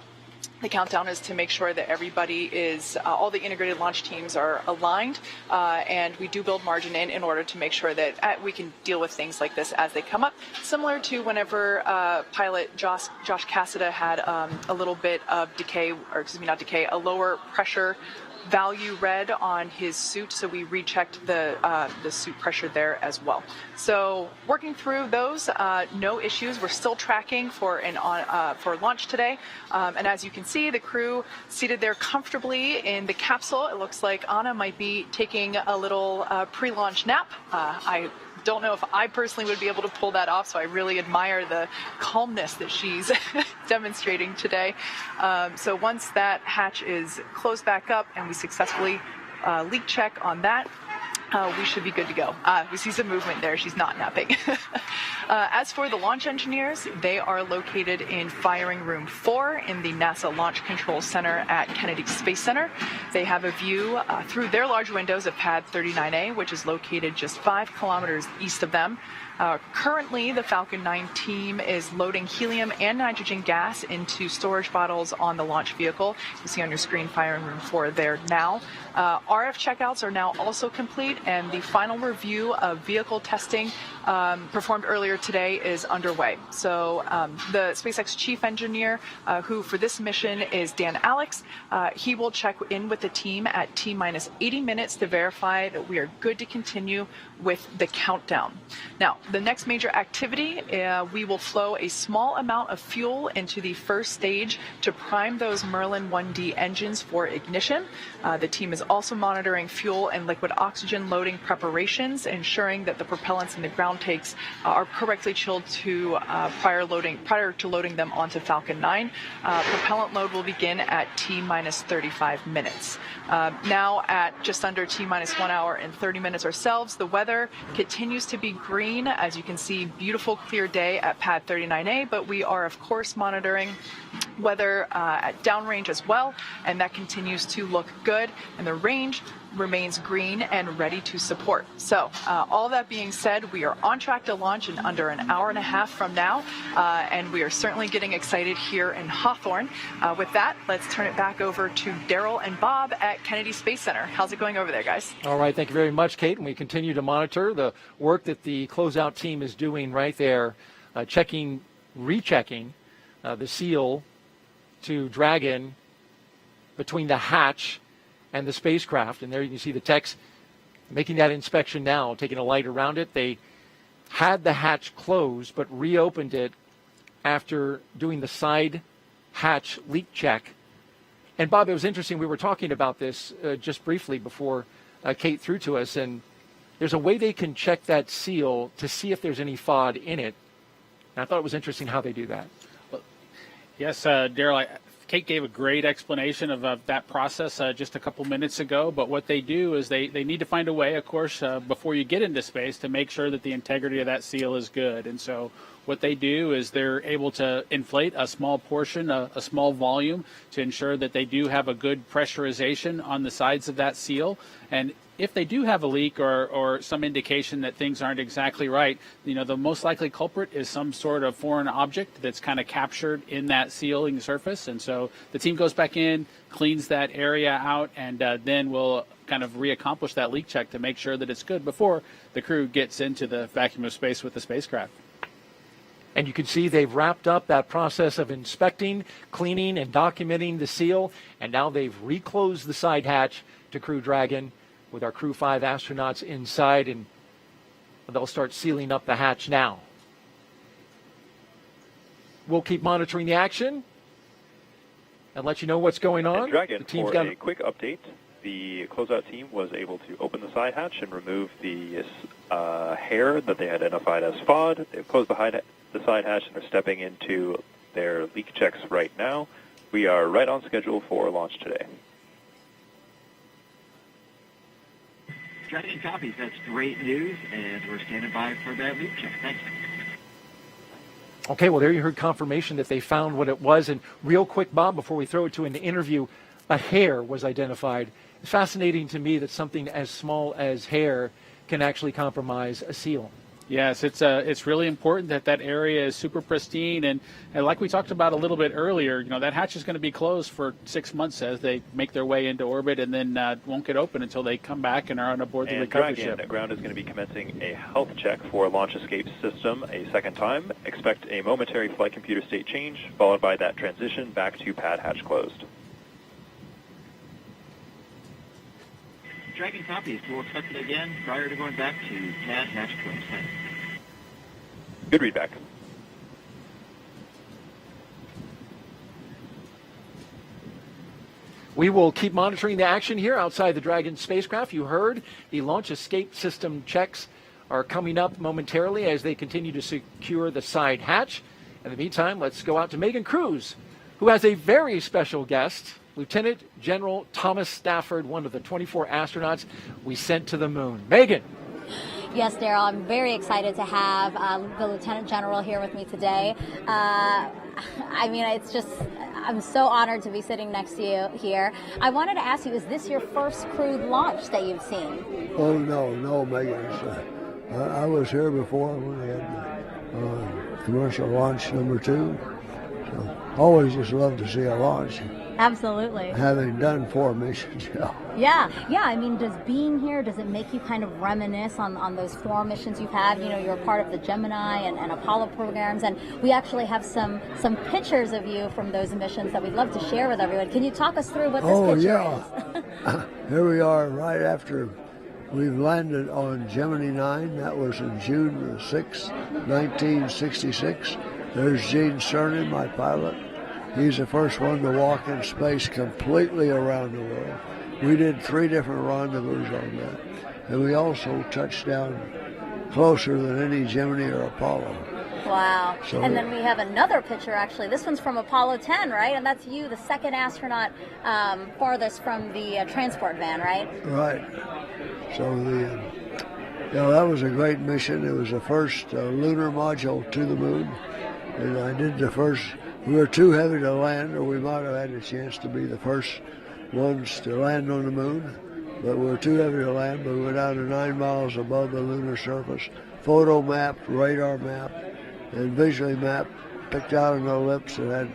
the countdown is to make sure that everybody is, all the integrated launch teams are aligned, and we do build margin in order to make sure that we can deal with things like this as they come up, similar to whenever pilot Josh Cassada had a little bit of decay, or excuse me, not decay, a lower pressure value read on his suit, so we rechecked the suit pressure there as well. So working through those, no issues. We're still tracking for launch today, and as you can see, the crew seated there comfortably in the capsule. It looks like Anna might be taking a little pre-launch nap. I don't know if I personally would be able to pull that off, so I really admire the calmness that she's demonstrating today. So once that hatch is closed back up and we successfully leak check on that, we should be good to go. We see some movement there. She's not napping. As for the launch engineers, they are located in Firing Room 4 in the NASA Launch Control Center at Kennedy Space Center. They have a view through their large windows of Pad 39A, which is located just 5 kilometers east of them. Currently, the Falcon 9 team is loading helium and nitrogen gas into storage bottles on the launch vehicle. You see on your screen Firing Room 4 there now. RF checkouts are now also complete, and the final review of vehicle testing performed earlier today is underway. So the SpaceX chief engineer, who for this mission is Dan Alex, he will check in with the team at T-minus 80 minutes to verify that we are good to continue with the countdown. Now, the next major activity, we will flow a small amount of fuel into the first stage to prime those Merlin 1D engines for ignition. The team is also monitoring fuel and liquid oxygen loading preparations, ensuring that the propellants in the ground tanks are correctly chilled to prior to loading them onto Falcon 9. Propellant load will begin at T-minus 35 minutes. Now at just under T-minus 1 hour and 30 minutes ourselves, the weather continues to be green. As you can see, beautiful clear day at pad 39A, but we are of course monitoring weather at downrange as well, and that continues to look good, and the range remains green and ready to support. So all that being said, we are on track to launch in under an hour and a half from now, and we are certainly getting excited here in Hawthorne. With that, let's turn it back over to Daryl and Bob at Kennedy Space Center. How's it going over there, guys? All right, thank you very much, Kate, and we continue to monitor the work that the closeout team is doing right there, rechecking the seal to Dragon between the hatch and the spacecraft. And there you can see the techs making that inspection now, taking a light around it. They had the hatch closed, but reopened it after doing the side hatch leak check. And Bob, it was interesting. We were talking about this just briefly before Kate threw to us, and there's a way they can check that seal to see if there's any FOD in it. And I thought it was interesting how they do that. Yes, Daryl, Kate gave a great explanation of that process just a couple minutes ago. But what they do is they need to find a way, of course, before you get into space to make sure that the integrity of that seal is good. And so what they do is they're able to inflate a small portion, a small volume, to ensure that they do have a good pressurization on the sides of that seal. And if they do have a leak or some indication that things aren't exactly right, the most likely culprit is some sort of foreign object that's kind of captured in that sealing surface. And so the team goes back in, cleans that area out, and then we'll kind of reaccomplish that leak check to make sure that it's good before the crew gets into the vacuum of space with the spacecraft. And you can see they've wrapped up that process of inspecting, cleaning, and documenting the seal, and now they've reclosed the side hatch to Crew Dragon with our Crew 5 astronauts inside, and they'll start sealing up the hatch now. We'll keep monitoring the action and let you know what's going on. And Dragon, the team's for got a quick update, the closeout team was able to open the side hatch and remove the hair that they identified as FOD. They've closed the side hatch and they're stepping into their leak checks right now. We are right on schedule for launch today. Dragon copies. That's great news, and we're standing by for that leak check. Thanks. Okay, well, there you heard confirmation that they found what it was. And real quick, Bob, before we throw it to an interview, a hair was identified. It's fascinating to me that something as small as hair can actually compromise a seal. Yes, it's really important that area is super pristine, and like we talked about a little bit earlier, that hatch is going to be closed for 6 months as they make their way into orbit, and then won't get open until they come back and are on aboard the recovery ship. Dragon Ground is going to be commencing a health check for launch escape system a second time. Expect a momentary flight computer state change, followed by that transition back to pad hatch closed. Dragon copies. We'll expect it again prior to going back to pad hatch closed. Thanks. Good readback. We will keep monitoring the action here outside the Dragon spacecraft. You heard the launch escape system checks are coming up momentarily as they continue to secure the side hatch. In the meantime, let's go out to Megan Cruz, who has a very special guest, Lieutenant General Thomas Stafford, one of the 24 astronauts we sent to the moon. Megan. Yes, Daryl, I'm very excited to have the Lieutenant General here with me today. I'm so honored to be sitting next to you here. I wanted to ask you, is this your first crewed launch that you've seen? Oh, no, Megan. I was here before when we had the commercial launch number 2. So always just love to see a launch. Absolutely. Having done 4 missions, Yeah. I mean, does being here, does it make you kind of reminisce on those 4 missions you've had? You're part of the Gemini and Apollo programs, and we actually have some pictures of you from those missions that we'd love to share with everyone. Can you talk us through what this picture is? Here we are right after We've landed on Gemini 9. That was in June 6, 1966. There's Gene Cernan, my pilot. He's the first one to walk in space completely around the world. We did 3 different rendezvous on that. And we also touched down closer than any Gemini or Apollo. Wow. So, and then we have another picture, actually. This one's from Apollo 10, right? And that's you, the second astronaut farthest from the transport van, right? Right. So that was a great mission. It was the first lunar module to the moon. And I did the first. We were too heavy to land, or we might have had a chance to be the first ones to land on the moon. But we were too heavy to land, but we went down to 9 miles above the lunar surface. Photo mapped, radar mapped, and visually mapped, picked out an ellipse that had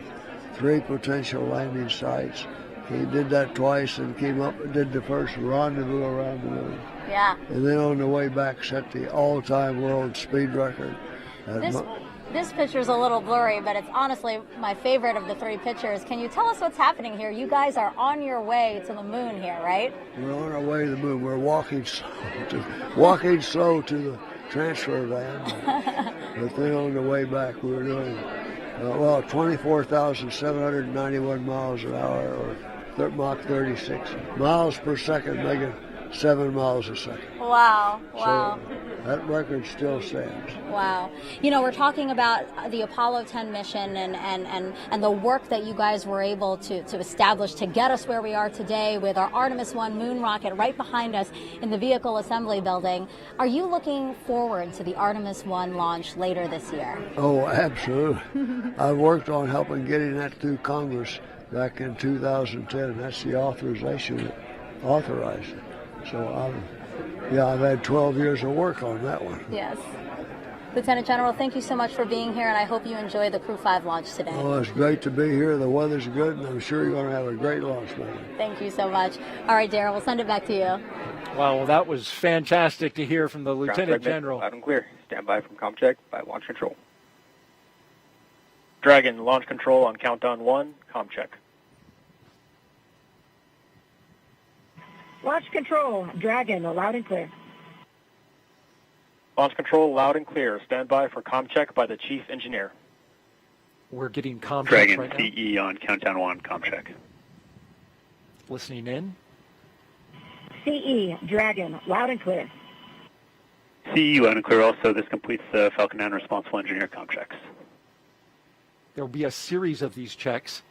3 potential landing sites. He did that twice and came up and did the first rendezvous around the moon. Yeah. And then on the way back set the all-time world speed record. This picture's a little blurry, but it's honestly my favorite of the 3 pictures. Can you tell us what's happening here? You guys are on your way to the moon here, right? We're on our way to the moon. We're walking slow to the transfer van. But then on the way back, we were doing, 24,791 miles an hour, or Mach 36. Miles per second, making 7 miles a second. Wow. So that record still stands. Wow. You know, we're talking about the Apollo 10 mission and the work that you guys were able to establish to get us where we are today with our Artemis 1 moon rocket right behind us in the vehicle assembly building. Are you looking forward to the Artemis 1 launch later this year? Oh, absolutely. I worked on helping getting that through Congress back in 2010. That's the authorization that authorized it. So I've had 12 years of work on that one. Yes. Lieutenant General, thank you so much for being here, and I hope you enjoy the Crew 5 launch today. Oh, it's great to be here. The weather's good, and I'm sure you're going to have a great launch, man. Thank you so much. All right, Darren, we'll send it back to you. Wow, well, that was fantastic to hear from the Lieutenant General. Loud and clear. Stand by from comm check by launch control. Dragon, launch control on countdown 1, comm check. Launch control, Dragon, loud and clear. Launch control, loud and clear. Stand by for comm check by the chief engineer. We're getting comm check Dragon, right now. CE on countdown 1, comm check. Listening in. CE, Dragon, loud and clear. CE, loud and clear also. This completes the Falcon 9 responsible engineer comm checks. There will be a series of these checks.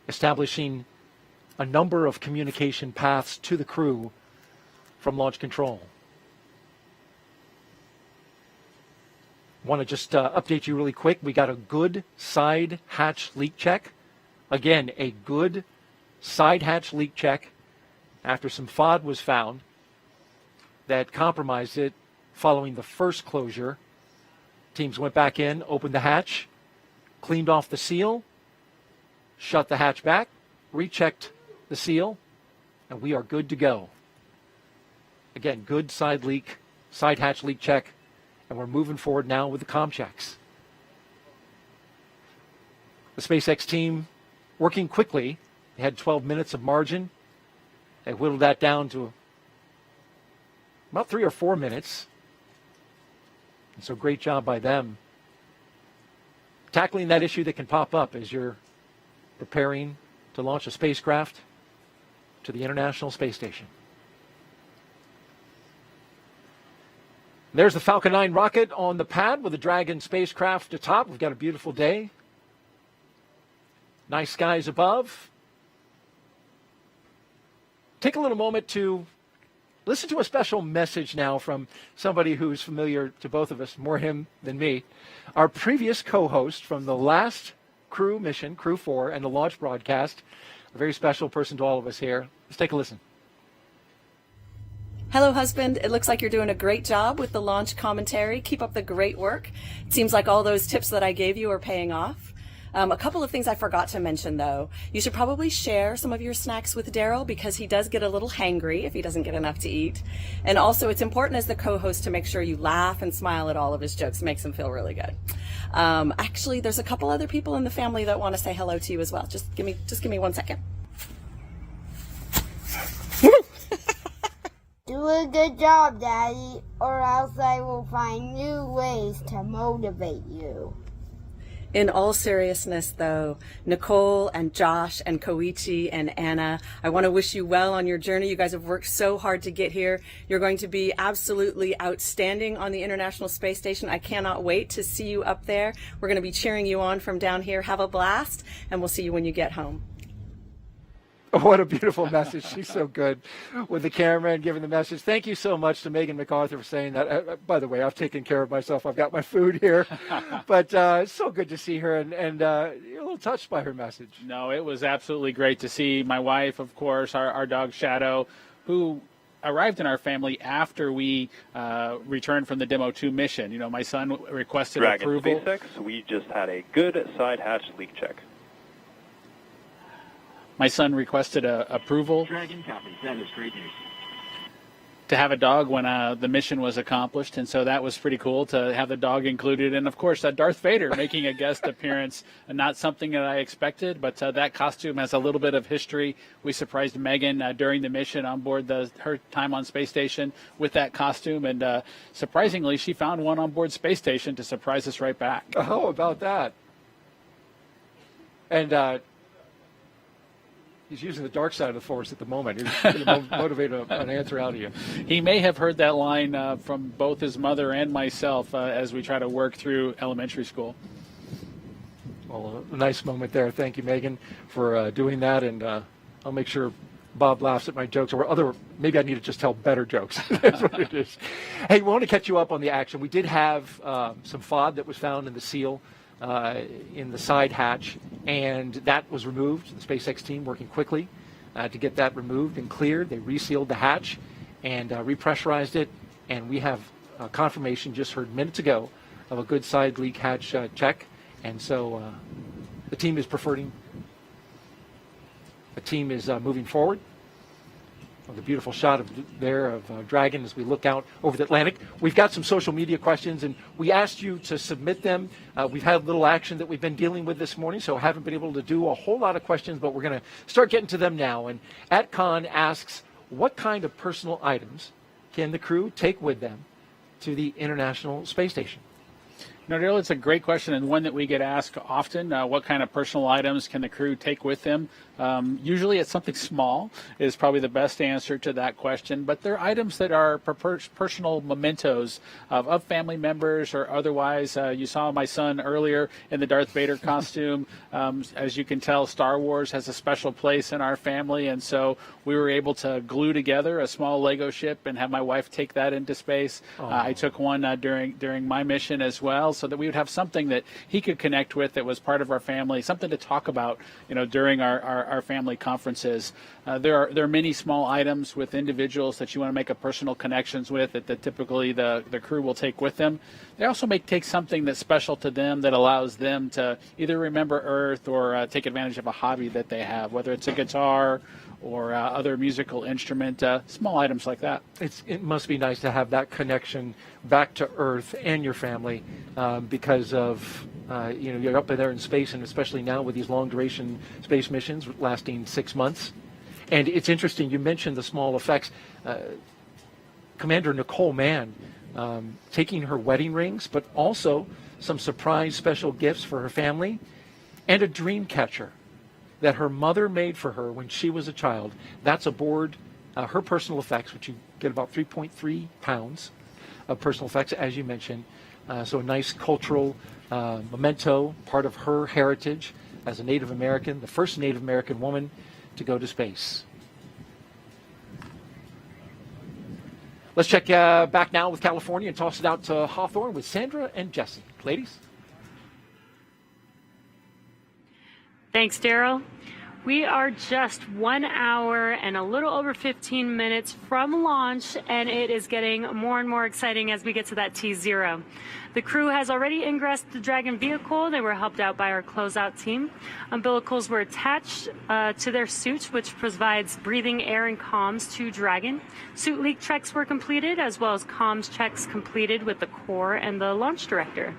Establishing a number of communication paths to the crew from launch control. Want to just update you really quick. We got a good side hatch leak check. Again, a good side hatch leak check after some FOD was found that compromised it following the first closure. Teams went back in, opened the hatch, cleaned off the seal, shut the hatch back, rechecked the seal, and we are good to go. Again, good side hatch leak check, and we're moving forward now with the comm checks. The SpaceX team working quickly. They had 12 minutes of margin. They whittled that down to about 3 or 4 minutes. And so great job by them. Tackling that issue that can pop up as you're preparing to launch a spacecraft to the International Space Station. There's the Falcon 9 rocket on the pad with the Dragon spacecraft atop. We've got a beautiful day. Nice skies above. Take a little moment to listen to a special message now from somebody who's familiar to both of us, more him than me. Our previous co-host from the last crew mission, Crew 4, and the launch broadcast, a very special person to all of us here. Let's take a listen. Hello, husband. It looks like you're doing a great job with the launch commentary. Keep up the great work. It seems like all those tips that I gave you are paying off. A couple of things I forgot to mention, though. You should probably share some of your snacks with Daryl because he does get a little hangry if he doesn't get enough to eat. And also, it's important as the co-host to make sure you laugh and smile at all of his jokes. It makes him feel really good. Actually, there's a couple other people in the family that want to say hello to you as well. Just give me 1 second. Do a good job, Daddy, or else I will find new ways to motivate you. In all seriousness, though, Nicole and Josh and Koichi and Anna, I want to wish you well on your journey. You guys have worked so hard to get here. You're going to be absolutely outstanding on the International Space Station. I cannot wait to see you up there. We're going to be cheering you on from down here. Have a blast, and we'll see you when you get home. What a beautiful message. She's so good with the camera and giving the message. Thank you so much to Megan MacArthur for saying that. By the way, I've taken care of myself. I've got my food here. But it's so good to see her, and you're a little touched by her message. No, it was absolutely great to see my wife, of course, our dog Shadow, who arrived in our family after we returned from the Demo 2 mission. You know, my son requested Dragon approval. SpaceX, we just had a good side hatch leak check. My son requested approval Dragon copies. That is great news. to have a dog when the mission was accomplished, and so that was pretty cool to have the dog included. And, of course, Darth Vader making a guest appearance, not something that I expected, but that costume has a little bit of history. We surprised Megan during the mission on board her time on Space Station with that costume, and surprisingly, she found one on board Space Station to surprise us right back. Oh, about that. And he's using the dark side of the Force at the moment. He's going to motivate an answer out of you. He may have heard that line from both his mother and myself as we try to work through elementary school. Well, a nice moment there. Thank you, Megan, for doing that. And I'll make sure Bob laughs at my jokes, or maybe I need to just tell better jokes. That's what it is. Hey, we want to catch you up on the action. We did have some FOD that was found in the seal in the side hatch, and that was removed. The SpaceX team working quickly to get that removed and cleared. They resealed the hatch and repressurized it, and we have confirmation just heard minutes ago of a good side leak hatch check, and so the team is moving forward. The beautiful shot of Dragon as we look out over the Atlantic. We've got some social media questions, and we asked you to submit them. We've had a little action that we've been dealing with this morning, so haven't been able to do a whole lot of questions, but we're going to start getting to them now. And @Con asks, what kind of personal items can the crew take with them to the International Space Station? No, Daryl, it's a great question, and one that we get asked often. What kind of personal items can the crew take with them? Usually it's something small is probably the best answer to that question, but they're items that are personal mementos of family members or otherwise. You saw my son earlier in the Darth Vader costume. As you can tell, Star Wars has a special place in our family, and so we were able to glue together a small Lego ship and have my wife take that into space. I took one during my mission as well, so that we would have something that he could connect with that was part of our family, something to talk about, during our family conferences. There are many small items with individuals that you want to make a personal connections with that typically the crew will take with them. They also may take something that's special to them that allows them to either remember Earth or take advantage of a hobby that they have, whether it's a guitar or other musical instrument, small items like that. It must be nice to have that connection back to Earth and your family because of, you're up there in space, and especially now with these long-duration space missions lasting 6 months. And it's interesting, you mentioned the small effects. Commander Nicole Mann taking her wedding rings, but also some surprise special gifts for her family and a dream catcher that her mother made for her when she was a child. That's aboard her personal effects, which you get about 3.3 pounds of personal effects, as you mentioned. So a nice cultural memento, part of her heritage as a Native American, the first Native American woman to go to space. Let's check back now with California and toss it out to Hawthorne with Sandra and Jesse. Ladies? Thanks, Daryl. We are just 1 hour and a little over 15 minutes from launch, and it is getting more and more exciting as we get to that T0. The crew has already ingressed the Dragon vehicle. They were helped out by our closeout team. Umbilicals were attached to their suits, which provides breathing air and comms to Dragon. Suit leak checks were completed, as well as comms checks completed with the core and the launch director.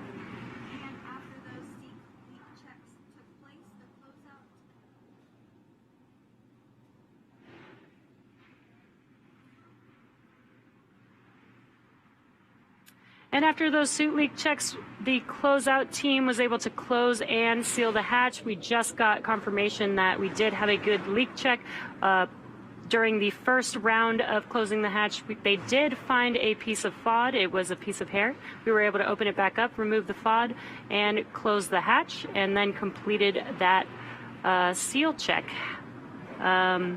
And after those suit leak checks, the closeout team was able to close and seal the hatch. We just got confirmation that we did have a good leak check. During the first round of closing the hatch, they did find a piece of FOD. It was a piece of hair. We were able to open it back up, remove the FOD, and close the hatch, and then completed that seal check. And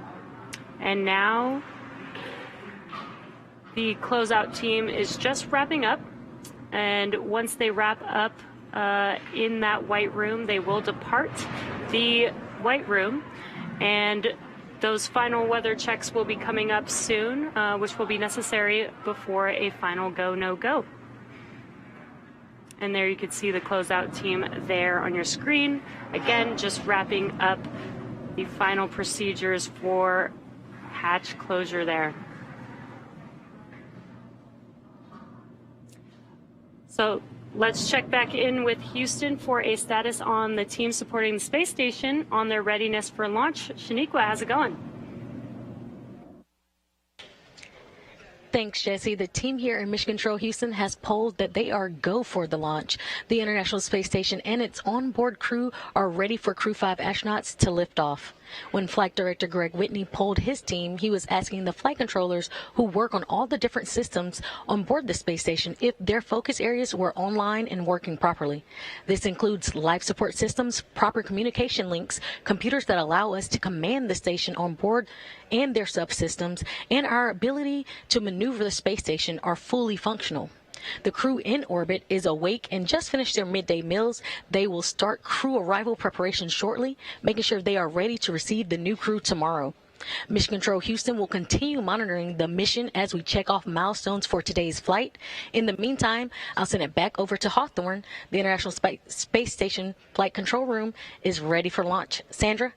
now the closeout team is just wrapping up. And once they wrap up in that white room, they will depart the white room. And those final weather checks will be coming up soon, which will be necessary before a final go, no go. And there you can see the closeout team there on your screen. Again, just wrapping up the final procedures for hatch closure there. So let's check back in with Houston for a status on the team supporting the space station on their readiness for launch. Shaniqua, how's it going? Thanks, Jesse. The team here in Mission Control Houston has polled that they are go for the launch. The International Space Station and its onboard crew are ready for Crew 5 astronauts to lift off. When Flight Director Greg Whitney polled his team, he was asking the flight controllers who work on all the different systems on board the space station if their focus areas were online and working properly. This includes life support systems, proper communication links, computers that allow us to command the station on board and their subsystems, and our ability to maneuver the space station are fully functional. The crew in orbit is awake and just finished their midday meals. They will start crew arrival preparations shortly, making sure they are ready to receive the new crew tomorrow. Mission Control Houston will continue monitoring the mission as we check off milestones for today's flight. In the meantime, I'll send it back over to Hawthorne. The International Space Station Flight Control Room is ready for launch. Sandra?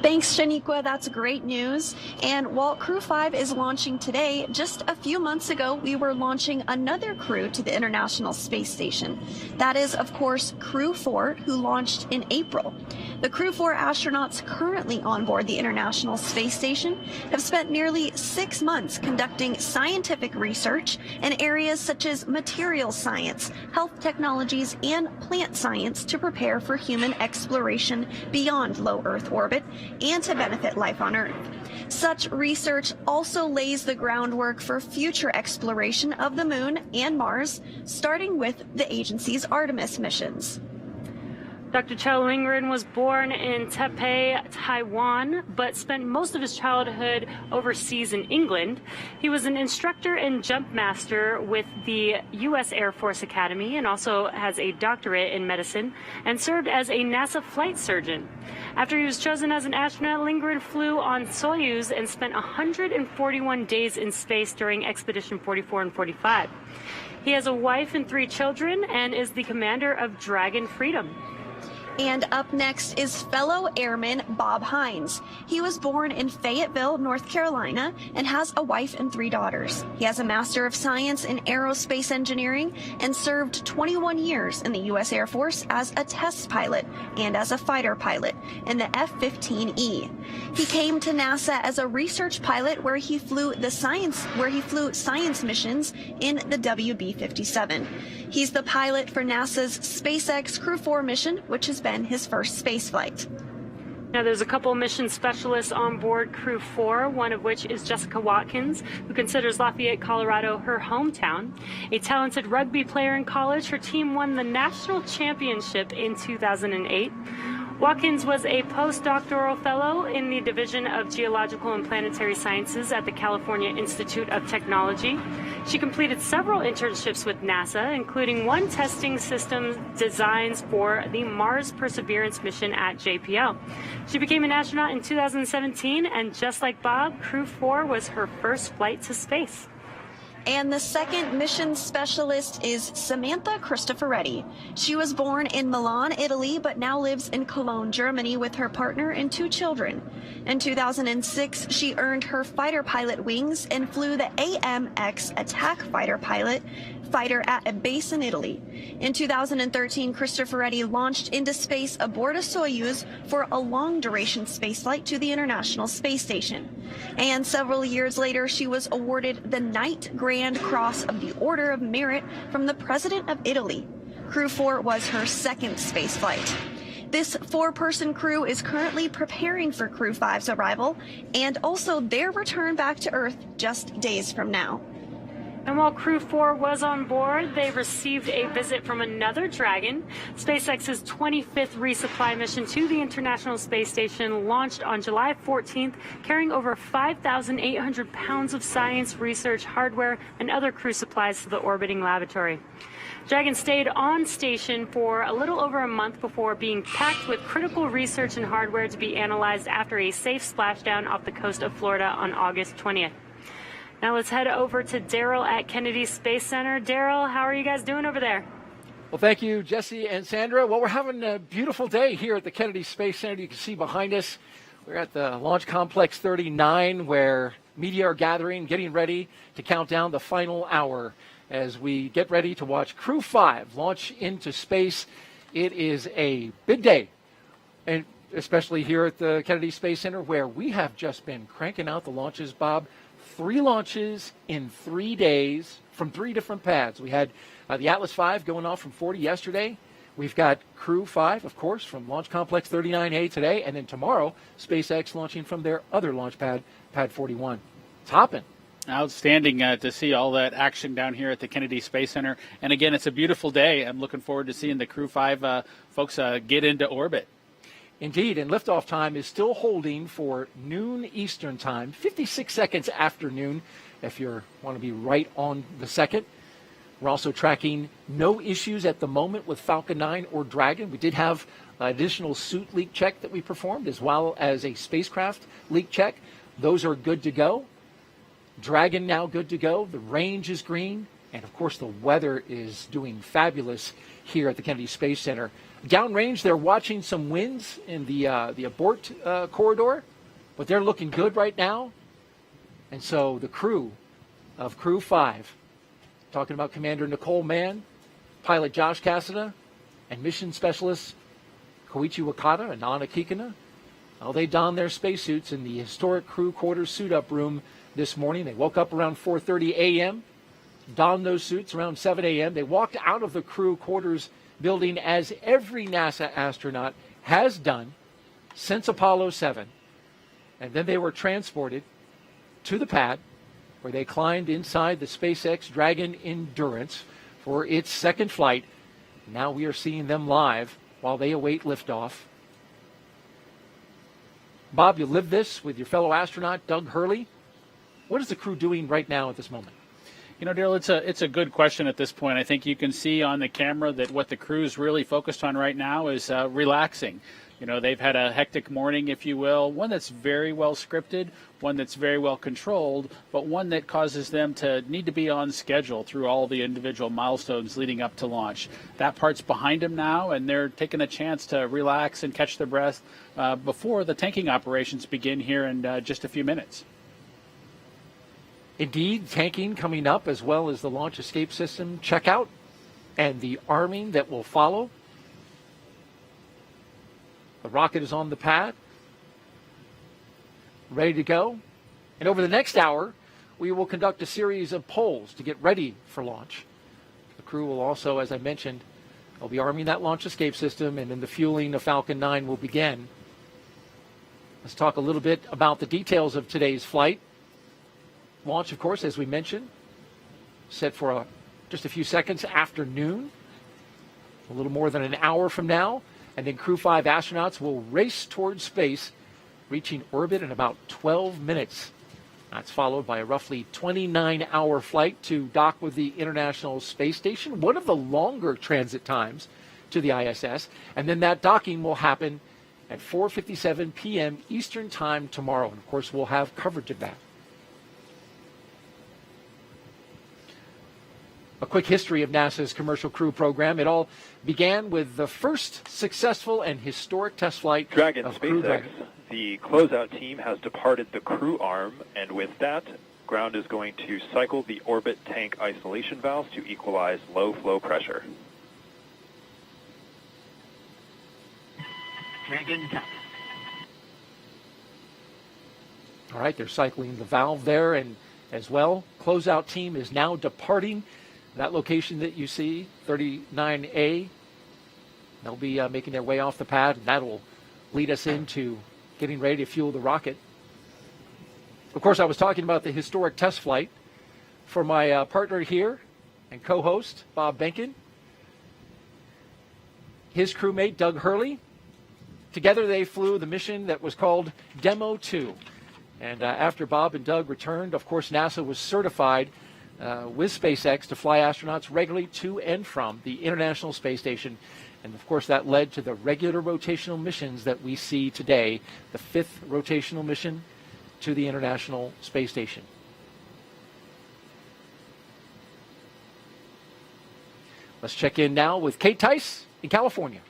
Thanks, Shaniqua. That's great news. And while Crew 5 is launching today, just a few months ago, we were launching another crew to the International Space Station. That is, of course, Crew 4, who launched in April. The Crew 4 astronauts currently on board the International Space Station have spent nearly 6 months conducting scientific research in areas such as materials science, health technologies, and plant science to prepare for human exploration beyond low Earth orbit and to benefit life on Earth. Such research also lays the groundwork for future exploration of the Moon and Mars, starting with the agency's Artemis missions. Dr. Chow Lingren was born in Taipei, Taiwan, but spent most of his childhood overseas in England. He was an instructor and jump master with the U.S. Air Force Academy and also has a doctorate in medicine and served as a NASA flight surgeon. After he was chosen as an astronaut, Lingren flew on Soyuz and spent 141 days in space during Expedition 44 and 45. He has a wife and 3 children and is the commander of Dragon Freedom. And up next is fellow airman Bob Hines. He was born in Fayetteville, North Carolina, and has a wife and 3 daughters. He has a Master of Science in Aerospace Engineering and served 21 years in the U.S. Air Force as a test pilot and as a fighter pilot in the F-15E. He came to NASA as a research pilot where he flew science missions in the WB-57. He's the pilot for NASA's SpaceX Crew 4 mission, which has been his first space flight. Now, there's a couple mission specialists on board Crew 4, one of which is Jessica Watkins, who considers Lafayette, Colorado, her hometown. A talented rugby player in college, her team won the national championship in 2008. Watkins was a postdoctoral fellow in the Division of Geological and Planetary Sciences at the California Institute of Technology. She completed several internships with NASA, including one testing systems designs for the Mars Perseverance mission at JPL. She became an astronaut in 2017, and just like Bob, Crew 4 was her first flight to space. And the second mission specialist is Samantha Cristoforetti. She was born in Milan, Italy, but now lives in Cologne, Germany with her partner and 2 children. In 2006, she earned her fighter pilot wings and flew the AMX attack fighter at a base in Italy. In 2013, Cristoforetti launched into space aboard a Soyuz for a long-duration spaceflight to the International Space Station. And several years later, she was awarded the Knight Grand Cross of the Order of Merit from the President of Italy. Crew 4 was her second spaceflight. This 4-person crew is currently preparing for Crew 5's arrival and also their return back to Earth just days from now. And while Crew 4 was on board, they received a visit from another Dragon. SpaceX's 25th resupply mission to the International Space Station launched on July 14th, carrying over 5,800 pounds of science, research, hardware, and other crew supplies to the orbiting laboratory. Dragon stayed on station for a little over a month before being packed with critical research and hardware to be analyzed after a safe splashdown off the coast of Florida on August 20th. Now let's head over to Daryl at Kennedy Space Center. Daryl, how are you guys doing over there? Well, thank you, Jesse and Sandra. Well, we're having a beautiful day here at the Kennedy Space Center. You can see behind us, we're at the Launch Complex 39, where media are gathering, getting ready to count down the final hour as we get ready to watch Crew 5 launch into space. It is a big day, and especially here at the Kennedy Space Center, where we have just been cranking out the launches, Bob. 3 launches in 3 days from 3 different pads. We had the Atlas V going off from 40 yesterday. We've got Crew 5, of course, from Launch Complex 39A today. And then tomorrow, SpaceX launching from their other launch pad, Pad 41. It's hopping. Outstanding to see all that action down here at the Kennedy Space Center. And again, it's a beautiful day. I'm looking forward to seeing the Crew 5 folks get into orbit. Indeed, and liftoff time is still holding for noon Eastern time, 56 seconds after noon, if you want to be right on the second. We're also tracking no issues at the moment with Falcon 9 or Dragon. We did have an additional suit leak check that we performed, as well as a spacecraft leak check. Those are good to go. Dragon now good to go. The range is green. And, of course, the weather is doing fabulous here at the Kennedy Space Center. Downrange, they're watching some winds in the abort corridor, but they're looking good right now. And so the crew of Crew 5, talking about Commander Nicole Mann, pilot Josh Cassada, and mission specialists Koichi Wakata and Anna Kikina, well, they donned their spacesuits in the historic crew quarters suit-up room this morning. They woke up around 4:30 a.m., donned those suits around 7 a.m. They walked out of the crew quarters building as every NASA astronaut has done since Apollo 7. And then they were transported to the pad, where they climbed inside the SpaceX Dragon Endurance for its second flight. Now we are seeing them live while they await liftoff. Bob, you lived this with your fellow astronaut, Doug Hurley. What is the crew doing right now at this moment? You know, Daryl, it's a good question at this point. I think you can see on the camera that what the crew is really focused on right now is relaxing. You know, they've had a hectic morning, if you will, one that's very well scripted, one that's very well controlled, but one that causes them to need to be on schedule through all the individual milestones leading up to launch. That part's behind them now, and they're taking a chance to relax and catch their breath before the tanking operations begin here in just a few minutes. Indeed, tanking coming up, as well as the launch escape system checkout and the arming that will follow. The rocket is on the pad, ready to go. And over the next hour, we will conduct a series of polls to get ready for launch. The crew will also, as I mentioned, will be arming that launch escape system, and then the fueling of Falcon 9 will begin. Let's talk a little bit about the details of today's flight. Launch, of course, as we mentioned, set for just a few seconds after noon, a little more than an hour from now. And then Crew 5 astronauts will race towards space, reaching orbit in about 12 minutes. That's followed by a roughly 29-hour flight to dock with the International Space Station, one of the longer transit times to the ISS. And then that docking will happen at 4:57 p.m. Eastern Time tomorrow. And, of course, we'll have coverage of that. A quick history of NASA's Commercial Crew program. It all began with the first successful and historic test flight Dragon of SpaceX. Crew Dragon. The closeout team has departed the crew arm, and with that, ground is going to cycle the orbit tank isolation valves to equalize low flow pressure. Dragon top. All right, they're cycling the valve there, and as well, closeout team is now departing that location that you see, 39A. They'll be making their way off the pad, and that'll lead us into getting ready to fuel the rocket. Of course, I was talking about the historic test flight for my partner here and co-host, Bob Benkin. His crewmate, Doug Hurley. Together they flew the mission that was called Demo 2. And after Bob and Doug returned, of course, NASA was certified with SpaceX to fly astronauts regularly to and from the International Space Station. And, of course, that led to the regular rotational missions that we see today, the 5th rotational mission to the International Space Station. Let's check in now with Kate Tice in California.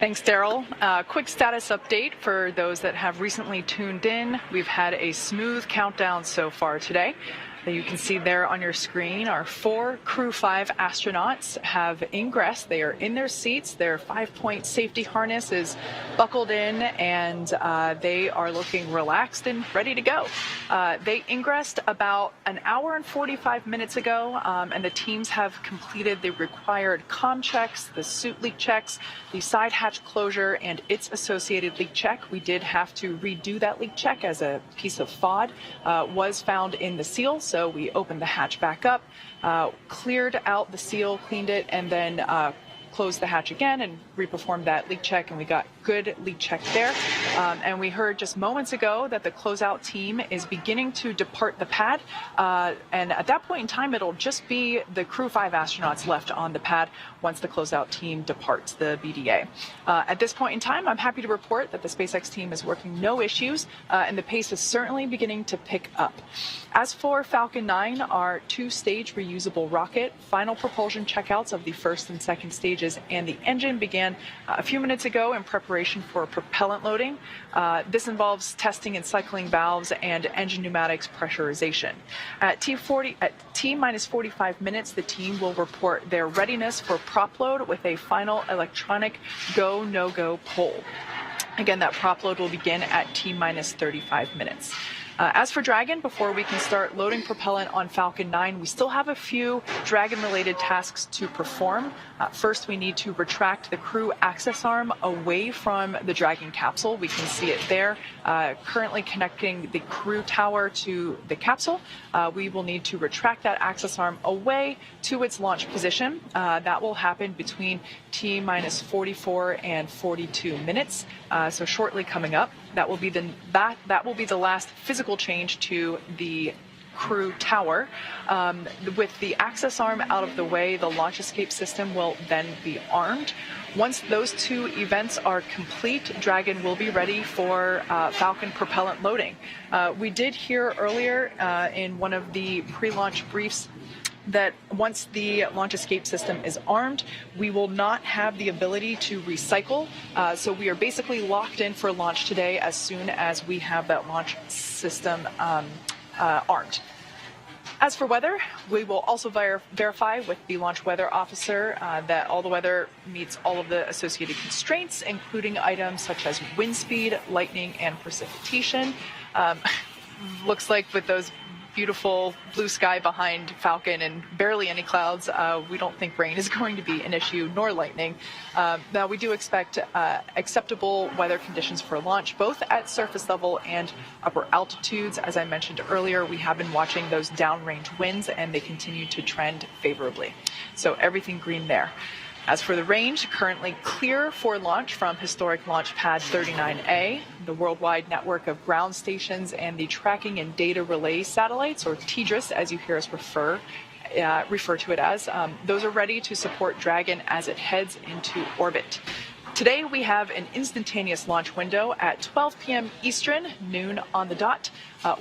Thanks, Daryl. Quick status update for those that have recently tuned in. We've had a smooth countdown so far today. You can see there on your screen, our 4 Crew 5 astronauts have ingressed. They are in their seats. Their 5-point safety harness is buckled in, and they are looking relaxed and ready to go. They ingressed about an hour and 45 minutes ago, and the teams have completed the required comm checks, the suit leak checks, the side hatch closure, and its associated leak check. We did have to redo that leak check as a piece of FOD was found in the seal. So we opened the hatch back up, cleared out the seal, cleaned it, and then closed the hatch again and reperformed that leak check, and we got good leak check there. And we heard just moments ago that the closeout team is beginning to depart the pad. And at that point in time, it'll just be the Crew 5 astronauts left on the pad once the closeout team departs the BDA. At this point in time, I'm happy to report that the SpaceX team is working no issues, and the pace is certainly beginning to pick up. As for Falcon 9, our 2-stage reusable rocket, final propulsion checkouts of the first and second stages and the engine began a few minutes ago in preparation for propellant loading. This involves testing and cycling valves and engine pneumatics pressurization. At T-minus 45 minutes, the team will report their readiness for prop load with a final electronic go, no-go poll. Again, that prop load will begin at T-minus 35 minutes. As for Dragon, before we can start loading propellant on Falcon 9, we still have a few Dragon-related tasks to perform. First, we need to retract the crew access arm away from the Dragon capsule. We can see it there, currently connecting the crew tower to the capsule. We will need to retract that access arm away to its launch position. That will happen between T-minus 44 and 42 minutes, so shortly coming up. That will be the last physical change to the crew tower. With the access arm out of the way, the launch escape system will then be armed. Once those two events are complete, Dragon will be ready for Falcon propellant loading. We did hear earlier in one of the pre-launch briefs that once the launch escape system is armed, we will not have the ability to recycle. So we are basically locked in for launch today as soon as we have that launch system armed. As for weather, we will also verify with the launch weather officer that all the weather meets all of the associated constraints, including items such as wind speed, lightning, and precipitation. Looks like with those beautiful blue sky behind Falcon and barely any clouds. We don't think rain is going to be an issue, nor lightning. Now, we do expect acceptable weather conditions for launch, both at surface level and upper altitudes. As I mentioned earlier, we have been watching those downrange winds, and they continue to trend favorably. So everything green there. As for the range, currently clear for launch from historic launch pad 39A, the worldwide network of ground stations, and the tracking and data relay satellites, or TDRS as you hear us refer to it as. Those are ready to support Dragon as it heads into orbit. Today we have an instantaneous launch window at 12 p.m. Eastern, noon on the dot.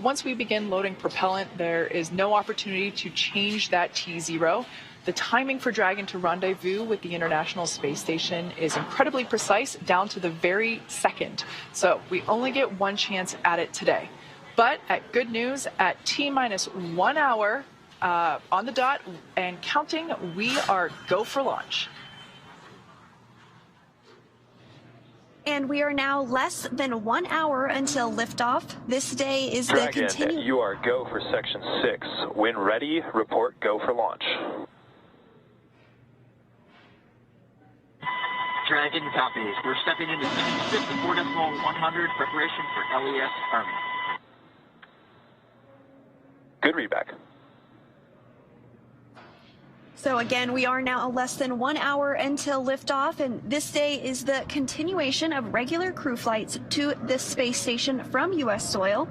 Once we begin loading propellant, there is no opportunity to change that T0. The timing for Dragon to rendezvous with the International Space Station is incredibly precise, down to the very second. So we only get one chance at it today. But at good news, at T-minus 1 hour on the dot and counting, we are go for launch. And we are now less than 1 hour until liftoff. This day is Dragon, the you are go for section 6. When ready, report go for launch. Dragon copies. We're stepping into section 6 at 4.100, preparation for LES Army. Good readback. So again, we are now less than 1 hour until liftoff, and this day is the continuation of regular crew flights to the space station from U.S. soil.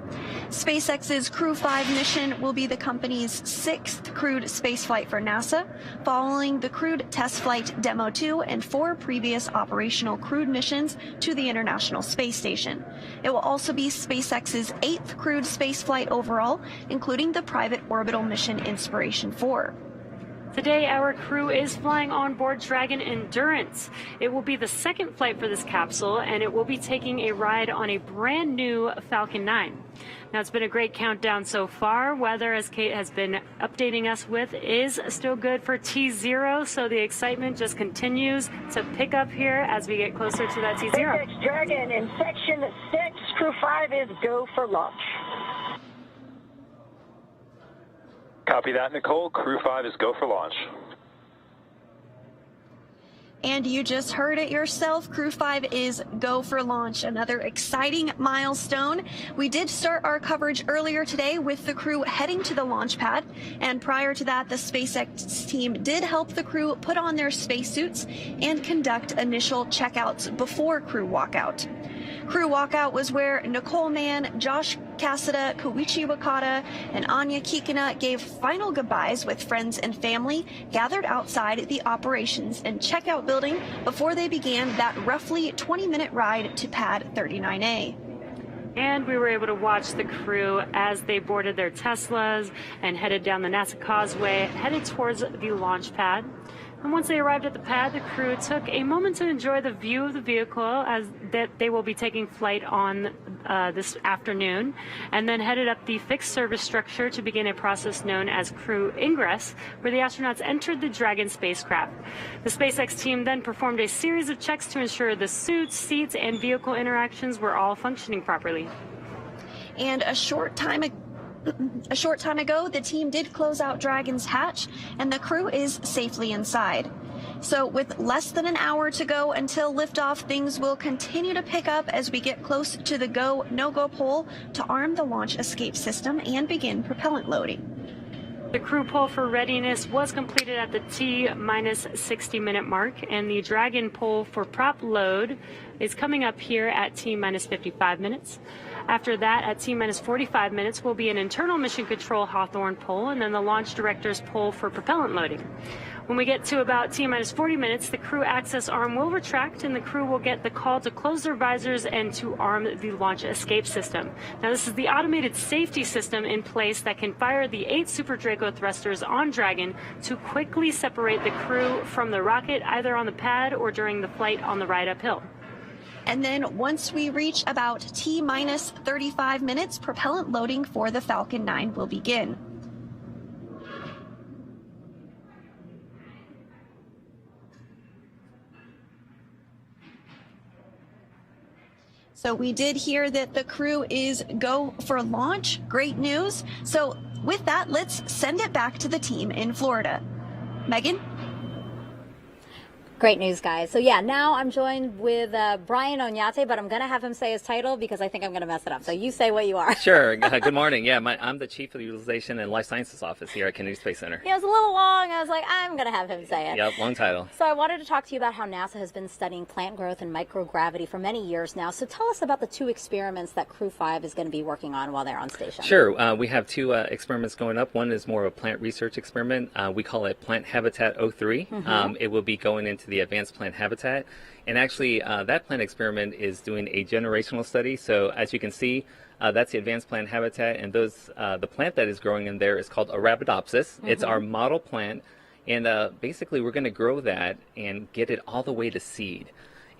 SpaceX's Crew 5 mission will be the company's 6th crewed spaceflight for NASA, following the crewed test flight Demo 2 and 4 previous operational crewed missions to the International Space Station. It will also be SpaceX's 8th crewed spaceflight overall, including the private orbital mission Inspiration 4. Today, our crew is flying on board Dragon Endurance. It will be the second flight for this capsule, and it will be taking a ride on a brand new Falcon 9. Now, it's been a great countdown so far. Weather, as Kate has been updating us with, is still good for T0, so the excitement just continues to pick up here as we get closer to that T0. SpaceX Dragon in section 6, Crew 5 is go for launch. Copy that, Nicole. Crew 5 is go for launch. And you just heard it yourself. Crew 5 is go for launch. Another exciting milestone. We did start our coverage earlier today with the crew heading to the launch pad. And prior to that, the SpaceX team did help the crew put on their spacesuits and conduct initial checkouts before crew walkout. Crew walkout was where Nicole, Mann, Josh, Cassada, Koichi Wakata, and Anna Kikina gave final goodbyes with friends and family gathered outside the operations and checkout building before they began that roughly 20-minute ride to pad 39A. And we were able to watch the crew as they boarded their Teslas and headed down the NASA Causeway, headed towards the launch pad. And once they arrived at the pad, the crew took a moment to enjoy the view of the vehicle as that they will be taking flight on this afternoon, and then headed up the fixed service structure to begin a process known as crew ingress, where the astronauts entered the Dragon spacecraft. The SpaceX team then performed a series of checks to ensure the suits, seats, and vehicle interactions were all functioning properly. And a short time ago, the team did close out Dragon's hatch, and the crew is safely inside. So with less than an hour to go until liftoff, things will continue to pick up as we get close to the go, no-go pole to arm the launch escape system and begin propellant loading. The crew poll for readiness was completed at the T-minus 60-minute mark, and the Dragon poll for prop load is coming up here at T-minus 55 minutes. After that, at T-minus 45 minutes, will be an internal mission control Hawthorne poll, and then the launch director's poll for propellant loading. When we get to about T-minus 40 minutes, the crew access arm will retract, and the crew will get the call to close their visors and to arm the launch escape system. Now, this is the automated safety system in place that can fire the 8 Super Draco thrusters on Dragon to quickly separate the crew from the rocket, either on the pad or during the flight on the ride uphill. And then once we reach about T-minus 35 minutes, propellant loading for the Falcon 9 will begin. So we did hear that the crew is go for launch. Great news. So With that, let's send it back to the team in Florida. Megan? Great news, guys. So yeah, now I'm joined with Brian Onyate, but I'm going to have him say his title because I think I'm going to mess it up. So you say what you are. Sure. Good morning. Yeah, I'm the Chief of the Utilization and Life Sciences Office here at Kennedy Space Center. Yeah, it was a little long. I was like, I'm going to have him say it. Yep, long title. So I wanted to talk to you about how NASA has been studying plant growth and microgravity for many years now. So tell us about the 2 experiments that Crew 5 is going to be working on while they're on station. Sure. We have 2 experiments going up. One is more of a plant research experiment. We call it Plant Habitat 03. It will be going into the Advanced Plant Habitat. And actually, that plant experiment is doing a generational study. So as you can see, that's the advanced plant habitat, and the plant that is growing in there is called Arabidopsis. It's our model plant, and basically we're going to grow that and get it all the way to seed.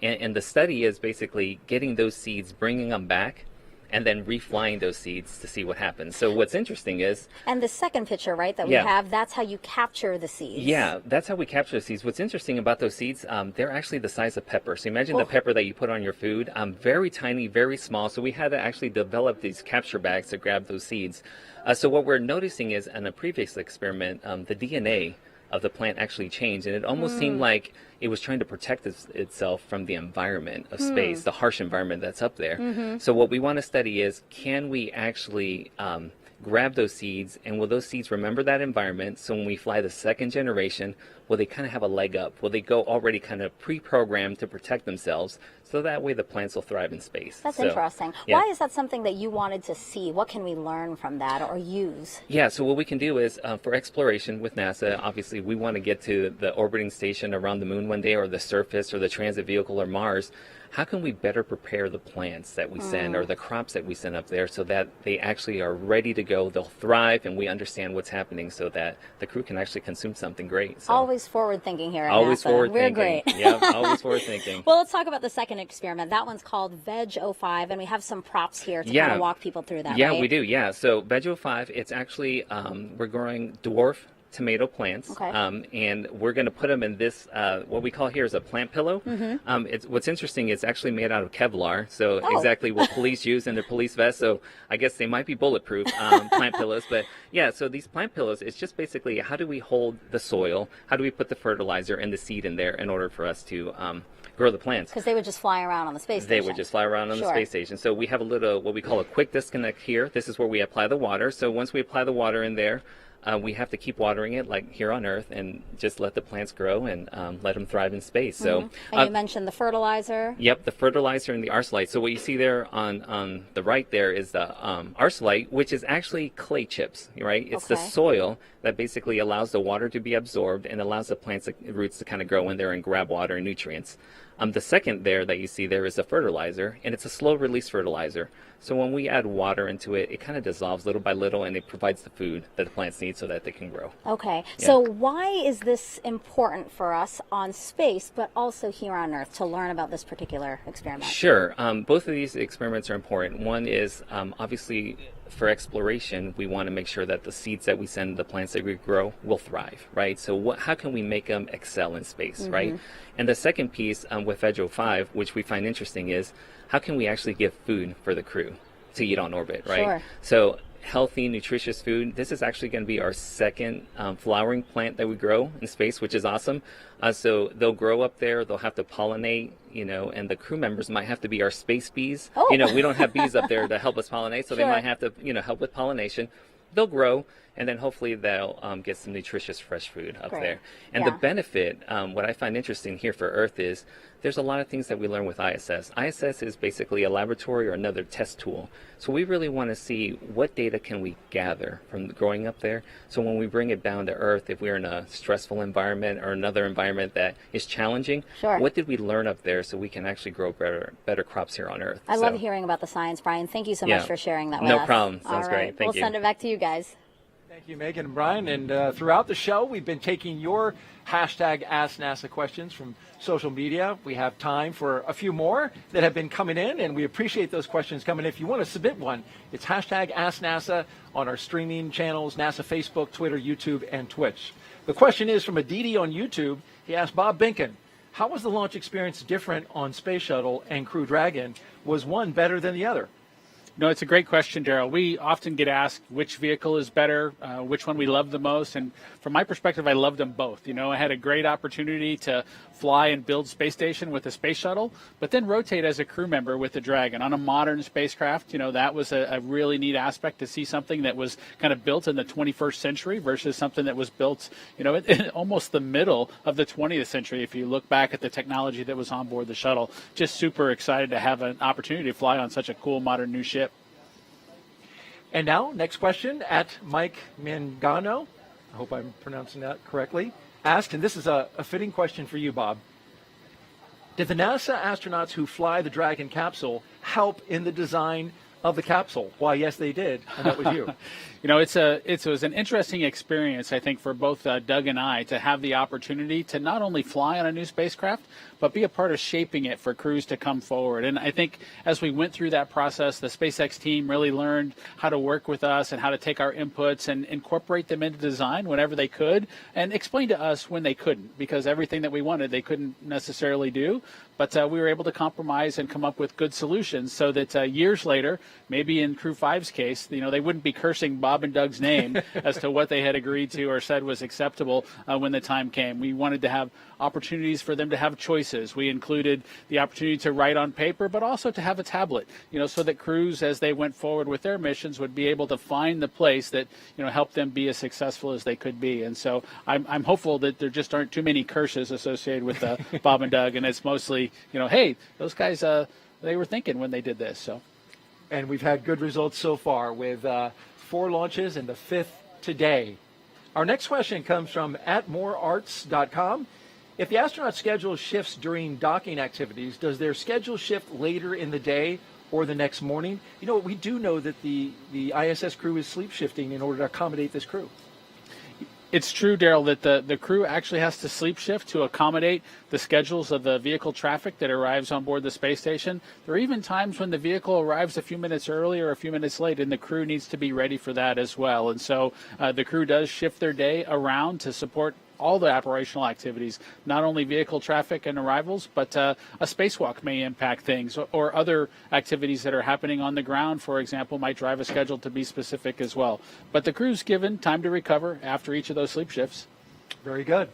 And the study is basically getting those seeds, bringing them back, and then reflying those seeds to see what happens. So what's interesting is... And the second picture, right, that we have, that's how you capture the seeds. Yeah, that's how we capture the seeds. What's interesting about those seeds, they're actually the size of pepper. So imagine the pepper that you put on your food, very tiny, very small. So we had to actually develop these capture bags to grab those seeds. So what we're noticing is in a previous experiment, the DNA of the plant actually changed, and it almost seemed like it was trying to protect itself from the environment of space, the harsh environment that's up there. So what we want to study is, can we actually grab those seeds, and will those seeds remember that environment? So when we fly the second generation, will they kind of have a leg up? Will they go already kind of pre-programmed to protect themselves, so that way the plants will thrive in space? That's interesting. Yeah. Why is that something that you wanted to see? What can we learn from that or use? Yeah, so what we can do is, for exploration with NASA, obviously we want to get to the orbiting station around the moon one day, or the surface, or the transit vehicle, or Mars. How can we better prepare the plants that we send, or the crops that we send up there, so that they actually are ready to go, they'll thrive, and we understand what's happening, so that the crew can actually consume something great. So, always forward thinking here at always NASA. Forward We're thinking. great. Yeah, always forward thinking. Well, let's talk about the second experiment. That one's called Veg 05, and we have some props here to kind of walk people through that, right? We do, yeah. So Veg 05, it's actually, we're growing dwarf tomato plants, and we're going to put them in this, what we call here is a plant pillow. What's interesting, it's actually made out of Kevlar, so exactly what police use in their police vests, so I guess they might be bulletproof, plant pillows. But yeah, so these plant pillows, it's just basically, how do we hold the soil, how do we put the fertilizer and the seed in there in order for us to grow the plants? Because they would just fly around on the space station. They would just fly around on the space station. So we have a little, what we call a quick disconnect here. This is where we apply the water. So once we apply the water in there, we have to keep watering it like here on Earth, and just let the plants grow and let them thrive in space. So, and you mentioned the fertilizer. Yep, the fertilizer and the arsenite. So what you see there on the right there is the arsenite, which is actually clay chips, right? It's the soil that basically allows the water to be absorbed and allows the plants' roots to kind of grow in there and grab water and nutrients. The second there that you see there is the fertilizer, and it's a slow release fertilizer. So when we add water into it, it kind of dissolves little by little, and it provides the food that the plants need so that they can grow. Okay, so why is this important for us on space, but also here on Earth, to learn about this particular experiment? Sure, both of these experiments are important. One is obviously for exploration, we want to make sure that the seeds that we send, the plants that we grow, will thrive, right? So how can we make them excel in space, right? And the second piece with Veg 05, which we find interesting, is how can we actually give food for the crew to eat on orbit, right? Sure. So healthy, nutritious food. This is actually going to be our second flowering plant that we grow in space, which is awesome. So they'll grow up there, they'll have to pollinate, and the crew members might have to be our space bees. We don't have bees up there to help us pollinate, so they might have to, help with pollination. They'll grow, and then hopefully they'll get some nutritious fresh food up there. And the benefit, what I find interesting here for Earth is there's a lot of things that we learn with ISS. ISS is basically a laboratory or another test tool. So we really want to see what data can we gather from growing up there. So when we bring it down to Earth, if we're in a stressful environment or another environment that is challenging, what did we learn up there so we can actually grow better crops here on Earth? I love hearing about the science, Brian. Thank you so much for sharing that with us. No problem. Sounds great. Thank you. We'll send it back to you guys. Thank you, Megan and Brian. And throughout the show, we've been taking your hashtag Ask NASA questions from social media. We have time for a few more that have been coming in, and we appreciate those questions coming in. If you want to submit one, it's hashtag Ask NASA on our streaming channels, NASA Facebook, Twitter, YouTube, and Twitch. The question is from Aditi on YouTube. He asked Bob Binken, how was the launch experience different on Space Shuttle and Crew Dragon? Was one better than the other? No, it's a great question, Daryl. We often get asked which vehicle is better, which one we love the most. And from my perspective, I love them both. You know, I had a great opportunity to fly and build space station with a space shuttle, but then rotate as a crew member with the Dragon on a modern spacecraft. You know, that was a really neat aspect to see something that was kind of built in the 21st century versus something that was built, you know, in almost the middle of the 20th century. If you look back at the technology that was on board the shuttle, just super excited to have an opportunity to fly on such a cool modern new ship. And now, next question at Mike Mangano. I hope I'm pronouncing that correctly. Asked, and this is a fitting question for you, Bob. Did the NASA astronauts who fly the Dragon capsule help in the design of the capsule? Why, yes, they did, and that was you. You know, it was an interesting experience, I think, for both Doug and I to have the opportunity to not only fly on a new spacecraft, but be a part of shaping it for crews to come forward. And I think as we went through that process, the SpaceX team really learned how to work with us and how to take our inputs and incorporate them into design whenever they could, and explain to us when they couldn't, because everything that we wanted they couldn't necessarily do. But we were able to compromise and come up with good solutions so that years later, maybe in Crew 5's case, you know, they wouldn't be cursing Bob and Doug's name as to what they had agreed to or said was acceptable when the time came. We wanted to have opportunities for them to have choices. We included the opportunity to write on paper, but also to have a tablet, you know, so that crews, as they went forward with their missions, would be able to find the place that, you know, helped them be as successful as they could be. And so I'm hopeful that there just aren't too many curses associated with Bob and Doug, and it's mostly, you know, hey, those guys, they were thinking when they did this. So, and we've had good results so far with 4 launches and the 5th today. Our next question comes from @morearts.com. If the astronaut schedule shifts during docking activities, does their schedule shift later in the day or the next morning? You know, we do know that the ISS crew is sleep shifting in order to accommodate this crew. It's true, Daryl, that the crew actually has to sleep shift to accommodate the schedules of the vehicle traffic that arrives on board the space station. There are even times when the vehicle arrives a few minutes early or a few minutes late, and the crew needs to be ready for that as well. And so the crew does shift their day around to support all the operational activities, not only vehicle traffic and arrivals, but a spacewalk may impact things, or other activities that are happening on the ground, for example, might drive a schedule to be specific as well. But the crew's given time to recover after each of those sleep shifts. Very good.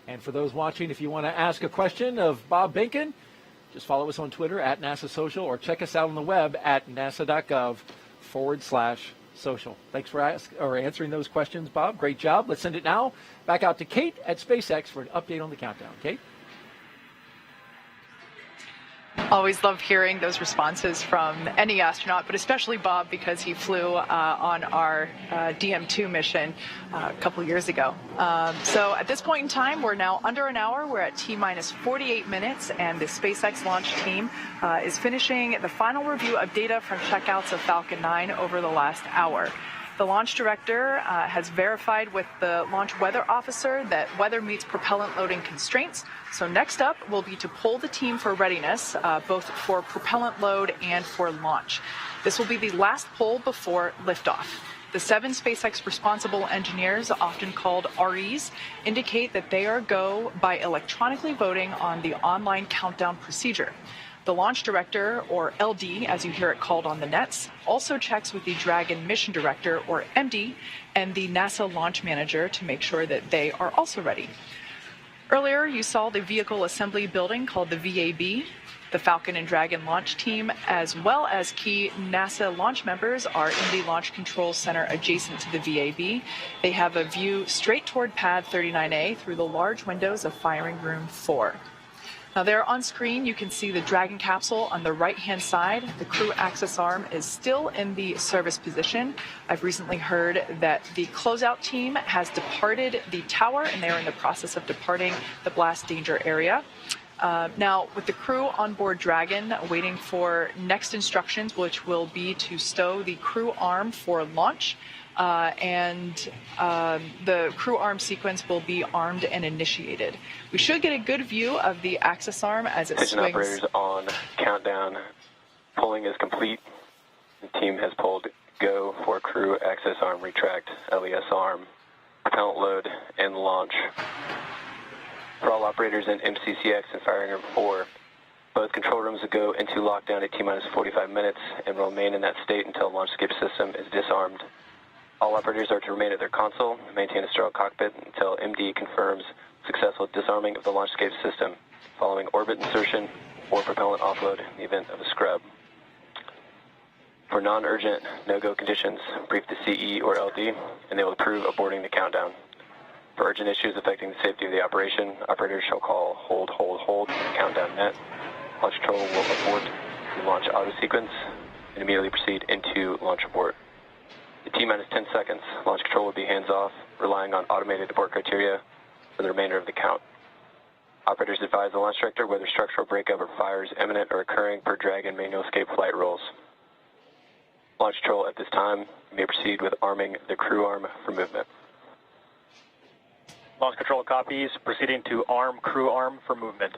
And for those watching, if you want to ask a question of Bob Behnken, just follow us on Twitter @NASA Social, or check us out on the web at nasa.gov/social. Thanks for answering those questions, Bob. Great job. Let's send it now back out to Kate at SpaceX for an update on the countdown. Kate? Always love hearing those responses from any astronaut, but especially Bob, because he flew on our DM2 mission a couple years ago. So at this point in time, we're now under an hour. We're at T-minus 48 minutes, and the SpaceX launch team is finishing the final review of data from checkouts of Falcon 9 over the last hour. The launch director has verified with the launch weather officer that weather meets propellant loading constraints. So next up will be to poll the team for readiness, both for propellant load and for launch. This will be the last poll before liftoff. The 7 SpaceX responsible engineers, often called REs, indicate that they are go by electronically voting on the online countdown procedure. The launch director, or LD, as you hear it called on the nets, also checks with the Dragon mission director, or MD, and the NASA launch manager to make sure that they are also ready. Earlier, you saw the vehicle assembly building called the VAB. The Falcon and Dragon launch team, as well as key NASA launch members, are in the Launch Control Center adjacent to the VAB. They have a view straight toward Pad 39A through the large windows of Firing Room 4. Now there on screen, you can see the Dragon capsule on the right-hand side. The crew access arm is still in the service position. I've recently heard that the closeout team has departed the tower, and they're in the process of departing the blast danger area. Now, with the crew on board Dragon waiting for next instructions, which will be to stow the crew arm for launch, the crew arm sequence will be armed and initiated. We should get a good view of the access arm as it Mission swings. operators on countdown. Pulling is complete. The team has pulled go for crew access arm retract, LES arm, propellant load, and launch. For all operators in MCCX and Firing Room 4, Both control rooms will go into lockdown at T-minus 45 minutes and will remain in that state until the launch escape system is disarmed. All operators are to remain at their console and maintain a sterile cockpit until MD confirms successful disarming of the launch escape system, following orbit insertion or propellant offload in the event of a scrub. For non-urgent, no-go conditions, brief the CE or LD, and they will approve aborting the countdown. For urgent issues affecting the safety of the operation, operators shall call hold, countdown net. Launch control will abort the launch auto sequence and immediately proceed into launch abort. At T-minus 10 seconds, launch control will be hands-off, relying on automated abort criteria for the remainder of the count. Operators advise the launch director whether structural breakup or fire is imminent or occurring per Dragon manual escape flight rules. Launch control at this time may proceed with arming the crew arm for movement. Launch control copies, proceeding to arm crew arm for movement.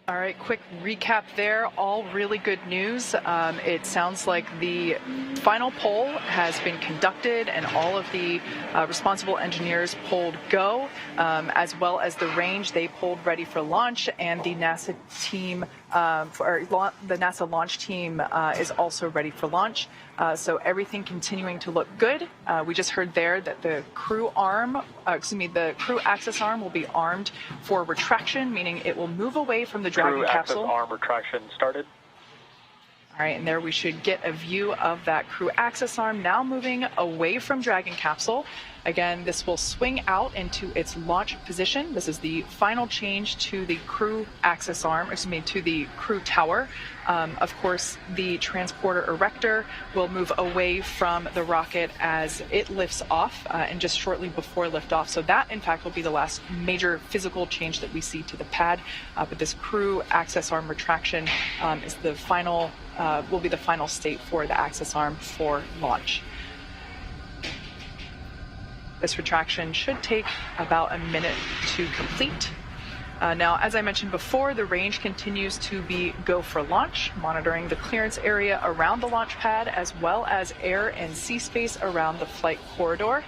All right, quick recap there. All really good news. It sounds like the final poll has been conducted and all of the responsible engineers polled go, as well as the range they polled ready for launch, and the NASA team, the NASA launch team is also ready for launch. So everything continuing to look good. We just heard there that the crew arm, the crew access arm will be armed for retraction, meaning it will move away from the Dragon capsule. Crew access arm retraction started. All right, and there we should get a view of that crew access arm now moving away from Dragon capsule. Again, this will swing out into its launch position. This is the final change to the crew access arm, to the crew tower. Of course, the transporter erector will move away from the rocket as it lifts off and just shortly before liftoff. So that, in fact, will be the last major physical change that we see to the pad. But this crew access arm retraction is the final, will be the final state for the access arm for launch. This retraction should take about a minute to complete. Now, as I mentioned before, the range continues to be go for launch, monitoring the clearance area around the launch pad, as well as air and sea space around the flight corridor.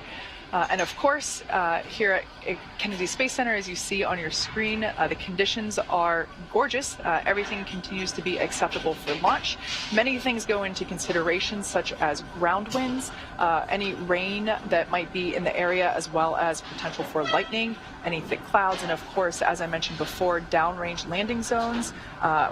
And of course, here at Kennedy Space Center, as you see on your screen, the conditions are gorgeous. Everything continues to be acceptable for launch. Many things go into consideration, such as ground winds, any rain that might be in the area, as well as potential for lightning, any thick clouds, and of course, as I mentioned before, downrange landing zones.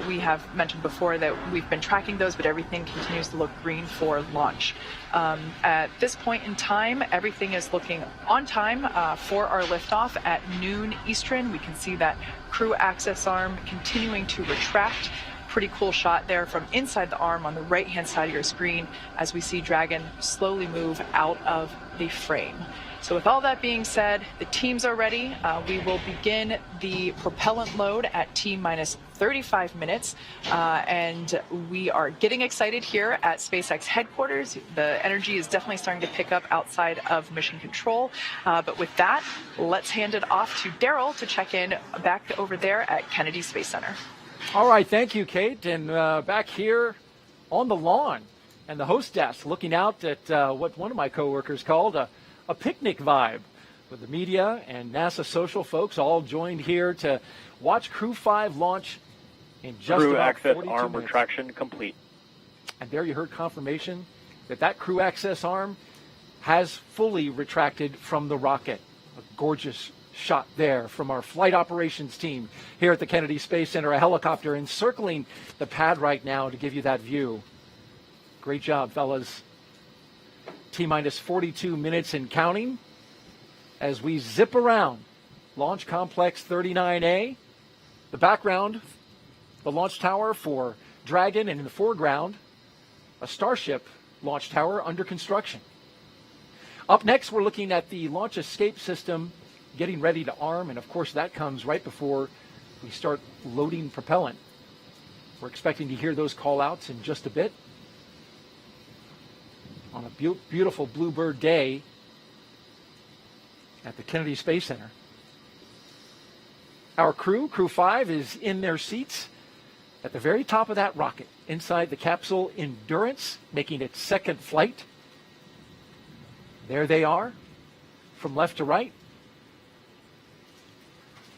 We have mentioned before that we've been tracking those, but everything continues to look green for launch. At this point in time, everything is looking on time for our liftoff at noon Eastern. We can see that crew access arm continuing to retract. Pretty cool shot there from inside the arm on the right-hand side of your screen as we see Dragon slowly move out of the frame. So with all that being said, the teams are ready. We will begin the propellant load at T-minus 35 minutes, and we are getting excited here at SpaceX headquarters. The energy is definitely starting to pick up outside of mission control. But with that, let's hand it off to Daryl to check in back over there at Kennedy Space Center. All right, thank you, Kate. And back here on the lawn and the host desk, looking out at what one of my coworkers called a picnic vibe, with the media and NASA social folks all joined here to watch Crew 5 launch in just crew about access 42 arm minutes. retraction complete. And there you heard confirmation that crew access arm has fully retracted from the rocket. A gorgeous shot there from our flight operations team here at the Kennedy Space Center, a helicopter encircling the pad right now to give you that view. Great job, fellas. T-minus 42 minutes and counting as we zip around Launch Complex 39A. The background, the launch tower for Dragon, and in the foreground, a Starship launch tower under construction. Up next, we're looking at the launch escape system getting ready to arm, and of course that comes right before we start loading propellant. We're expecting to hear those call-outs in just a bit. On a beautiful bluebird day at the Kennedy Space Center. Our crew 5, is in their seats at the very top of that rocket, inside the capsule Endurance, making its second flight. There they are, from left to right.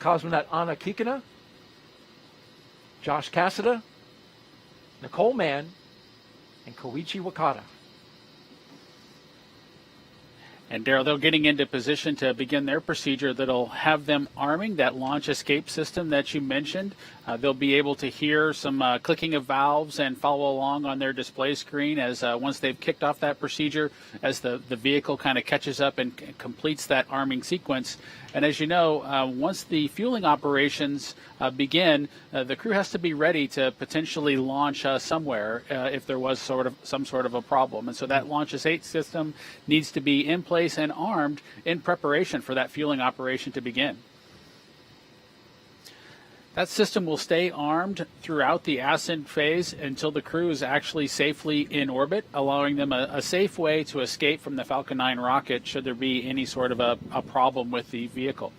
cosmonaut Anna Kikina, Josh Cassada, Nicole Mann, and Koichi Wakata. And Daryl, they're getting into position to begin their procedure that'll have them arming that launch escape system that you mentioned. They'll be able to hear some clicking of valves and follow along on their display screen as once they've kicked off that procedure, as the vehicle kind of catches up and completes that arming sequence. And as you know, once the fueling operations begin, the crew has to be ready to potentially launch somewhere if there was some sort of a problem. And so that launch escape system needs to be in place and armed in preparation for that fueling operation to begin. That system will stay armed throughout the ascent phase until the crew is actually safely in orbit, allowing them a safe way to escape from the Falcon 9 rocket should there be any sort of a problem with the vehicle.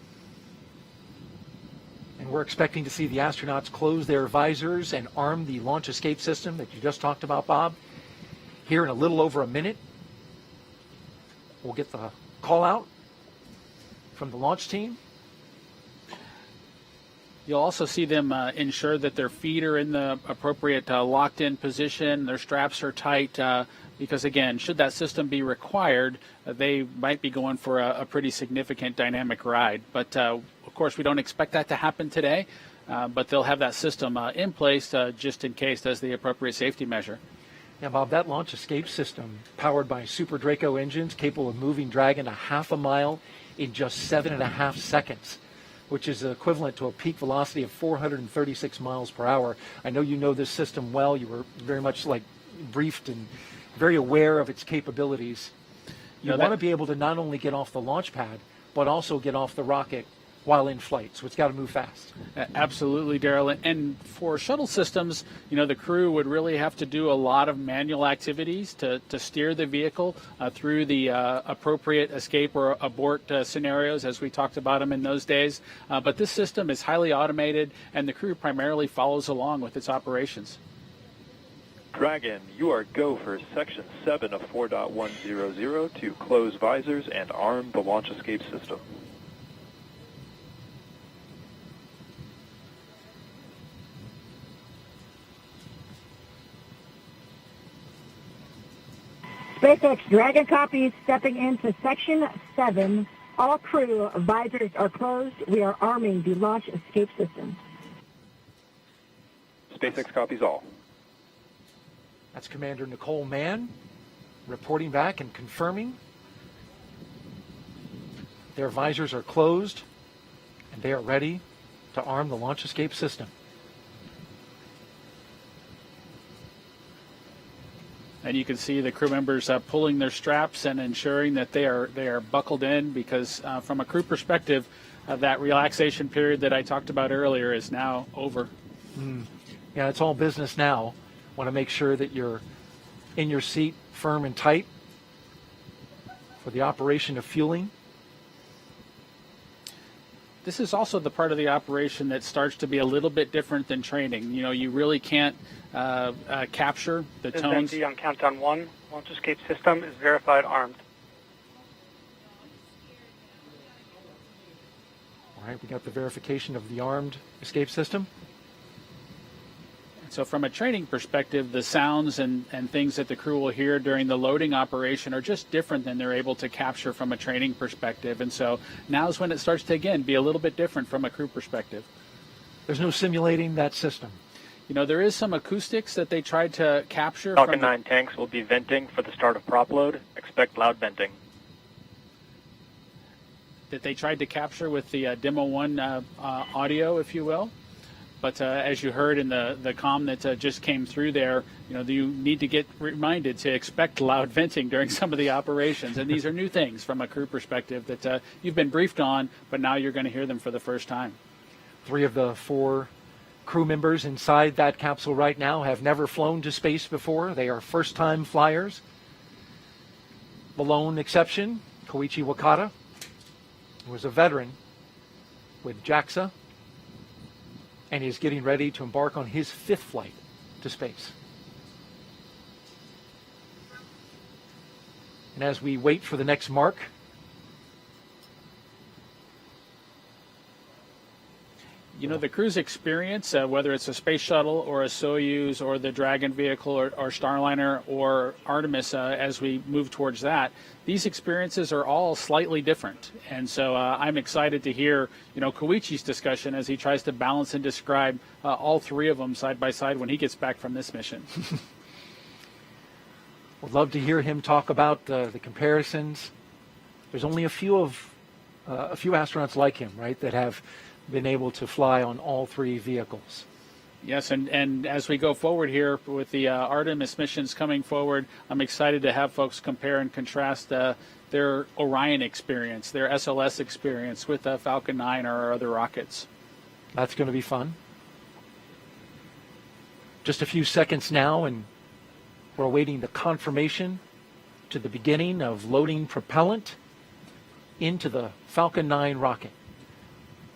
And we're expecting to see the astronauts close their visors and arm the launch escape system that you just talked about, Bob, here in a little over a minute. We'll get the call out from the launch team. You'll also see them ensure that their feet are in the appropriate locked-in position, their straps are tight, because, again, should that system be required, they might be going for a pretty significant dynamic ride. But, of course, we don't expect that to happen today, but they'll have that system in place just in case as the appropriate safety measure. Yeah, Bob, that launch escape system, powered by Super Draco engines, capable of moving Dragon a half a mile in just 7.5 seconds, which is equivalent to a peak velocity of 436 miles per hour. I know you know this system well. You were very much briefed and very aware of its capabilities. You want to be able to not only get off the launch pad, but also get off the rocket while in flight. So it's got to move fast. Absolutely, Daryl. And for shuttle systems, the crew would really have to do a lot of manual activities to steer the vehicle through the appropriate escape or abort scenarios, as we talked about them in those days. But this system is highly automated, and the crew primarily follows along with its operations. Dragon, you are go for Section 7 of 4.100 to close visors and arm the launch escape system. SpaceX Dragon copies stepping into Section 7. All crew visors are closed. We are arming the launch escape system. SpaceX copies all. That's Commander Nicole Mann reporting back and confirming their visors are closed and they are ready to arm the launch escape system. And you can see the crew members pulling their straps and ensuring that they are buckled in, because from a crew perspective, that relaxation period that I talked about earlier is now over. Yeah, it's all business now. Want to make sure that you're in your seat, firm and tight, for the operation of fueling. This is also the part of the operation that starts to be a little bit different than training. You really can't capture the tones. This is MD on countdown 1. Launch escape system is verified armed. All right, we got the verification of the armed escape system. So from a training perspective, the sounds and things that the crew will hear during the loading operation are just different than they're able to capture from a training perspective. And so now's when it starts to, again, be a little bit different from a crew perspective. There's no simulating that system. There is some acoustics that they tried to capture. Falcon 9 tanks will be venting for the start of prop load. Expect loud venting. That they tried to capture with the Demo 1 audio, if you will. But as you heard in the comm that just came through there, you need to get reminded to expect loud venting during some of the operations. And these are new things from a crew perspective that you've been briefed on, but now you're going to hear them for the first time. 3 of the 4 crew members inside that capsule right now have never flown to space before. They are first-time flyers. The lone exception, Koichi Wakata, who was a veteran with JAXA, and is getting ready to embark on his 5th flight to space. And as we wait for the next mark, The crew's experience, whether it's a space shuttle or a Soyuz or the Dragon vehicle or Starliner or Artemis, as we move towards that, these experiences are all slightly different. And so I'm excited to hear, Koichi's discussion as he tries to balance and describe all three of them side by side when he gets back from this mission. Would love to hear him talk about the comparisons. There's only a few astronauts like him, right, that have been able to fly on all three vehicles. Yes, and as we go forward here with the Artemis missions coming forward, I'm excited to have folks compare and contrast their Orion experience, their SLS experience with Falcon 9 or our other rockets. That's going to be fun. Just a few seconds now, and we're awaiting the confirmation to the beginning of loading propellant into the Falcon 9 rocket.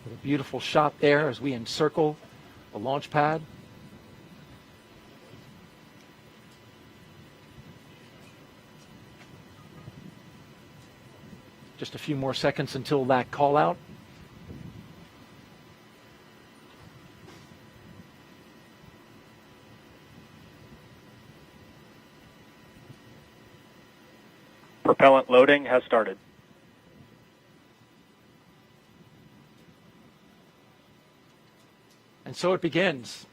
With a beautiful shot there as we encircle the launch pad. Just a few more seconds until that call out. Propellant loading has started. And so it begins.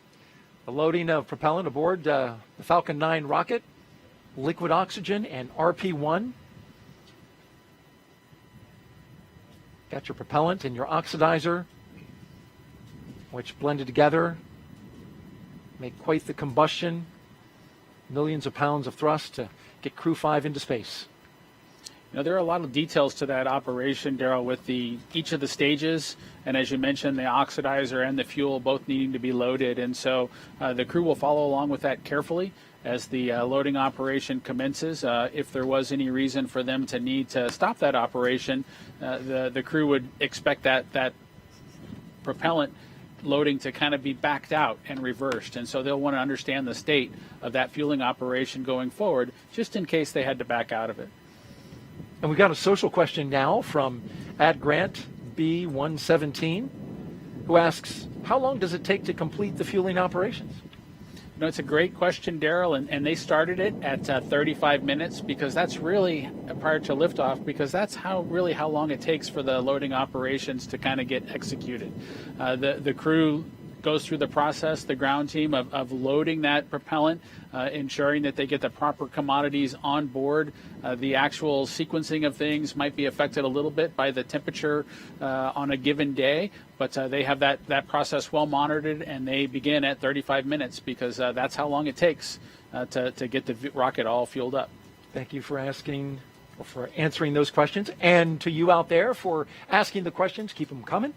The loading of propellant aboard the Falcon 9 rocket, liquid oxygen and RP-1. Got your propellant and your oxidizer, which blended together make quite the combustion. Millions of pounds of thrust to get Crew 5 into space. There are a lot of details to that operation, Daryl, with each of the stages, and as you mentioned, the oxidizer and the fuel both needing to be loaded, and so the crew will follow along with that carefully as the loading operation commences. If there was any reason for them to need to stop that operation, the crew would expect that propellant loading to kind of be backed out and reversed, and so they'll want to understand the state of that fueling operation going forward, just in case they had to back out of it. And we've got a social question now from @GrantB117, who asks, how long does it take to complete the fueling operations? It's a great question, Daryl, and they started it at 35 minutes because that's really, prior to liftoff, because that's how long it takes for the loading operations to kind of get executed. The crew goes through the process, the ground team, of loading that propellant, ensuring that they get the proper commodities on board. The actual sequencing of things might be affected a little bit by the temperature on a given day, but they have that process well monitored, and they begin at 35 minutes because that's how long it takes to get the rocket all fueled up. Thank you for answering those questions, and to you out there for asking the questions. Keep them coming.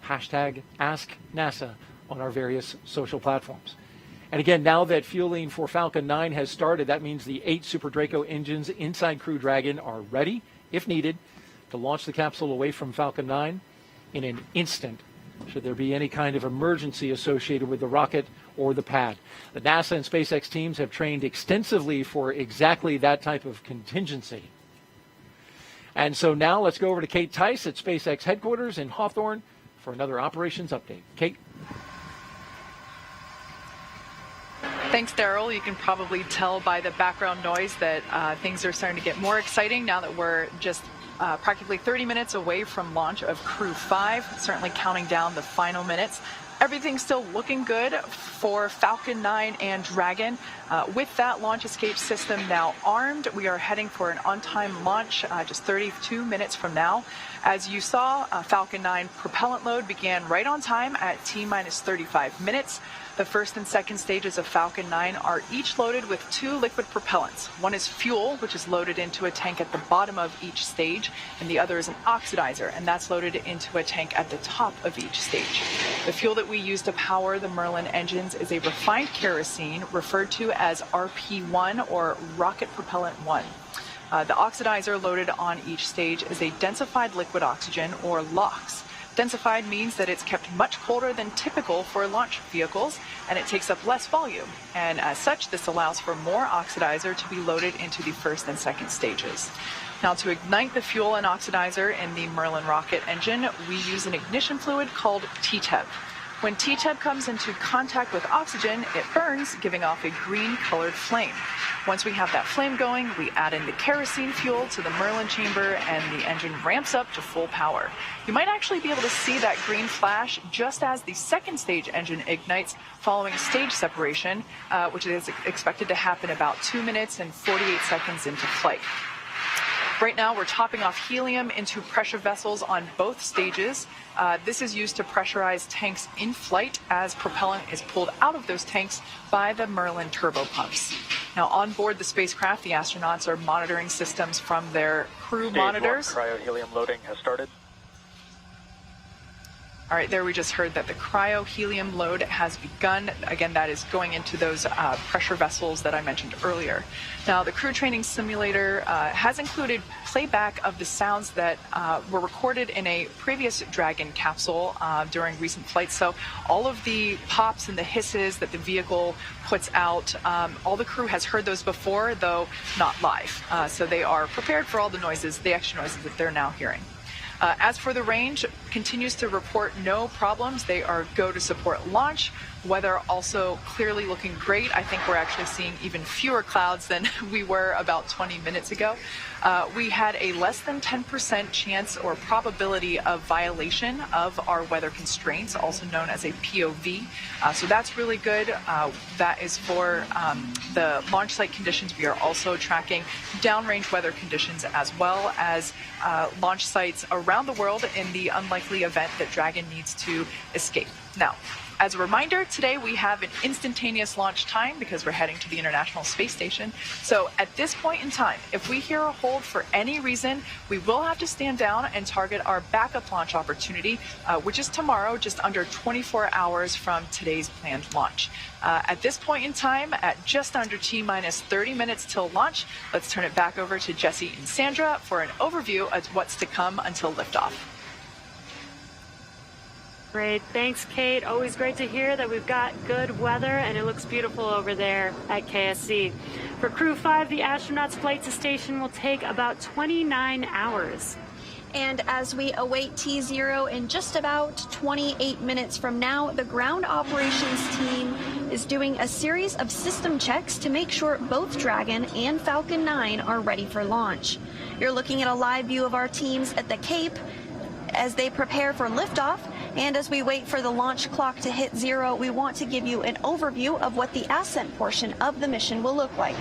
#AskNASA on our various social platforms. And again, now that fueling for Falcon 9 has started, that means the 8 Super Draco engines inside Crew Dragon are ready, if needed, to launch the capsule away from Falcon 9 in an instant, should there be any kind of emergency associated with the rocket or the pad. The NASA and SpaceX teams have trained extensively for exactly that type of contingency. And so now let's go over to Kate Tice at SpaceX headquarters in Hawthorne for another operations update. Kate? Thanks, Daryl. You can probably tell by the background noise that things are starting to get more exciting now that we're just practically 30 minutes away from launch of Crew 5, certainly counting down the final minutes. Everything's still looking good for Falcon 9 and Dragon. With that launch escape system now armed, we are heading for an on-time launch just 32 minutes from now. As you saw, Falcon 9 propellant load began right on time at T-minus 35 minutes. The first and second stages of Falcon 9 are each loaded with 2 liquid propellants. One is fuel, which is loaded into a tank at the bottom of each stage, and the other is an oxidizer, and that's loaded into a tank at the top of each stage. The fuel that we use to power the Merlin engines is a refined kerosene referred to as RP-1 or Rocket Propellant 1. The oxidizer loaded on each stage is a densified liquid oxygen, or LOX. Densified means that it's kept much colder than typical for launch vehicles, and it takes up less volume. And as such, this allows for more oxidizer to be loaded into the first and second stages. Now, to ignite the fuel and oxidizer in the Merlin rocket engine, we use an ignition fluid called TTEP. When TTEB comes into contact with oxygen, it burns, giving off a green-colored flame. Once we have that flame going, we add in the kerosene fuel to the Merlin chamber, and the engine ramps up to full power. You might actually be able to see that green flash just as the second stage engine ignites following stage separation, which is expected to happen about 2 minutes and 48 seconds into flight. Right now, we're topping off helium into pressure vessels on both stages. This is used to pressurize tanks in flight as propellant is pulled out of those tanks by the Merlin turbo pumps. Now, on board the spacecraft, the astronauts are monitoring systems from their crew monitors. Stage 1 cryo-helium loading has started. All right, there we just heard that the cryo-helium load has begun. Again, that is going into those pressure vessels that I mentioned earlier. Now, the crew training simulator has included playback of the sounds that were recorded in a previous Dragon capsule during recent flights. So all of the pops and the hisses that the vehicle puts out, all the crew has heard those before, though not live. So they are prepared for all the noises, the extra noises that they're now hearing. As for the range, continues to report no problems. They are go to support launch. Weather also clearly looking great. I think we're actually seeing even fewer clouds than we were about 20 minutes ago. We had a less than 10% chance or probability of violation of our weather constraints, also known as a POV. So that's really good. That is for the launch site conditions. We are also tracking downrange weather conditions as well as launch sites around the world in the unlikely event that Dragon needs to escape. Now, as a reminder, today we have an instantaneous launch time because we're heading to the International Space Station. So at this point in time, if we hear a hold for any reason, we will have to stand down and target our backup launch opportunity, which is tomorrow, just under 24 hours from today's planned launch. At this point in time, at just under T-minus 30 minutes till launch, let's turn it back over to Jesse and Sandra for an overview of what's to come until liftoff. Great. Thanks, Kate. Always great to hear that we've got good weather and it looks beautiful over there at KSC. For Crew 5, the astronauts' flight to station will take about 29 hours. And as we await T0 in just about 28 minutes from now, the ground operations team is doing a series of system checks to make sure both Dragon and Falcon 9 are ready for launch. You're looking at a live view of our teams at the Cape as they prepare for liftoff. And as we wait for the launch clock to hit 0, we want to give you an overview of what the ascent portion of the mission will look like.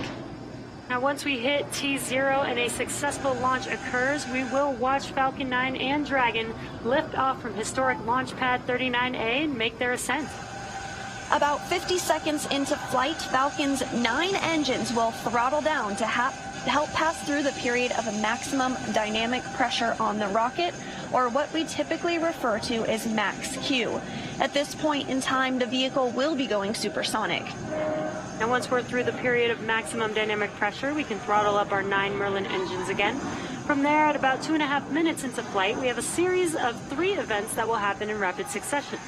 Now, once we hit T0 and a successful launch occurs, we will watch Falcon 9 and Dragon lift off from historic launch pad 39A and make their ascent. About 50 seconds into flight, Falcon's 9 engines will throttle down to help pass through the period of maximum dynamic pressure on the rocket, or what we typically refer to as max Q. At this point in time, the vehicle will be going supersonic. Now, once we're through the period of maximum dynamic pressure, we can throttle up our 9 Merlin engines again. From there, at about 2.5 minutes into flight, we have a series of 3 events that will happen in rapid succession.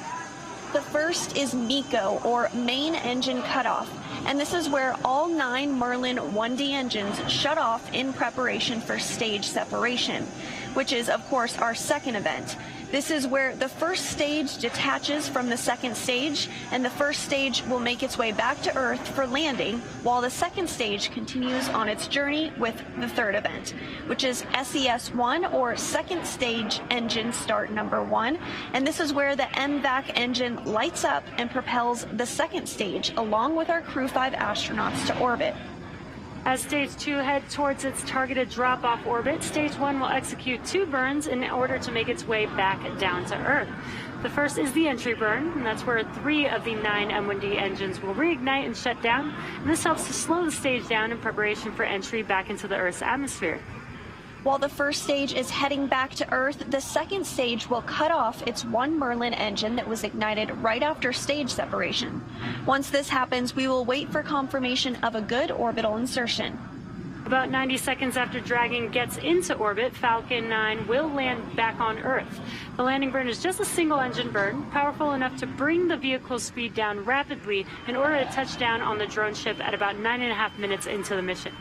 The first is MECO, or main engine cutoff, and this is where all 9 Merlin 1D engines shut off in preparation for stage separation, which is, of course, our second event. This is where the first stage detaches from the second stage, and the first stage will make its way back to Earth for landing, while the second stage continues on its journey with the third event, which is SES-1, or second stage engine start number 1, and this is where the MVAC engine lights up and propels the second stage along with our Crew 5 astronauts to orbit. As Stage 2 heads towards its targeted drop-off orbit, Stage 1 will execute 2 burns in order to make its way back down to Earth. The first is the entry burn, and that's where 3 of the 9 M1D engines will reignite and shut down. And this helps to slow the stage down in preparation for entry back into the Earth's atmosphere. While the first stage is heading back to Earth, the second stage will cut off its 1 Merlin engine that was ignited right after stage separation. Once this happens, we will wait for confirmation of a good orbital insertion. About 90 seconds after Dragon gets into orbit, Falcon 9 will land back on Earth. The landing burn is just a single engine burn, powerful enough to bring the vehicle's speed down rapidly in order to touch down on the drone ship at about 9.5 minutes into the mission.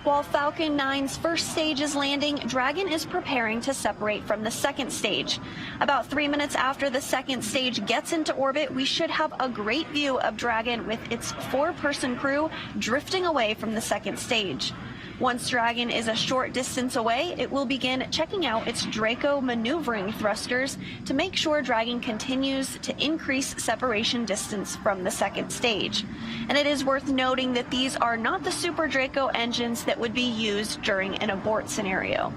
While Falcon 9's first stage is landing, Dragon is preparing to separate from the second stage. About 3 minutes after the second stage gets into orbit, we should have a great view of Dragon with its 4-person crew drifting away from the second stage. Once Dragon is a short distance away, it will begin checking out its Draco maneuvering thrusters to make sure Dragon continues to increase separation distance from the second stage. And it is worth noting that these are not the Super Draco engines that would be used during an abort scenario.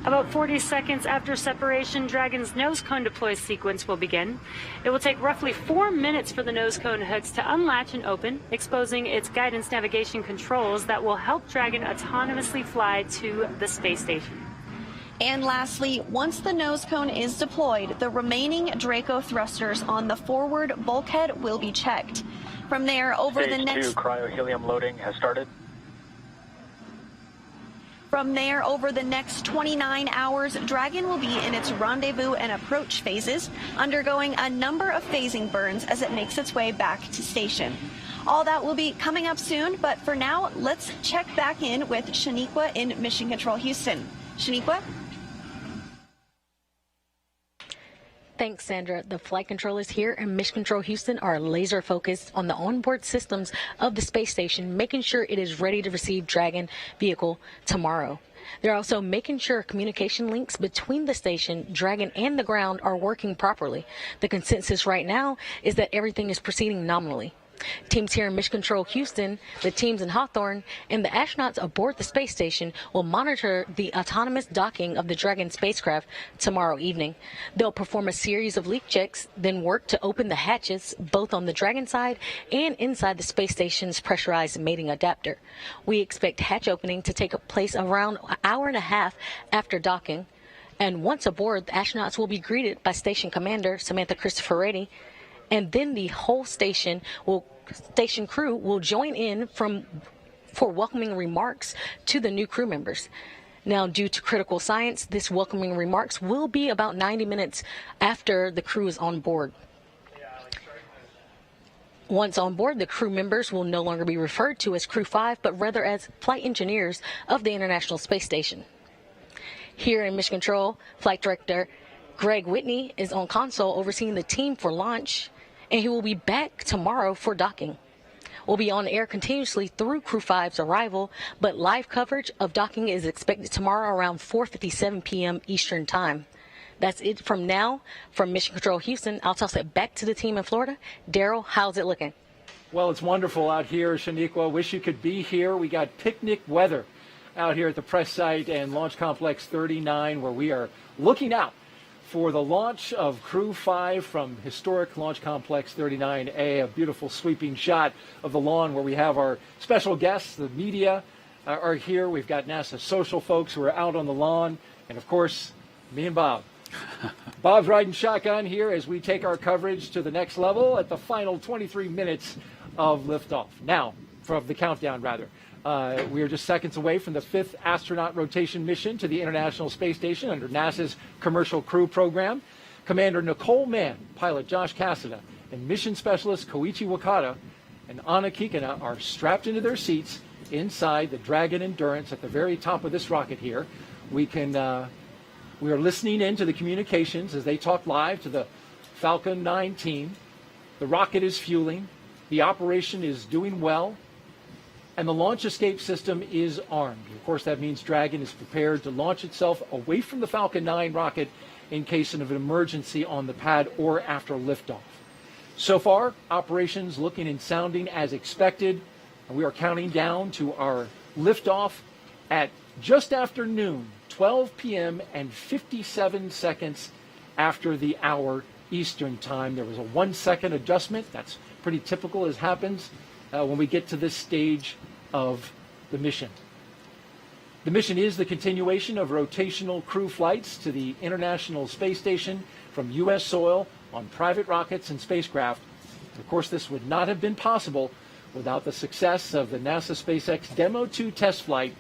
About 40 seconds after separation, Dragon's nose cone deploy sequence will begin. It will take roughly 4 minutes for the nose cone hooks to unlatch and open, exposing its guidance navigation controls that will help Dragon autonomously fly to the space station. And lastly, once the nose cone is deployed, the remaining Draco thrusters on the forward bulkhead will be checked. From there, over the next... Stage 2 cryo-helium loading has started. From there, over the next 29 hours, Dragon will be in its rendezvous and approach phases, undergoing a number of phasing burns as it makes its way back to station. All that will be coming up soon, but for now, let's check back in with Shaniqua in Mission Control Houston. Shaniqua? Thanks, Sandra. The flight controllers here in Mission Control Houston are laser focused on the onboard systems of the space station, making sure it is ready to receive Dragon vehicle tomorrow. They're also making sure communication links between the station, Dragon, and the ground are working properly. The consensus right now is that everything is proceeding nominally. Teams here in Mission Control Houston, the teams in Hawthorne, and the astronauts aboard the space station will monitor the autonomous docking of the Dragon spacecraft tomorrow evening. They'll perform a series of leak checks, then work to open the hatches both on the Dragon side and inside the space station's pressurized mating adapter. We expect hatch opening to take place around an hour and a half after docking. And once aboard, the astronauts will be greeted by Station Commander Samantha Cristoforetti, and then the whole station crew will join in for welcoming remarks to the new crew members. Now, due to critical science, this welcoming remarks will be about 90 minutes after the crew is on board. Once on board, the crew members will no longer be referred to as Crew 5, but rather as flight engineers of the International Space Station. Here in Mission Control, Flight Director Greg Whitney is on console overseeing the team for launch, and he will be back tomorrow for docking. We'll be on air continuously through Crew 5's arrival, but live coverage of docking is expected tomorrow around 4:57 p.m. Eastern Time. That's it from now. From Mission Control Houston, I'll toss it back to the team in Florida. Daryl, how's it looking? Well, it's wonderful out here, Shaniqua. Wish you could be here. We got picnic weather out here at the press site and Launch Complex 39, where we are looking out for the launch of Crew 5 from historic Launch Complex 39A, a beautiful sweeping shot of the lawn where we have our special guests. The media are here. We've got NASA social folks who are out on the lawn, and of course, me and Bob. Bob's riding shotgun here as we take our coverage to the next level at the final 23 minutes of liftoff. Now, from the countdown, rather. We are just seconds away from the 5th astronaut rotation mission to the International Space Station under NASA's Commercial Crew Program. Commander Nicole Mann, pilot Josh Cassada, and mission specialist Koichi Wakata and Anna Kikina are strapped into their seats inside the Dragon Endurance at the very top of this rocket here. We are listening in to the communications as they talk live to the Falcon 9 team. The rocket is fueling. The operation is doing well. And the launch escape system is armed. Of course, that means Dragon is prepared to launch itself away from the Falcon 9 rocket in case of an emergency on the pad or after liftoff. So far, operations looking and sounding as expected. And we are counting down to our liftoff at just after noon, 12 p.m. and 57 seconds after the hour Eastern time. There was a 1-second adjustment. That's pretty typical as happens when we get to this stage of the mission. The mission is the continuation of rotational crew flights to the International Space Station from U.S. soil on private rockets and spacecraft. Of course, this would not have been possible without the success of the NASA SpaceX Demo 2 test flight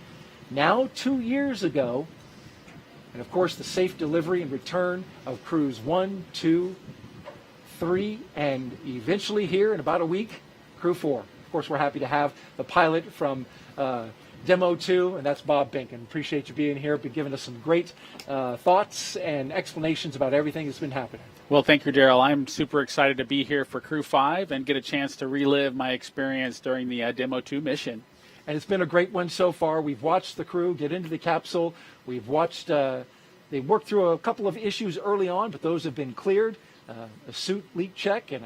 now 2 years ago, and of course the safe delivery and return of crews 1, 2, 3, and eventually here in about a week, Crew 4. Of course, we're happy to have the pilot from Demo 2, and that's Bob Binken. Appreciate you being here, been giving us some great thoughts and explanations about everything that's been happening. Well, thank you, Daryl. I'm super excited to be here for Crew 5 and get a chance to relive my experience during the Demo 2 mission. And it's been a great one so far. We've watched the crew get into the capsule. We've watched, they worked through a couple of issues early on, but those have been cleared. A suit leak check and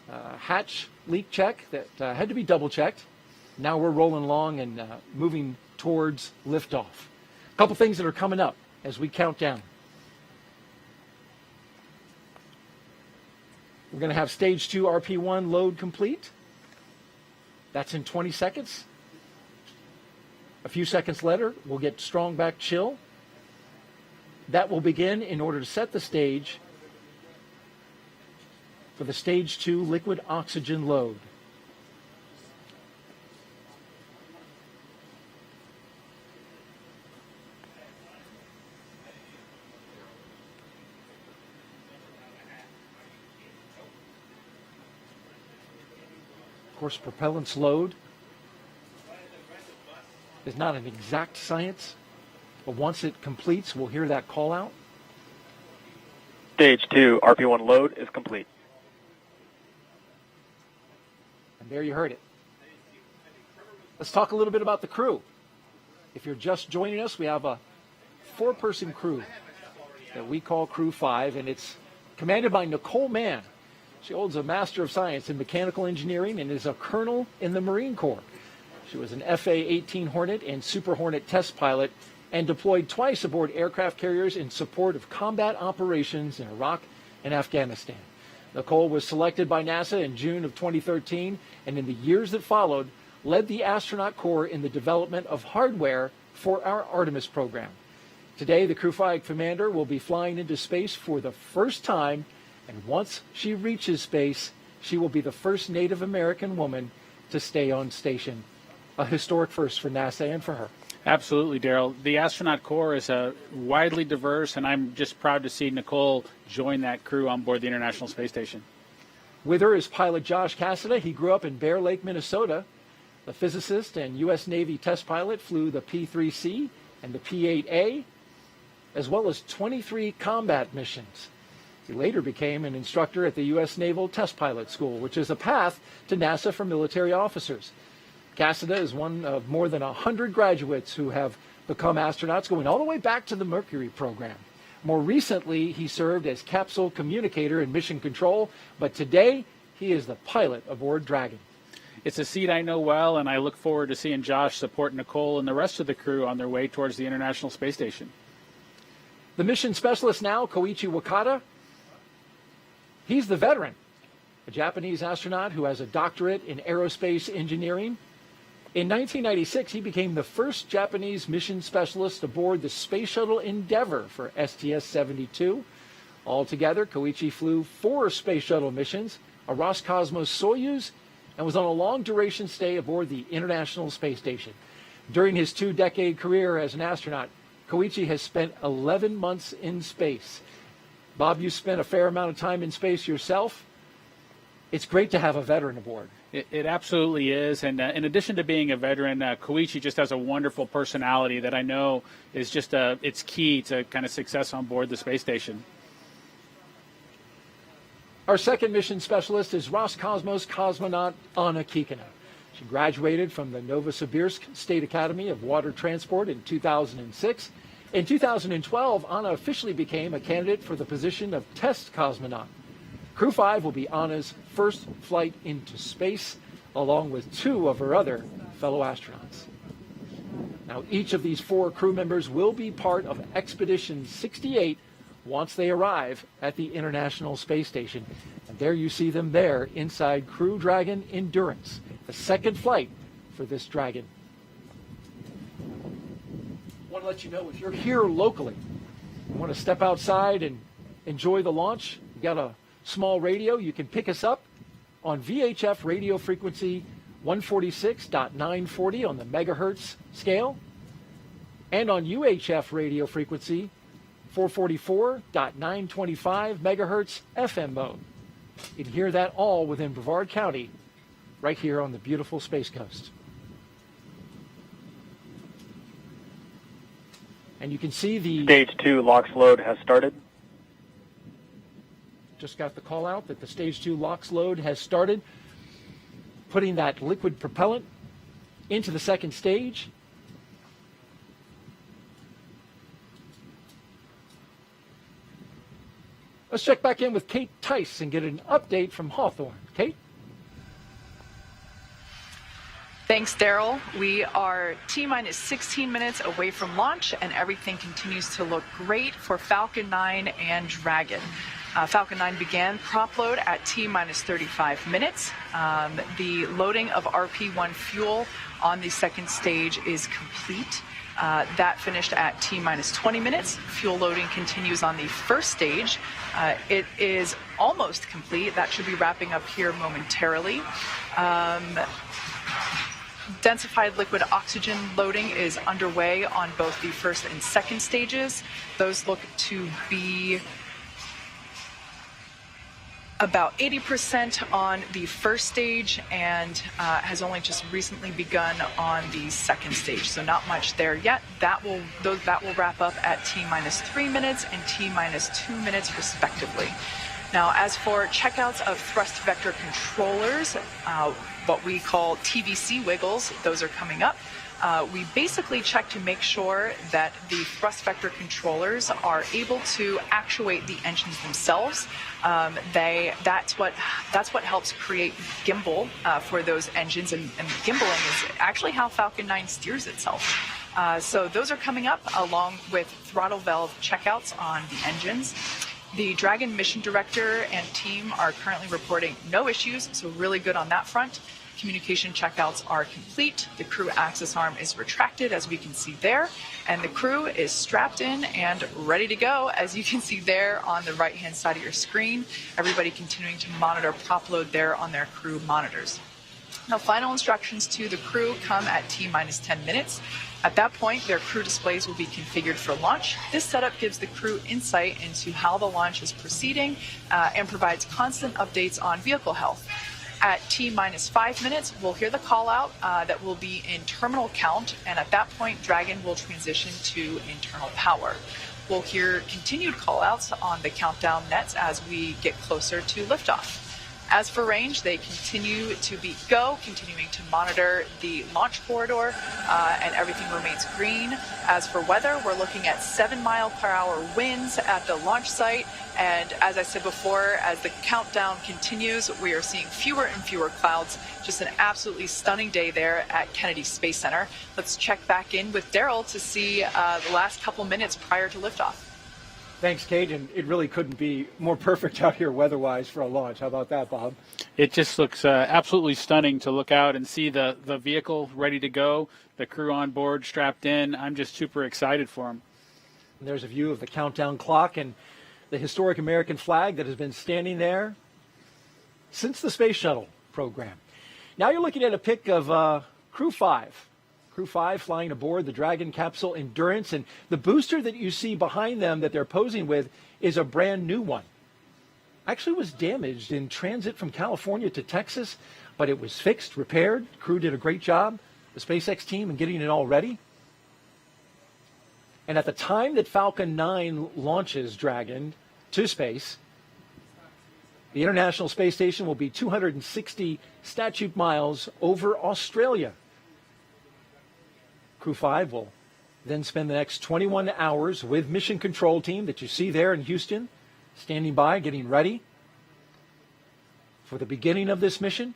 a hatch leak check that had to be double checked. Now we're rolling along and moving towards liftoff. A couple things that are coming up as we count down. We're going to have stage 2 RP1 load complete. That's in 20 seconds. A few seconds later, we'll get strong back chill. That will begin in order to set the stage for the stage 2 liquid oxygen load. Of course, propellant's load is not an exact science, but once it completes, we'll hear that call out. Stage 2 RP1 load is complete. And there you heard it. Let's talk a little bit about the crew. If you're just joining us, we have a 4-person crew that we call Crew 5, and it's commanded by Nicole Mann. She holds a Master of Science in Mechanical Engineering and is a colonel in the Marine Corps. She was an FA-18 Hornet and Super Hornet test pilot and deployed twice aboard aircraft carriers in support of combat operations in Iraq and Afghanistan. Nicole was selected by NASA in June of 2013, and in the years that followed, led the astronaut corps in the development of hardware for our Artemis program. Today, the Crew 5 commander will be flying into space for the first time, and once she reaches space, she will be the first Native American woman to stay on station. A historic first for NASA and for her. Absolutely, Daryl. The astronaut corps is widely diverse, and I'm just proud to see Nicole join that crew on board the International Space Station. With her is pilot Josh Cassada. He grew up in Bear Lake, Minnesota. The physicist and U.S. Navy test pilot flew the P-3C and the P-8A, as well as 23 combat missions. He later became an instructor at the U.S. Naval Test Pilot School, which is a path to NASA for military officers. Cassada is one of more than 100 graduates who have become astronauts, going all the way back to the Mercury program. More recently, he served as capsule communicator and mission control, but today he is the pilot aboard Dragon. It's a seat I know well, and I look forward to seeing Josh support Nicole and the rest of the crew on their way towards the International Space Station. The mission specialist now, Koichi Wakata, he's the veteran, a Japanese astronaut who has a doctorate in aerospace engineering. In 1996, he became the first Japanese mission specialist aboard the Space Shuttle Endeavour for STS-72. Altogether, Koichi flew 4 Space Shuttle missions, a Roscosmos Soyuz, and was on a long-duration stay aboard the International Space Station. During his 2-decade career as an astronaut, Koichi has spent 11 months in space. Bob, you spent a fair amount of time in space yourself. It's great to have a veteran aboard. It absolutely is, and in addition to being a veteran, Koichi just has a wonderful personality that I know is just it's key to kind of success on board the space station. Our second mission specialist is Roscosmos cosmonaut Anna Kikina. She graduated from the Novosibirsk State Academy of Water Transport in 2006. In 2012, Anna officially became a candidate for the position of test cosmonaut. Crew 5 will be Anna's first flight into space, along with 2 of her other fellow astronauts. Now, each of these 4 crew members will be part of Expedition 68 once they arrive at the International Space Station. And there you see them there inside Crew Dragon Endurance, the second flight for this Dragon. I want to let you know, if you're here locally, you want to step outside and enjoy the launch, you got a small radio, you can pick us up on VHF radio frequency 146.940 on the megahertz scale, and on UHF radio frequency 444.925 megahertz FM mode. You can hear that all within Brevard County, right here on the beautiful Space Coast. And you can see the... Stage 2 LOX load has started. Just got the call out that the Stage 2 LOX load has started, putting that liquid propellant into the second stage. Let's check back in with Kate Tice and get an update from Hawthorne. Kate? Thanks, Daryl. We are T-minus 16 minutes away from launch, and everything continues to look great for Falcon 9 and Dragon. Falcon 9 began prop load at T-minus 35 minutes. The loading of RP1 fuel on the second stage is complete. That finished at T-minus 20 minutes. Fuel loading continues on the first stage. It is almost complete. That should be wrapping up here momentarily. Densified liquid oxygen loading is underway on both the first and second stages. Those look to be about 80% on the first stage and has only just recently begun on the second stage. So not much there yet. That will wrap up at T-minus 3 minutes and T-minus 2 minutes respectively. Now, as for checkouts of thrust vector controllers, what we call TVC wiggles, those are coming up. We basically check to make sure that the thrust vector controllers are able to actuate the engines themselves. That's what helps create gimbal for those engines, and gimbaling is actually how Falcon 9 steers itself. So those are coming up along with throttle valve checkouts on the engines. The Dragon mission director and team are currently reporting no issues, so really good on that front. Communication checkouts are complete. The crew access arm is retracted, as we can see there, and the crew is strapped in and ready to go, as you can see there on the right-hand side of your screen. Everybody continuing to monitor prop load there on their crew monitors. Now, final instructions to the crew come at T-minus 10 minutes. At that point, their crew displays will be configured for launch. This setup gives the crew insight into how the launch is proceeding and provides constant updates on vehicle health. At T-minus 5 minutes, we'll hear the call out that will be in terminal count, and at that point, Dragon will transition to internal power. We'll hear continued call outs on the countdown nets as we get closer to liftoff. As for range, they continue to be go, continuing to monitor the launch corridor, and everything remains green. As for weather, we're looking at 7-mile-per-hour winds at the launch site. And as I said before, as the countdown continues, we are seeing fewer and fewer clouds. Just an absolutely stunning day there at Kennedy Space Center. Let's check back in with Daryl to see the last couple minutes prior to liftoff. Thanks, Kate, and it really couldn't be more perfect out here weather-wise for a launch. How about that, Bob? It just looks absolutely stunning to look out and see the vehicle ready to go, the crew on board, strapped in. I'm just super excited for them. And there's a view of the countdown clock and the historic American flag that has been standing there since the Space Shuttle program. Now you're looking at a pic of Crew 5. Crew 5 flying aboard the Dragon capsule Endurance, and the booster that you see behind them that they're posing with is a brand new one. Actually was damaged in transit from California to Texas, but it was fixed, repaired. Crew did a great job, the SpaceX team, in getting it all ready. And at the time that Falcon 9 launches Dragon to space, the International Space Station will be 260 statute miles over Australia. Crew 5 will then spend the next 21 hours with Mission Control Team that you see there in Houston, standing by, getting ready for the beginning of this mission.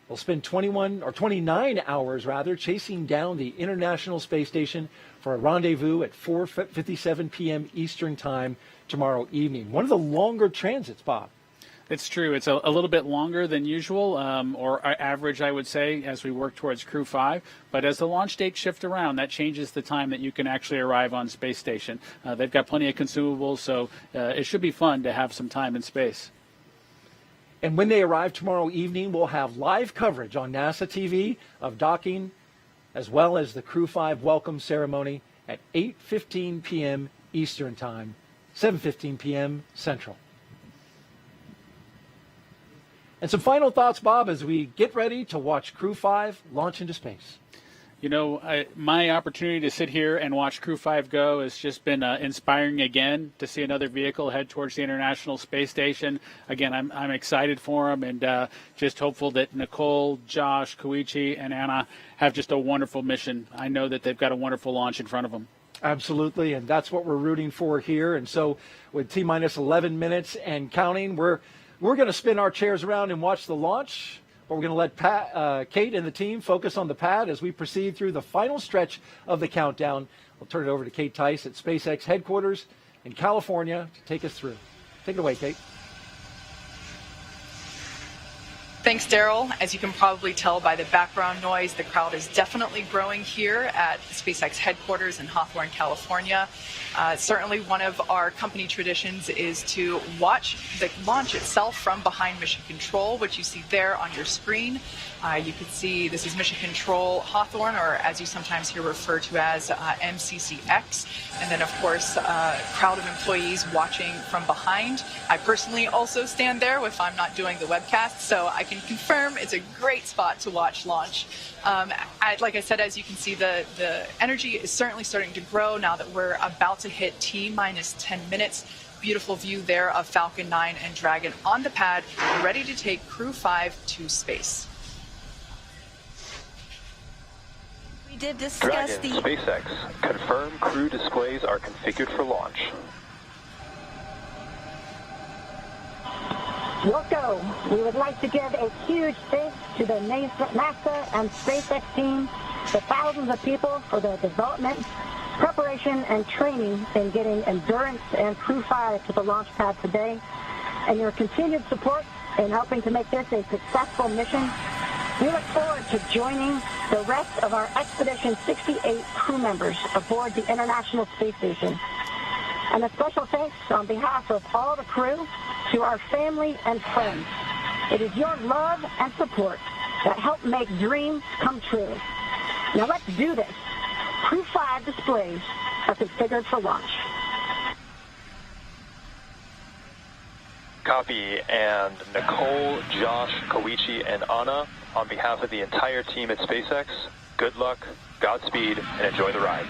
They'll spend 29 hours chasing down the International Space Station for a rendezvous at 4:57 p.m. Eastern Time tomorrow evening. One of the longer transits, Bob. It's true. It's a little bit longer than usual, or average, I would say, as we work towards Crew 5. But as the launch dates shift around, that changes the time that you can actually arrive on Space Station. They've got plenty of consumables, so it should be fun to have some time in space. And when they arrive tomorrow evening, we'll have live coverage on NASA TV of docking, as well as the Crew 5 welcome ceremony at 8:15 p.m. Eastern Time, 7:15 p.m. Central. And some final thoughts, Bob, as we get ready to watch Crew 5 launch into space. My opportunity to sit here and watch Crew 5 go has just been inspiring again to see another vehicle head towards the International Space Station. Again, I'm excited for them and just hopeful that Nicole, Josh, Koichi, and Anna have just a wonderful mission. I know that they've got a wonderful launch in front of them. Absolutely, and that's what we're rooting for here. And so with T-minus 11 minutes and counting, we're going to spin our chairs around and watch the launch. But we're going to let Kate and the team focus on the pad as we proceed through the final stretch of the countdown. We'll turn it over to Kate Tice at SpaceX headquarters in California to take us through. Take it away, Kate. Thanks, Daryl. As you can probably tell by the background noise, the crowd is definitely growing here at SpaceX headquarters in Hawthorne, California. Certainly one of our company traditions is to watch the launch itself from behind Mission Control, which you see there on your screen. You can see this is Mission Control Hawthorne, or as you sometimes hear referred to as MCCX. And then, of course, a crowd of employees watching from behind. I personally also stand there if I'm not doing the webcast, so I can confirm it's a great spot to watch launch. Like I said, as you can see, the energy is certainly starting to grow now that we're about to hit T-minus 10 minutes. Beautiful view there of Falcon 9 and Dragon on the pad, ready to take Crew 5 to space. We did discuss Dragon, SpaceX, confirm crew displays are configured for launch. Welcome. We would like to give a huge thanks to the NASA and SpaceX team, the thousands of people for their development, preparation, and training in getting Endurance and Crew 5 to the launch pad today, and your continued support in helping to make this a successful mission. We look forward to joining the rest of our Expedition 68 crew members aboard the International Space Station. And a special thanks on behalf of all the crew to our family and friends. It is your love and support that help make dreams come true. Now let's do this. Crew 5 displays are configured for launch. Copy. And Nicole, Josh, Koichi, and Anna, on behalf of the entire team at SpaceX, good luck, Godspeed, and enjoy the ride.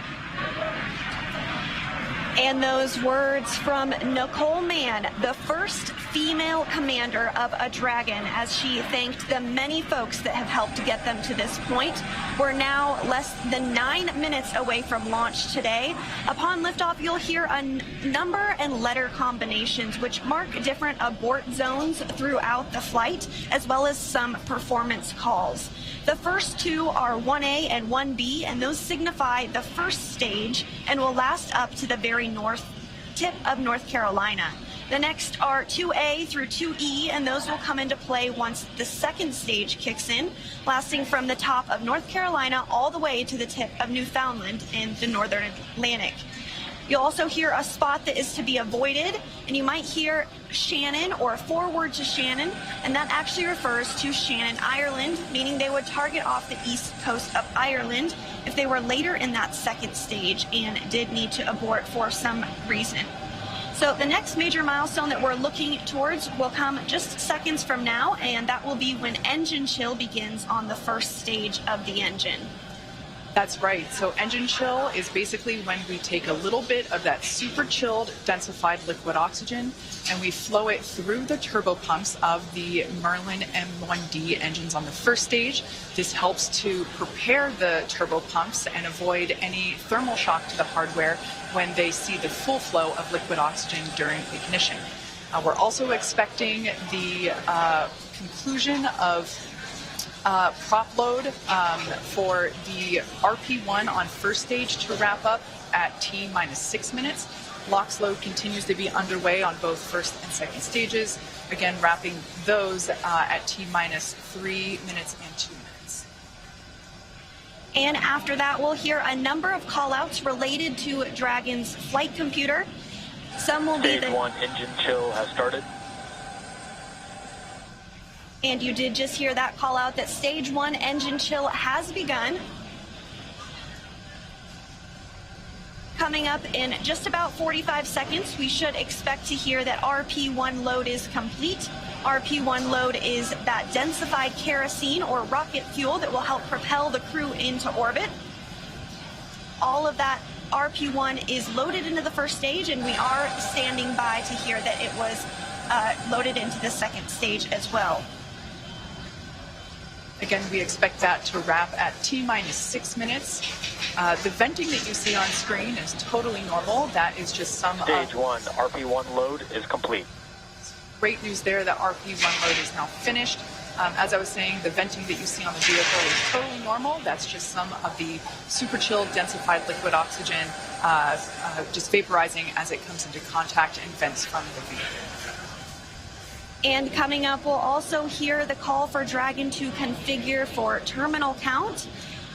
And those words from Nicole Mann, the first female commander of a Dragon, as she thanked the many folks that have helped get them to this point. We're now less than 9 minutes away from launch today. Upon liftoff, you'll hear a number and letter combinations which mark different abort zones throughout the flight, as well as some performance calls. The first two are 1A and 1B, and those signify the first stage and will last up to the very north tip of North Carolina. The next are 2A through 2E, and those will come into play once the second stage kicks in, lasting from the top of North Carolina all the way to the tip of Newfoundland in the northern Atlantic. You'll also hear a spot that is to be avoided, and you might hear Shannon or forward to Shannon, and that actually refers to Shannon, Ireland, meaning they would target off the east coast of Ireland if they were later in that second stage and did need to abort for some reason. So the next major milestone that we're looking towards will come just seconds from now, and that will be when engine chill begins on the first stage of the engine. That's right. So engine chill is basically when we take a little bit of that super chilled, densified liquid oxygen and we flow it through the turbo pumps of the Merlin M1D engines on the first stage. This helps to prepare the turbo pumps and avoid any thermal shock to the hardware when they see the full flow of liquid oxygen during ignition. We're also expecting the conclusion of prop load for the RP1 on first stage to wrap up at T-minus 6 minutes. LOX load continues to be underway on both first and second stages, again wrapping those at T-minus 3 minutes and 2 minutes. And after that, we'll hear a number of call-outs related to Dragon's flight computer. Some will be Stage 1 engine chill has started. And you did just hear that call out that stage 1 engine chill has begun. Coming up in just about 45 seconds, we should expect to hear that RP1 load is complete. RP1 load is that densified kerosene or rocket fuel that will help propel the crew into orbit. All of that RP1 is loaded into the first stage, and we are standing by to hear that it was loaded into the second stage as well. Again, we expect that to wrap at T-minus 6 minutes. The venting that you see on screen is totally normal. That is just some Stage 1, RP1 load is complete. Great news there that RP1 load is now finished. As I was saying, the venting that you see on the vehicle is totally normal. That's just some of the super chilled densified liquid oxygen just vaporizing as it comes into contact and vents from the vehicle. And coming up, we'll also hear the call for Dragon to configure for terminal count,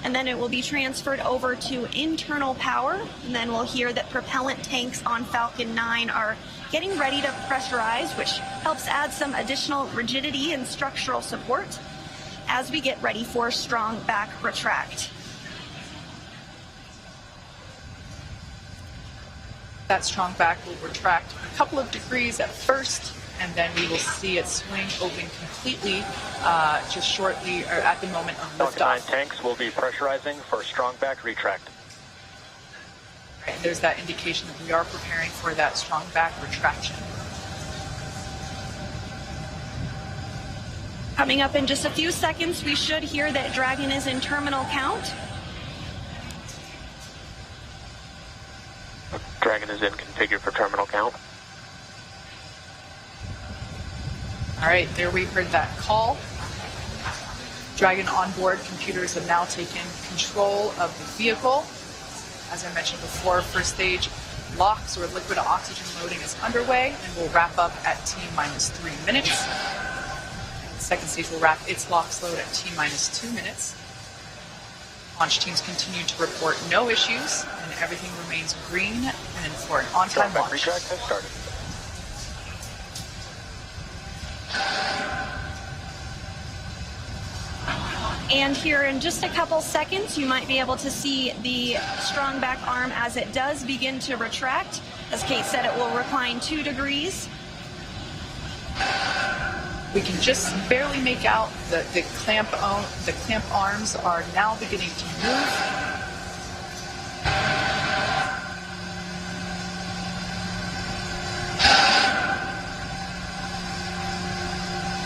and then it will be transferred over to internal power, and then we'll hear that propellant tanks on Falcon 9 are getting ready to pressurize, which helps add some additional rigidity and structural support as we get ready for strong back retract. That strong back will retract a couple of degrees at first, and then we will see it swing open completely just shortly, or at the moment of Falcon 9 liftoff. tanks will be pressurizing for strong back retract. Right, there's that indication that we are preparing for that strong back retraction. Coming up in just a few seconds, we should hear that Dragon is in terminal count. Dragon is in configure for terminal count. All right, there we heard that call. Dragon onboard computers have now taken control of the vehicle. As I mentioned before, first stage LOX or liquid oxygen loading is underway and will wrap up at T-minus 3 minutes. And the second stage will wrap its LOX load at T-minus 2 minutes. Launch teams continue to report no issues, and everything remains green and for an on-time launch. Retract has started. And here in just a couple seconds, you might be able to see the strong back arm as it does begin to retract. As Kate said, it will recline 2 degrees. We can just barely make out the clamp arms are now beginning to move.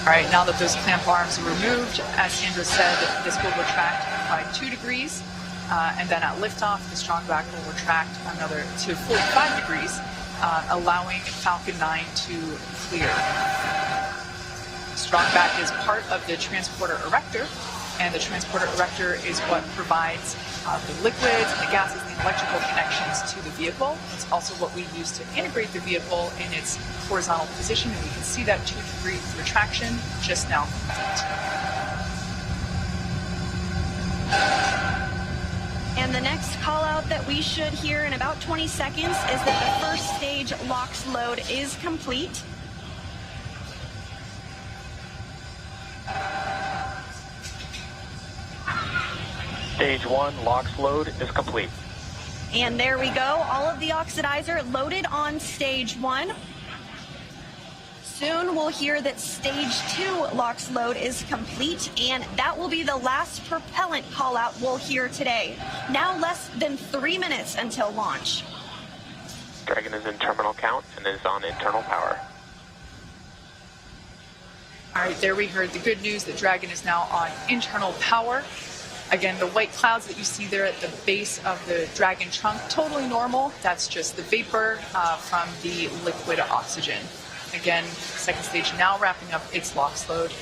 All right, now that those clamp arms are removed, as Sandra said, this will retract by 2 degrees, and then at liftoff, the strong back will retract another to 45 degrees, allowing Falcon 9 to clear. Strong back is part of the transporter erector, and the transporter erector is what provides the liquids, the gases, and the electrical connections to the vehicle. It's also what we use to integrate the vehicle in its horizontal position, and we can see that 2 degree retraction just now complete. And the next call out that we should hear in about 20 seconds is that the first stage LOX load is complete. Stage 1 LOX load is complete. And there we go, all of the oxidizer loaded on stage 1. Soon we'll hear that stage 2 LOX load is complete, and that will be the last propellant call out we'll hear today. Now less than 3 minutes until launch. Dragon is in terminal count and is on internal power. All right, there we heard the good news that Dragon is now on internal power. Again, the white clouds that you see there at the base of the Dragon trunk, totally normal. That's just the vapor from the liquid oxygen. Again, second stage now wrapping up its LOX load.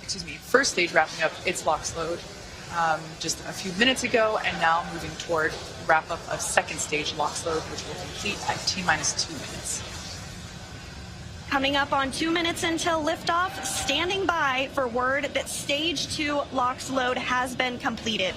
Excuse me, first stage wrapping up its LOX load just a few minutes ago, and now moving toward wrap up of second stage LOX load, which will complete at T-minus 2 minutes. Coming up on 2 minutes until liftoff, standing by for word that stage 2 LOX load has been completed.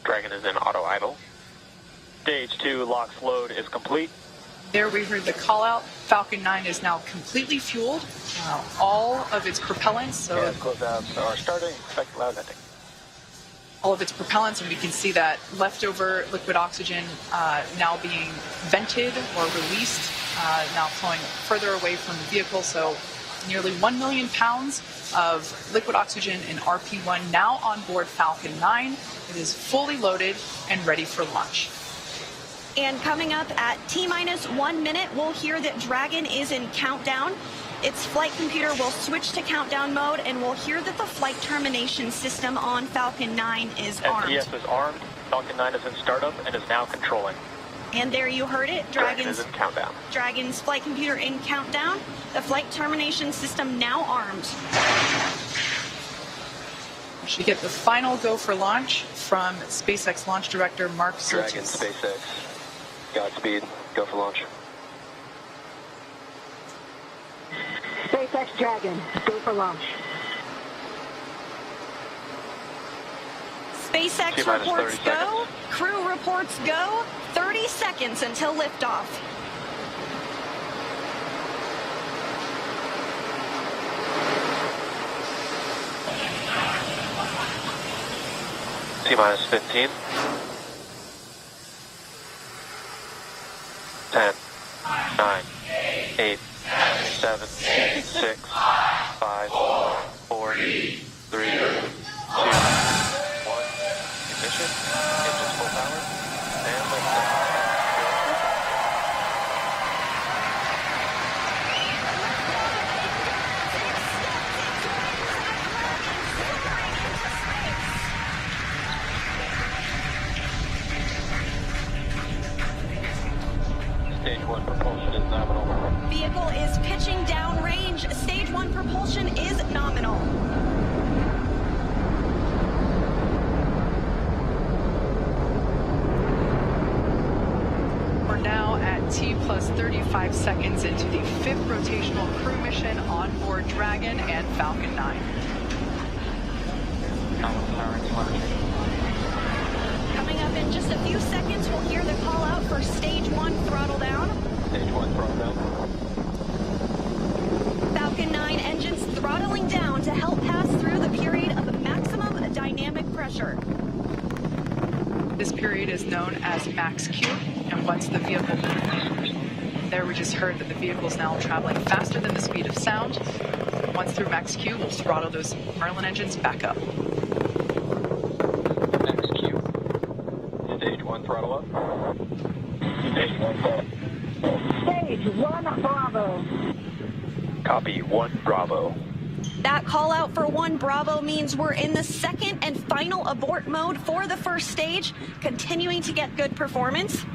Dragon is in auto idle. Stage 2 LOX load is complete. There we heard the call out. Falcon 9 is now completely fueled. All of its propellants. So closeouts are starting. Expect loud landing. All of its propellants, and we can see that leftover liquid oxygen now being vented or released, now flowing further away from the vehicle. So nearly 1 million pounds of liquid oxygen in RP1 now on board Falcon 9. It is fully loaded and ready for launch. And coming up at T-minus 1 minute, we'll hear that Dragon is in countdown. Its flight computer will switch to countdown mode, and we'll hear that the flight termination system on Falcon 9 is armed. FPS is armed. Falcon 9 is in startup and is now controlling. And there you heard it. Dragon is in countdown. Dragon's flight computer in countdown. The flight termination system now armed. We should get the final go for launch from SpaceX launch director Mark Surtees. Dragon, SpaceX. Godspeed. Go for launch. SpaceX Dragon, go for launch. SpaceX reports go. Crew reports go. 30 seconds until liftoff. T-minus 15. 10, 9, 8, 7, 6, 5, 4, 3, 2, 1. Ignition. Engines full power. And liftoff. Stage 1 propulsion is nominal. Vehicle is pitching downrange. Stage 1 propulsion is nominal. We're now at T plus 35 seconds into the 5th rotational crew mission on board Dragon and Falcon 9. Coming up in just a few seconds, we'll hear the call out for Stage 1 throttle down. Stage 1 throttle down. Falcon 9 engines throttling down to help pass through the period of maximum dynamic pressure. This period is known as max Q, and once the vehicle... There we just heard that the vehicle is now traveling faster than the speed of sound. Once through max Q, we'll throttle those Merlin engines back up. Max Q. Stage 1 throttle up. Stage 1 throttle. Stage 1 Bravo. Copy 1 Bravo. That call out for 1 Bravo means we're in the second and final abort mode for the first stage, continuing to get good performance.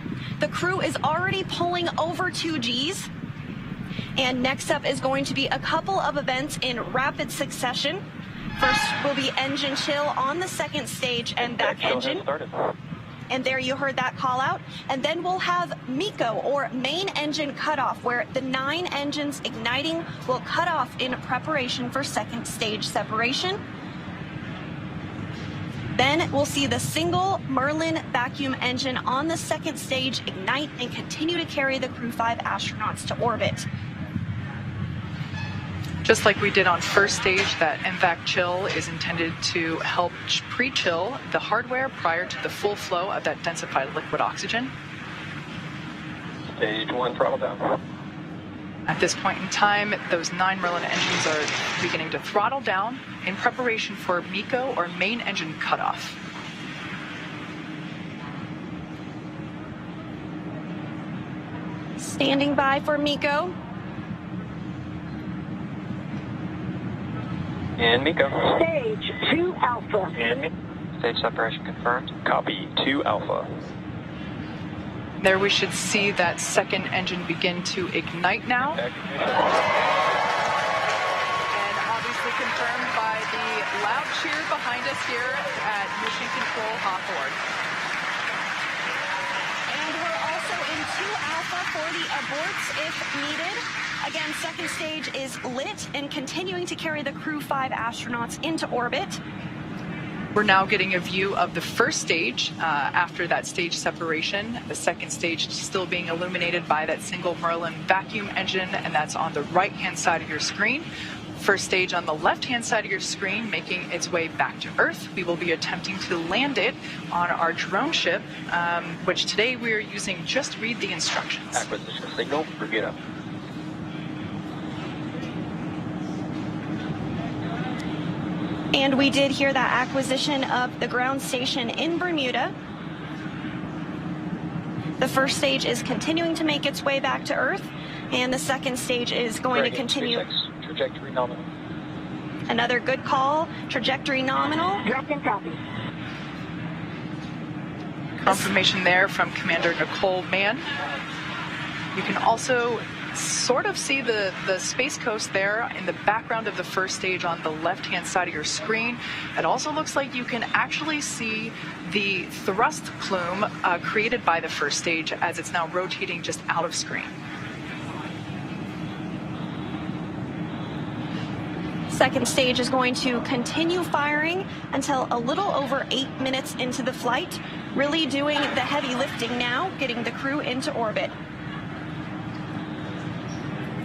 The crew is already pulling over 2 Gs. And next up is going to be a couple of events in rapid succession. First will be engine chill on the second stage and back engine. And there you heard that call out. And then we'll have MECO, or main engine cutoff, where the 9 engines igniting will cut off in preparation for second stage separation. Then we'll see the single Merlin vacuum engine on the second stage ignite and continue to carry the Crew 5 astronauts to orbit. Just like we did on first stage, that MVAC chill is intended to help pre-chill the hardware prior to the full flow of that densified liquid oxygen. Stage 1 throttle down. At this point in time, those 9 Merlin engines are beginning to throttle down in preparation for MECO, or main engine cutoff. Standing by for MECO. And MECO. Stage 2 Alpha. And stage separation confirmed. Copy 2 Alpha. There we should see that second engine begin to ignite now. And obviously confirmed by the loud cheer behind us here at Mission Control Hawthorne. And we're also in 2 Alpha for the aborts if needed. Again, second stage is lit and continuing to carry the Crew 5 astronauts into orbit. We're now getting a view of the first stage after that stage separation. The second stage still being illuminated by that single Merlin vacuum engine, and that's on the right-hand side of your screen. First stage on the left-hand side of your screen making its way back to Earth. We will be attempting to land it on our drone ship, which today we are using Just Read the Instructions. Acquisition signal, Bermuda. And we did hear that acquisition of the ground station in Bermuda. The first stage is continuing to make its way back to Earth, and the second stage is going to continue. SpaceX, trajectory nominal. Another good call, trajectory nominal. Dropped in copy. Confirmation there from Commander Nicole Mann. You can also sort of see the Space Coast there in the background of the first stage on the left-hand side of your screen. It also looks like you can actually see the thrust plume created by the first stage as it's now rotating just out of screen. Second stage is going to continue firing until a little over 8 minutes into the flight, really doing the heavy lifting now, getting the crew into orbit.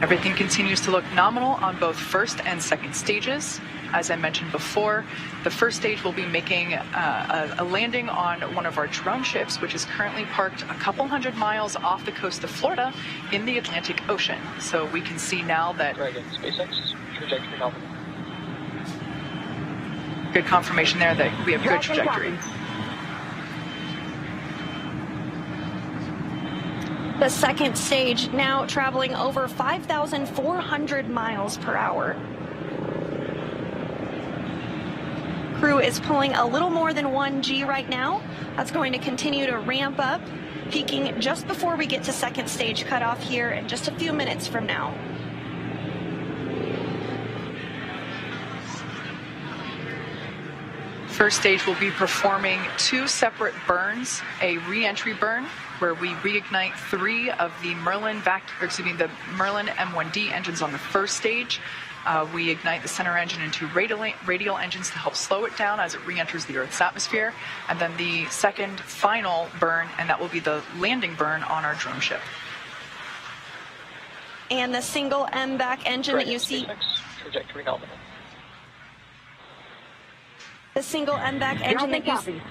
Everything continues to look nominal on both first and second stages. As I mentioned before, the first stage will be making a landing on one of our drone ships, which is currently parked a couple hundred miles off the coast of Florida in the Atlantic Ocean. So we can see now that... Dragon, SpaceX, trajectory nominal. Good confirmation there that we have good trajectory. The second stage now traveling over 5,400 miles per hour. Crew is pulling a little more than 1 G right now. That's going to continue to ramp up, peaking just before we get to second stage cutoff here in just a few minutes from now. First stage will be performing 2 separate burns, a re-entry burn where we reignite 3 of the Merlin the Merlin M1D engines on the first stage. We ignite the center engine and 2 radial engines to help slow it down as it re-enters the Earth's atmosphere. And then the second final burn, and that will be the landing burn on our drone ship. And the single MVAC engine that you see. Trajectory nominal. The single MVAC engine that you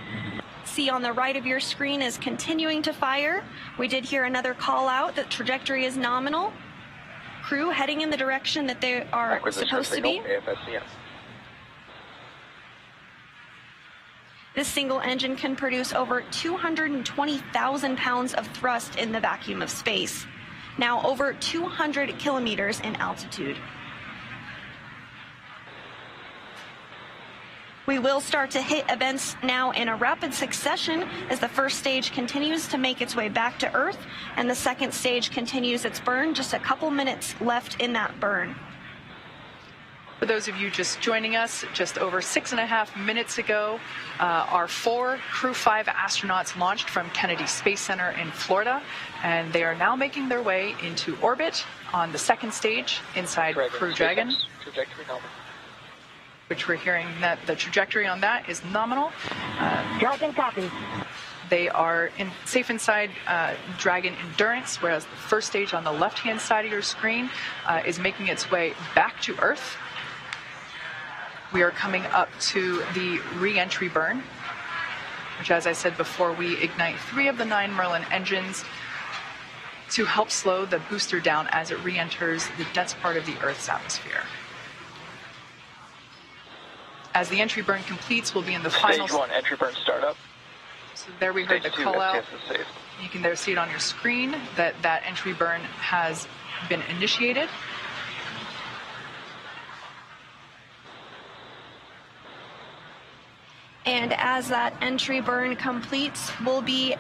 see on the right of your screen is continuing to fire. We did hear another call out that trajectory is nominal. Crew heading in the direction that they are supposed to be. This single engine can produce over 220,000 pounds of thrust in the vacuum of space, now over 200 kilometers in altitude. We will start to hit events now in a rapid succession as the first stage continues to make its way back to Earth and the second stage continues its burn. Just a couple minutes left in that burn. For those of you just joining us, just over 6.5 minutes ago, our 4 Crew 5 astronauts launched from Kennedy Space Center in Florida, and they are now making their way into orbit on the second stage inside Crew Dragon. Trajectory nominal. Which we're hearing that the trajectory on that is nominal. Dragon copy. They are safe inside Dragon Endurance, whereas the first stage on the left-hand side of your screen is making its way back to Earth. We are coming up to the re-entry burn, which, as I said before, we ignite 3 of the 9 Merlin engines to help slow the booster down as it re-enters the dense part of the Earth's atmosphere. As the entry burn completes, we'll be in the final... Stage 1, entry burn startup. So there we heard the Stage 2, call out. safe. You can there see it on your screen that that entry burn has been initiated. And as that entry burn completes, we'll be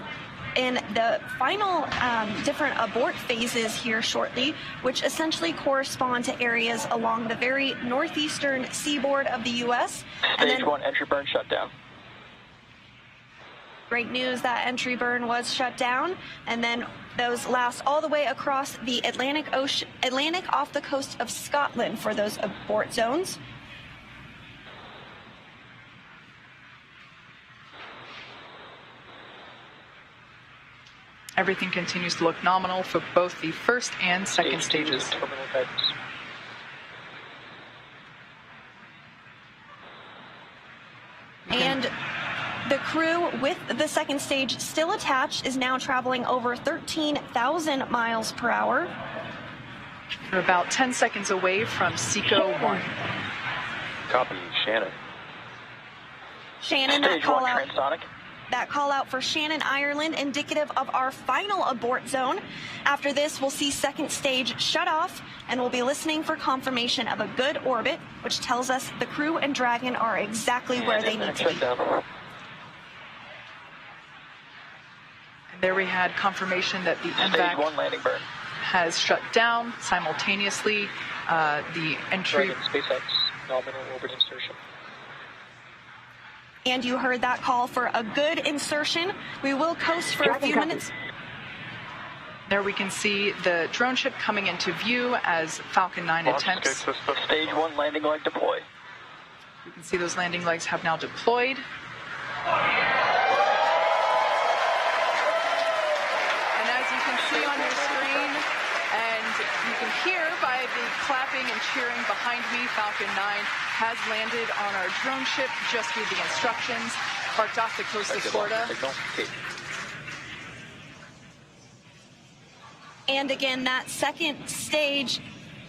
in the final different abort phases here shortly, which essentially correspond to areas along the very northeastern seaboard of the U.S. Stage 1, entry burn shut down. Great news, that entry burn was shut down, and then those last all the way across the Atlantic off the coast of Scotland for those abort zones. Everything continues to look nominal for both the first and second stages. And the crew with the second stage still attached is now traveling over 13,000 miles per hour. We're about 10 seconds away from SECO 1. Copy, Shannon. Shannon, Stage 1 transonic. That call out for Shannon, Ireland, indicative of our final abort zone. After this, we'll see second stage shut off, and we'll be listening for confirmation of a good orbit, which tells us the crew and Dragon are exactly where they need to be. And there we had confirmation that the Stage MVAC 1 landing burn. has shut down simultaneously. The entry. Dragon SpaceX nominal orbit insertion. And you heard that call for a good insertion. We will coast for a few minutes. There we can see the drone ship coming into view as Falcon 9 attempts. Stage 1 landing leg deploy. You can see those landing legs have now deployed. And as you can see on your screen, and you can hear by the clapping and cheering behind me, Falcon 9 has landed on our drone ship just through the instructions, parked off the coast of Florida. And again, that second stage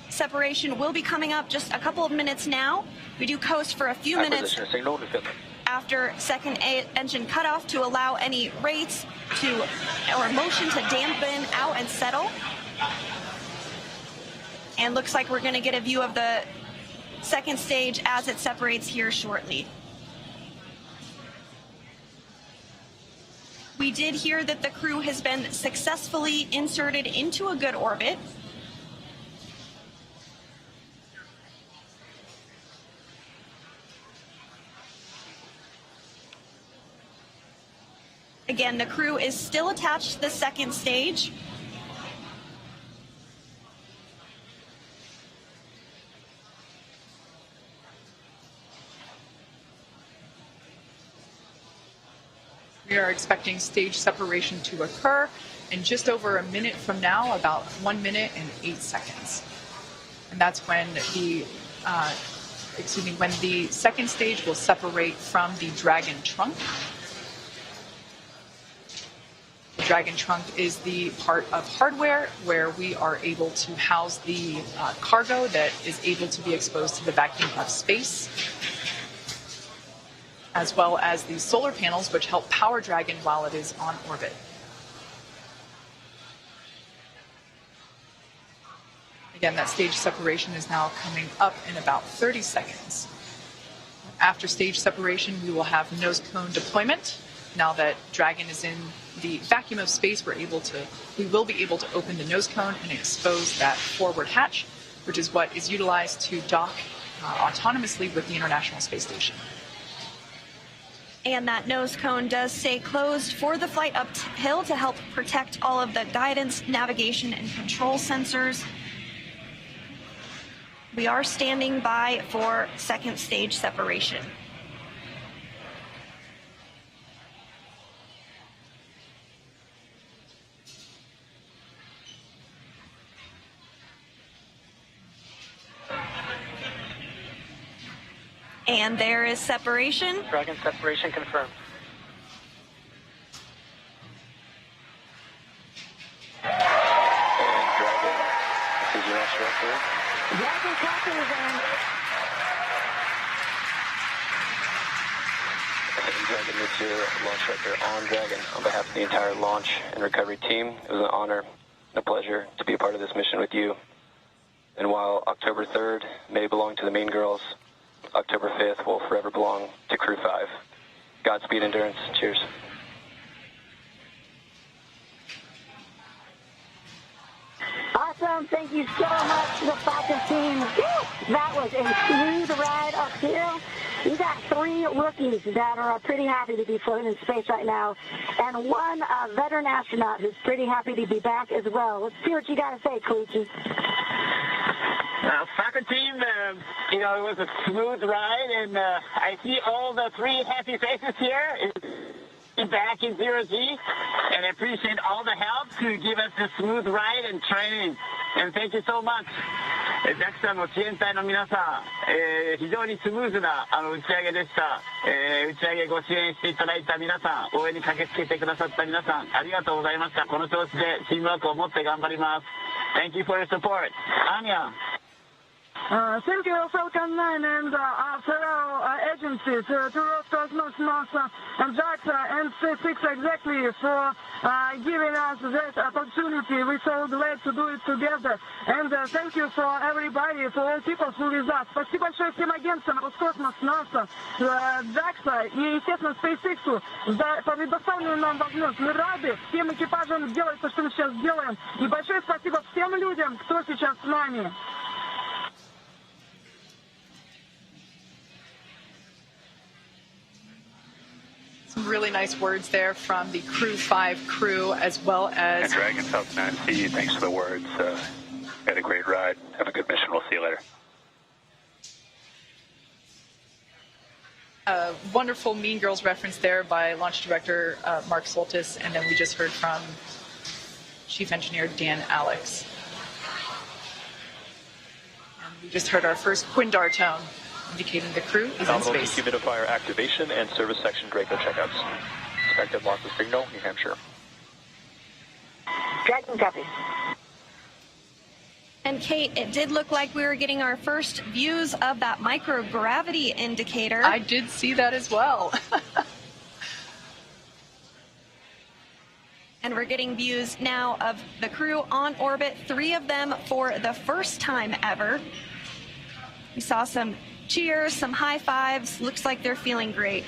separation will be coming up just a couple of minutes now. We do coast for a few minutes after second engine cutoff to allow any rates or motion to dampen out and settle. And looks like we're going to get a view of the second stage as it separates here shortly. We did hear that the crew has been successfully inserted into a good orbit. Again, the crew is still attached to the second stage. We are expecting stage separation to occur in just over a minute from now, about 1 minute and 8 seconds. And that's when when the second stage will separate from the Dragon trunk. The Dragon trunk is the part of hardware where we are able to house the cargo that is able to be exposed to the vacuum of space, as well as the solar panels which help power Dragon while it is on orbit. Again, that stage separation is now coming up in about 30 seconds. After stage separation, we will have nose cone deployment. Now that Dragon is in the vacuum of space, we will be able to open the nose cone and expose that forward hatch, which is what is utilized to dock autonomously with the International Space Station. And that nose cone does stay closed for the flight uphill to help protect all of the guidance, navigation, and control sensors. We are standing by for second stage separation. And there is separation. Dragon separation confirmed. And Dragon, this is your launch director. Dragon crossing zone. And Dragon, this is your launch director on Dragon. On behalf of the entire launch and recovery team, it was an honor and a pleasure to be a part of this mission with you. And while October 3rd may belong to the Mean Girls, October 5th will forever belong to Crew 5. Godspeed, Endurance. Cheers. Awesome. Thank you so much to the Falcon team. That was a smooth ride uphill. You got 3 rookies that are pretty happy to be floating in space right now, and 1 veteran astronaut who's pretty happy to be back as well. Let's see what you got to say, Koichi. Falcon team, it was a smooth ride, and I see all the 3 happy faces here. It back in Zero G, and I appreciate all the help to give us a smooth ride and training. And thank you so much. JAXA の支援隊の皆さん、非常にスムーズな打ち上げでした。打ち上げご支援していただいた皆さん、応援に駆けつけてくださった皆さん、ありがとうございました。この調子でチームワークを持って頑張ります。Thank you for your support. Anya. Thank you, Falcon 9 and fellow agencies, to Roscosmos, NASA, and JAXA, and SpaceX exactly for giving us that opportunity. We're so glad to do it together. And thank you for everybody, for all people who with us. Спасибо большое всем агентствам Роскосмос, NASA, JAXA и, естественно, SpaceX за предоставленную нам возможность. Мы рады всем экипажам делать то, что мы сейчас делаем. И большое спасибо всем людям, кто сейчас с нами. Some really nice words there from the Crew 5 crew, as well as... And Dragon Falcon 9, see you. Thanks for the words. Had a great ride. Have a good mission. We'll see you later. A wonderful Mean Girls reference there by Launch Director Mark Soltis, and then we just heard from Chief Engineer Dan Alex. And we just heard our first Quindar tone, indicating the crew is in space. Dehumidifier activation and service section Draco checkouts. Expected loss of signal, New Hampshire. Dragon copy. And Kate, it did look like we were getting our first views of that microgravity indicator. I did see that as well. And we're getting views now of the crew on orbit, 3 of them for the first time ever. We saw some cheers, some high fives. Looks like they're feeling great.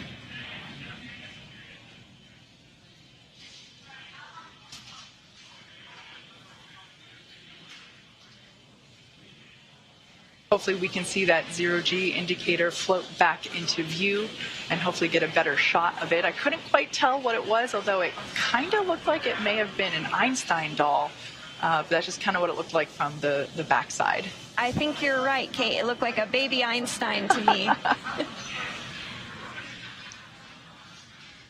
Hopefully we can see that zero-G indicator float back into view and hopefully get a better shot of it. I couldn't quite tell what it was, although it kind of looked like it may have been an Einstein doll. But that's just kind of what it looked like from the backside. I think you're right, Kate. It looked like a baby Einstein to me.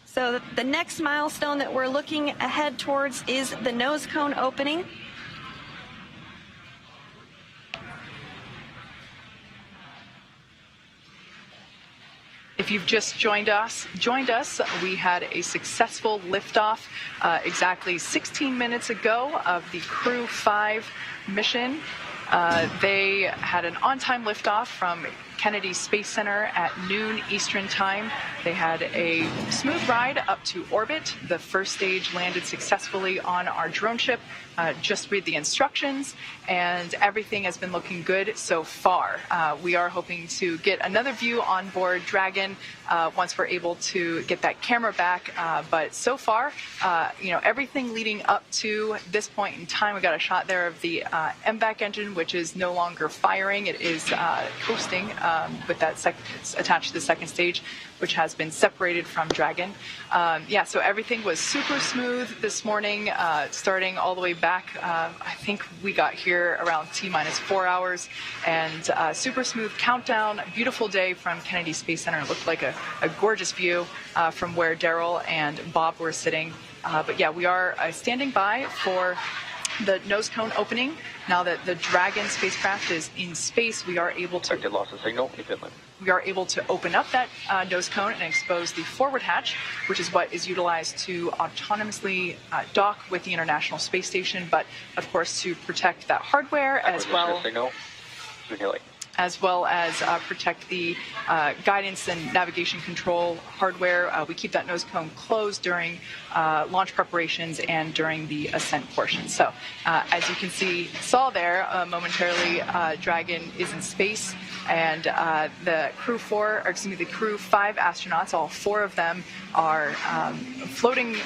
So the next milestone that we're looking ahead towards is the nose cone opening. If you've just joined us, we had a successful liftoff exactly 16 minutes ago of the Crew 5 mission. They had an on-time liftoff from Kennedy Space Center at noon Eastern Time. They had a smooth ride up to orbit. The first stage landed successfully on our drone ship. Just read the instructions, and everything has been looking good so far. We are hoping to get another view on board Dragon once we're able to get that camera back. But so far, everything leading up to this point in time, we got a shot there of the MVAC engine, which is no longer firing. It is coasting with that attached to the second stage, which has been separated from Dragon. So everything was super smooth this morning, starting all the way back. I think we got here around T-4 hours, and super smooth countdown. Beautiful day from Kennedy Space Center. It looked like a gorgeous view from where Daryl and Bob were sitting. But yeah, we are standing by for the nose cone opening. Now that the Dragon spacecraft is in space, we are able to loss of signal, inland. We are able to open up that nose cone and expose the forward hatch, which is what is utilized to autonomously dock with the International Space Station, but of course to protect that hardware as well as protect the guidance and navigation control hardware. We keep that nose cone closed during launch preparations and during the ascent portion. So as you can saw there momentarily, Dragon is in space, and the Crew 5 astronauts, all 4 of them are floating,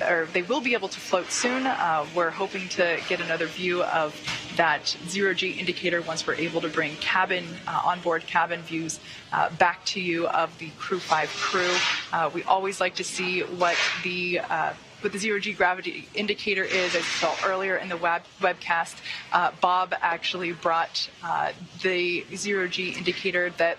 or they will be able to float soon. We're hoping to get another view of that zero-G indicator once we're able to bring onboard cabin views back to you of the Crew 5 crew. We always like to see what the zero-G gravity indicator is. As you saw earlier in the webcast, Bob actually brought the zero-G indicator that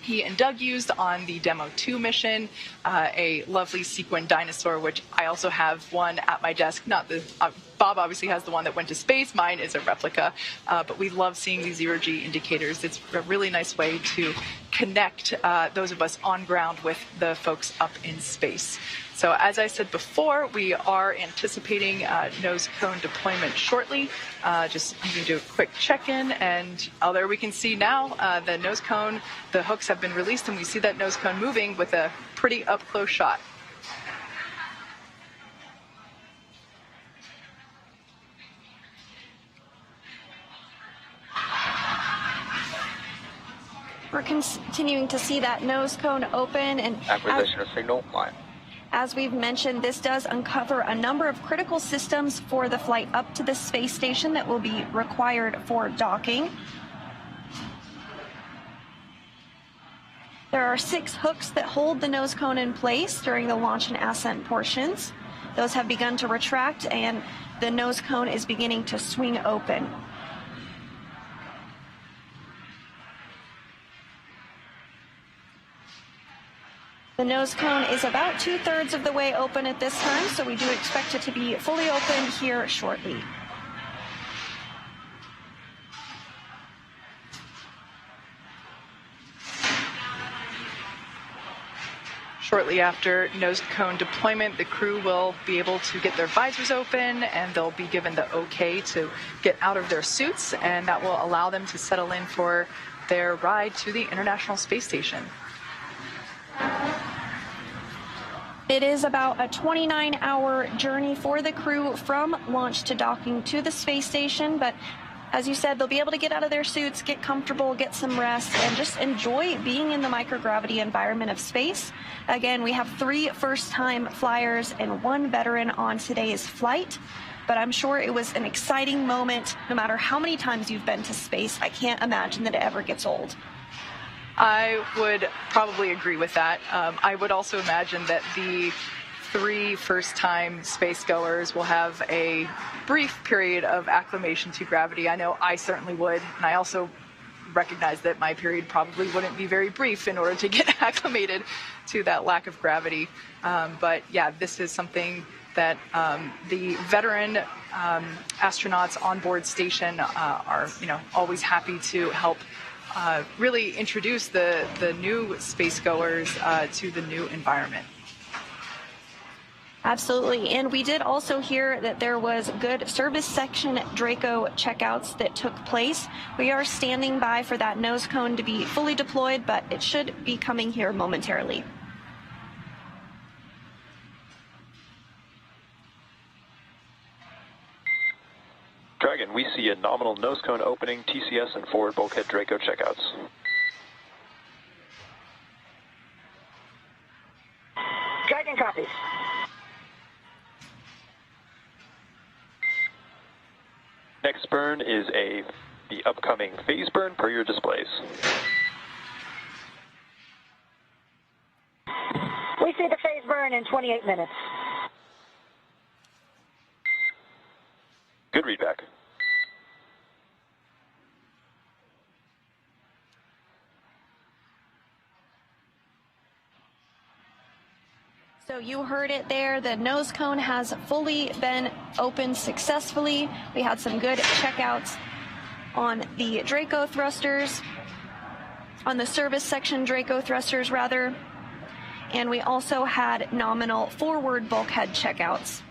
he and Doug used on the Demo 2 mission, a lovely sequin dinosaur, which I also have one at my desk. Not the Bob obviously has the one that went to space. Mine is a replica, but we love seeing these zero-G indicators. It's a really nice way to connect those of us on ground with the folks up in space. So as I said before, we are anticipating nose cone deployment shortly. Just I'm going to do a quick check-in, and there we can see now the nose cone, the hooks have been released, and we see that nose cone moving with a pretty up-close shot. We're continuing to see that nose cone open, and Acquisition of signal, line. as we've mentioned, this does uncover a number of critical systems for the flight up to the space station that will be required for docking. There are 6 hooks that hold the nose cone in place during the launch and ascent portions. Those have begun to retract, and the nose cone is beginning to swing open. The nose cone is about 2/3 of the way open at this time, so we do expect it to be fully open here shortly. Shortly after nose cone deployment, the crew will be able to get their visors open, and they'll be given the okay to get out of their suits, and that will allow them to settle in for their ride to the International Space Station. It is about a 29-hour journey for the crew from launch to docking to the space station, but as you said, they'll be able to get out of their suits, get comfortable, get some rest, and just enjoy being in the microgravity environment of space. Again, we have 3 first-time flyers and 1 veteran on today's flight, but I'm sure it was an exciting moment. No matter how many times you've been to space, I can't imagine that it ever gets old. I would probably agree with that. I would also imagine that the 3 first-time spacegoers will have a brief period of acclimation to gravity. I know I certainly would, and I also recognize that my period probably wouldn't be very brief in order to get acclimated to that lack of gravity. But yeah, this is something that the veteran astronauts on board station are, always happy to help really introduce the new spacegoers to the new environment. Absolutely, and we did also hear that there was good service section Draco checkouts that took place. We are standing by for that nose cone to be fully deployed, but it should be coming here momentarily. Dragon, we see a nominal nose cone opening, TCS and forward bulkhead Draco checkouts. Dragon copies. Next burn is the upcoming phase burn per your displays. We see the phase burn in 28 minutes. Good readback. So you heard it there. The nose cone has fully been opened successfully. We had some good checkouts on the Draco thrusters, on the service section Draco thrusters rather, and we also had nominal forward bulkhead checkouts.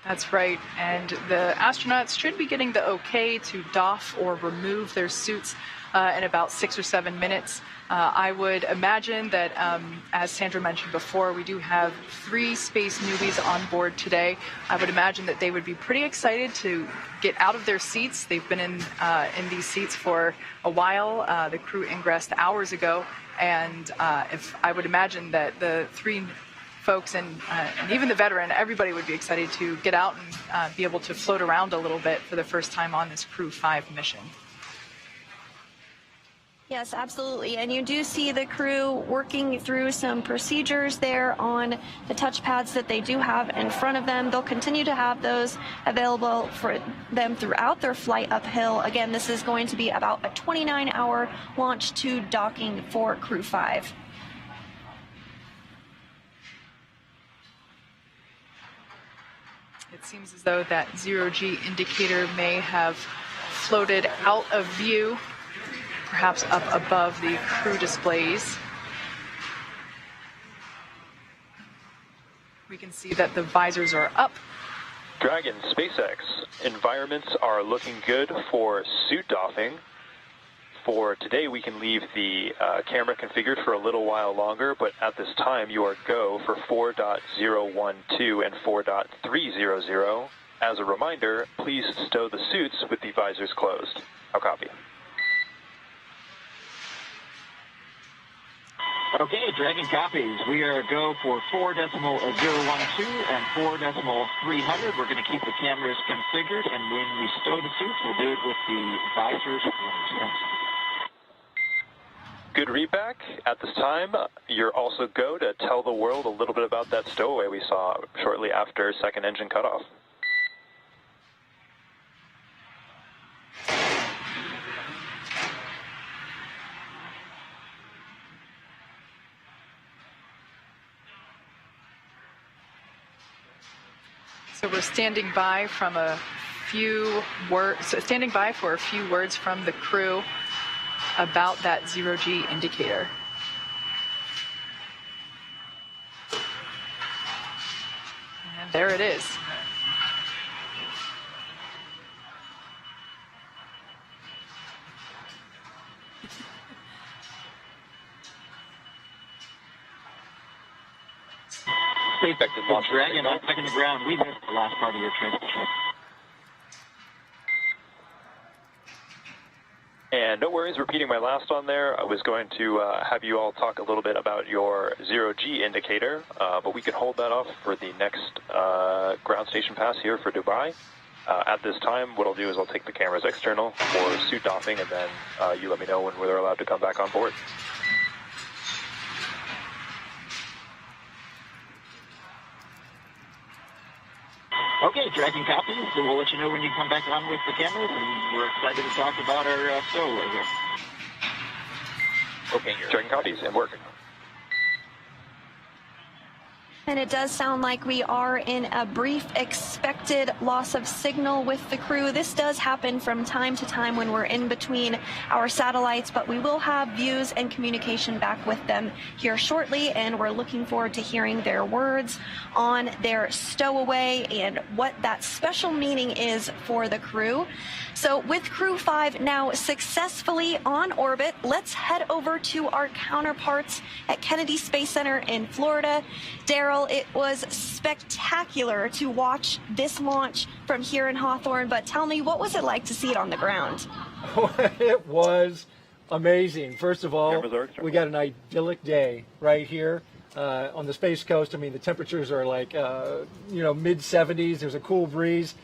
That's right, and the astronauts should be getting the okay to doff or remove their suits in about 6 or 7 minutes. I would imagine that, as Sandra mentioned before, we do have 3 space newbies on board today. I would imagine that they would be pretty excited to get out of their seats. They've been in these seats for a while. The crew ingressed hours ago, and if I would imagine that the 3 folks and even the veteran, everybody would be excited to get out and be able to float around a little bit for the first time on this Crew 5 mission. Yes, absolutely. And you do see the crew working through some procedures there on the touchpads that they do have in front of them. They'll continue to have those available for them throughout their flight uphill. Again, this is going to be about a 29-hour launch to docking for Crew 5. It seems as though that zero-G indicator may have floated out of view, perhaps up above the crew displays. We can see that the visors are up. Dragon, SpaceX, environments are looking good for suit doffing. For today, we can leave the camera configured for a little while longer, but at this time, you are go for 4.012 and 4.300. As a reminder, please stow the suits with the visors closed. I'll copy. Okay, Dragon copies. We are go for 4.012 and 4.300. We're going to keep the cameras configured, and when we stow the suits, we'll do it with the visors closed. Good readback. At this time, you're also go to tell the world a little bit about that stowaway we saw shortly after second engine cutoff. So we're standing by from a few words, standing by for a few words from the crew about that zero-G indicator. And there it is. SpaceX Dragon back in the ground. We missed the last part of your transmission. And no worries, repeating my last on there. I was going to have you all talk a little bit about your zero-G indicator, but we can hold that off for the next ground station pass here for Dubai. At this time, what I'll do is I'll take the cameras external for suit doffing, and then you let me know when they're allowed to come back on board. Okay, Dragon copies. So we'll let you know when you come back on with the cameras, and we're excited to talk about our stowaway here. Okay, Dragon copies and working. And it does sound like we are in a brief expected loss of signal with the crew. This does happen from time to time when we're in between our satellites, but we will have views and communication back with them here shortly, and we're looking forward to hearing their words on their stowaway and what that special meaning is for the crew. So with Crew 5 now successfully on orbit, let's head over to our counterparts at Kennedy Space Center in Florida. Daryl, it was spectacular to watch this launch from here in Hawthorne, but tell me, what was it like to see it on the ground? It was amazing. First of all, we got an idyllic day right here on the Space Coast. I mean, the temperatures are like, mid 70s. There's a cool breeze.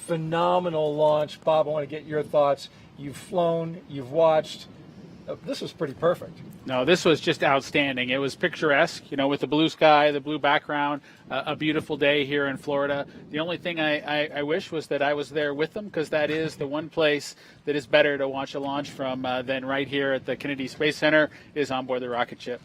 Phenomenal launch. Bob, I want to get your thoughts. You've flown, you've watched. This was pretty perfect. No, this was just outstanding. It was picturesque, with the blue sky, the blue background, a beautiful day here in Florida. The only thing I wish was that I was there with them, because that is the one place that is better to watch a launch from than right here at the Kennedy Space Center is on board the rocket ship.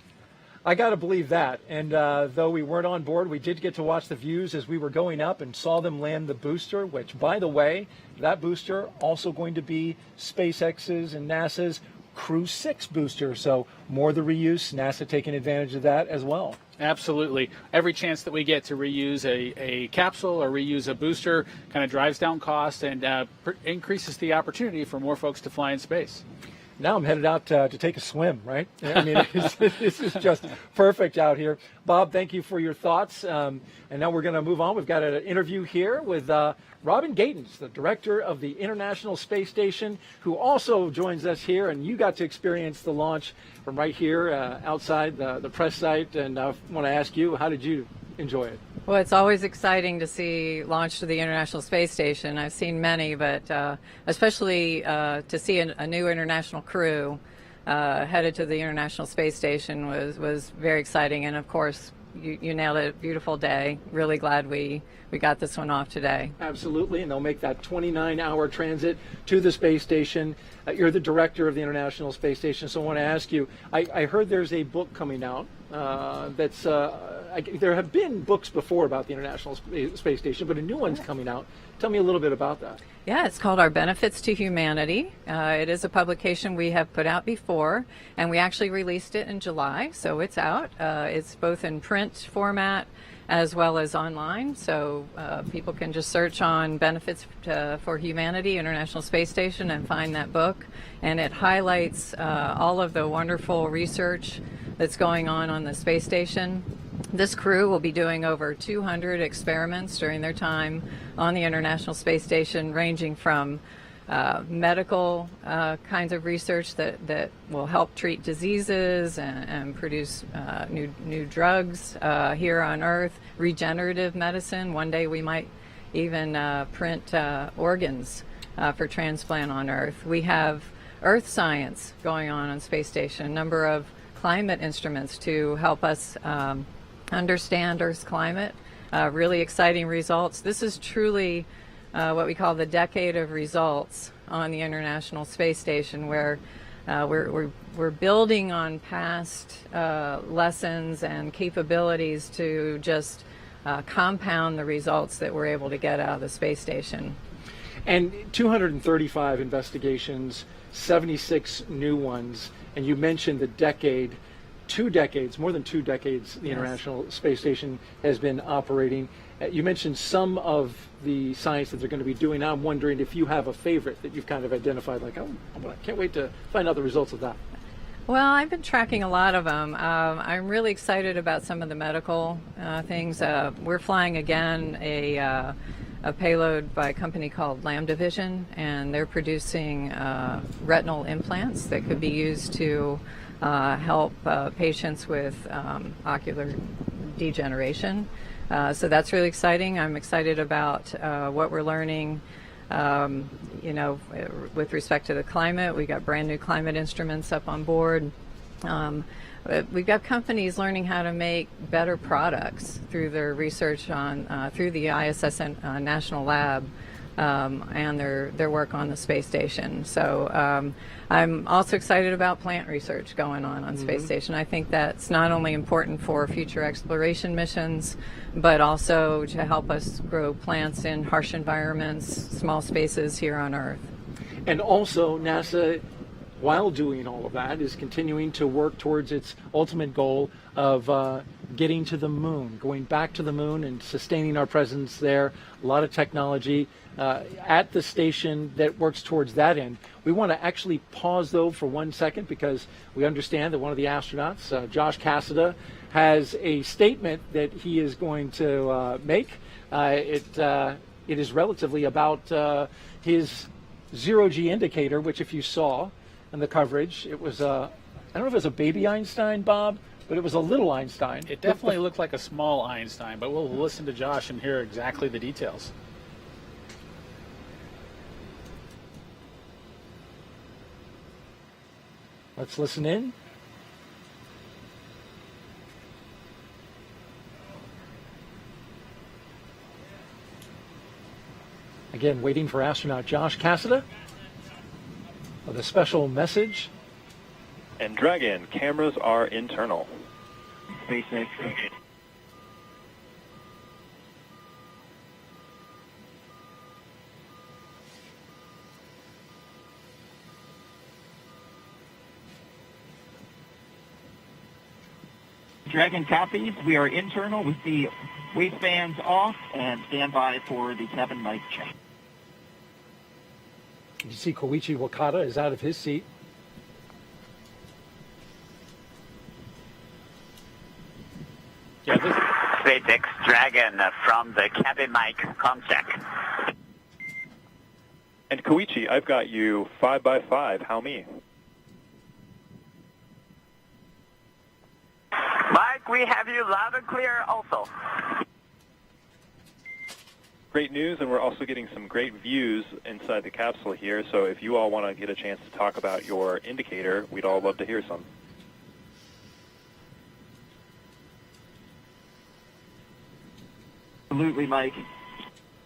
I got to believe that. And though we weren't on board, we did get to watch the views as we were going up and saw them land the booster, which, by the way, that booster also going to be SpaceX's and NASA's Crew 6 booster. So more the reuse, NASA taking advantage of that as well. Absolutely. Every chance that we get to reuse a capsule or reuse a booster kind of drives down costs and increases the opportunity for more folks to fly in space. Now I'm headed out to take a swim, right? I mean, this is just perfect out here. Bob, thank you for your thoughts. And now we're going to move on. We've got an interview here with Robin Gatens, the director of the International Space Station, who also joins us here. And you got to experience the launch from right here outside the press site. And I want to ask you, how did you enjoy it? Well, it's always exciting to see launch to the International Space Station. I've seen many, but especially to see a new international crew headed to the International Space Station was very exciting. And of course, you nailed it. Beautiful day. Really glad we got this one off today. Absolutely, and they'll make that 29-hour transit to the space station. You're the director of the International Space Station, so I want to ask you, I heard there's a book coming out that's, there have been books before about the International Space Station, but a new one's coming out. Tell me a little bit about that. Yeah, it's called Our Benefits to Humanity. It is a publication we have put out before, and we actually released it in July, so it's out. It's both in print format as well as online, so people can just search on Benefits for Humanity, International Space Station, and find that book. And it highlights all of the wonderful research that's going on the space station. This crew will be doing over 200 experiments during their time on the International Space Station, ranging from medical kinds of research that will help treat diseases and produce new drugs here on Earth, regenerative medicine. One day we might even print organs for transplant on Earth. We have Earth science going on Space Station, a number of climate instruments to help us understand Earth's climate. Really exciting results. This is truly what we call the decade of results on the International Space Station, where we're building on past lessons and capabilities to just compound the results that we're able to get out of the space station. And 235 investigations, 76 new ones, and you mentioned the decade. 2 decades, more than 2 decades, the International Space Station has been operating. You mentioned some of the science that they're going to be doing. Now I'm wondering if you have a favorite that you've kind of identified, like, oh, I can't wait to find out the results of that. Well, I've been tracking a lot of them. I'm really excited about some of the medical things. We're flying again a payload by a company called Lambda Vision, and they're producing retinal implants that could be used to help patients with ocular degeneration. So that's really exciting. I'm excited about what we're learning, with respect to the climate. We got brand new climate instruments up on board. We've got companies learning how to make better products through their research on through the ISS National Lab and their work on the space station. So I'm also excited about plant research going on Space Station. I think that's not only important for future exploration missions, but also to help us grow plants in harsh environments, small spaces here on Earth. And also NASA, while doing all of that, is continuing to work towards its ultimate goal of getting to the moon, going back to the moon and sustaining our presence there. A lot of technology at the station that works towards that end. We want to actually pause, though, for 1 second, because we understand that one of the astronauts, Josh Cassada, has a statement that he is going to make. It is relatively about his zero-G indicator, which, if you saw in the coverage, it was I don't know if it was a baby Einstein, Bob, but it was a little Einstein. It definitely looked like a small Einstein, but we'll listen to Josh and hear exactly the details. Let's listen in. Again, waiting for astronaut Josh Cassada with a special message. And Dragon, cameras are internal. SpaceX. Dragon copies. We are internal with the waistbands off and stand by for the cabin mic check. You see Koichi Wakata is out of his seat. Yeah, SpaceX Dragon from the cabin mic comm check. And Koichi, I've got you 5x5. How me? Mike, we have you loud and clear also. Great news, and we're also getting some great views inside the capsule here. So if you all want to get a chance to talk about your indicator, we'd all love to hear some. Absolutely, Mike.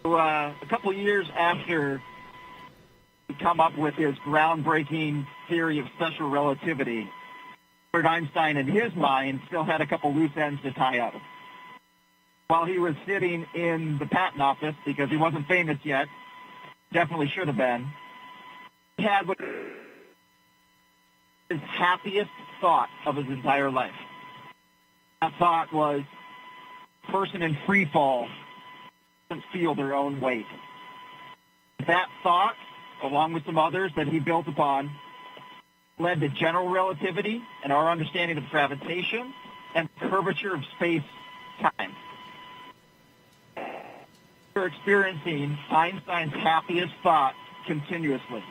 So, a couple years after he come up with his groundbreaking theory of special relativity, Albert Einstein, in his mind, still had a couple loose ends to tie up. While he was sitting in the patent office, because he wasn't famous yet, definitely should have been, he had what his happiest thought of his entire life. That thought was, person in free fall doesn't feel their own weight. That thought, along with some others that he built upon, led to general relativity and our understanding of gravitation and curvature of space-time. We're experiencing Einstein's happiest thought continuously,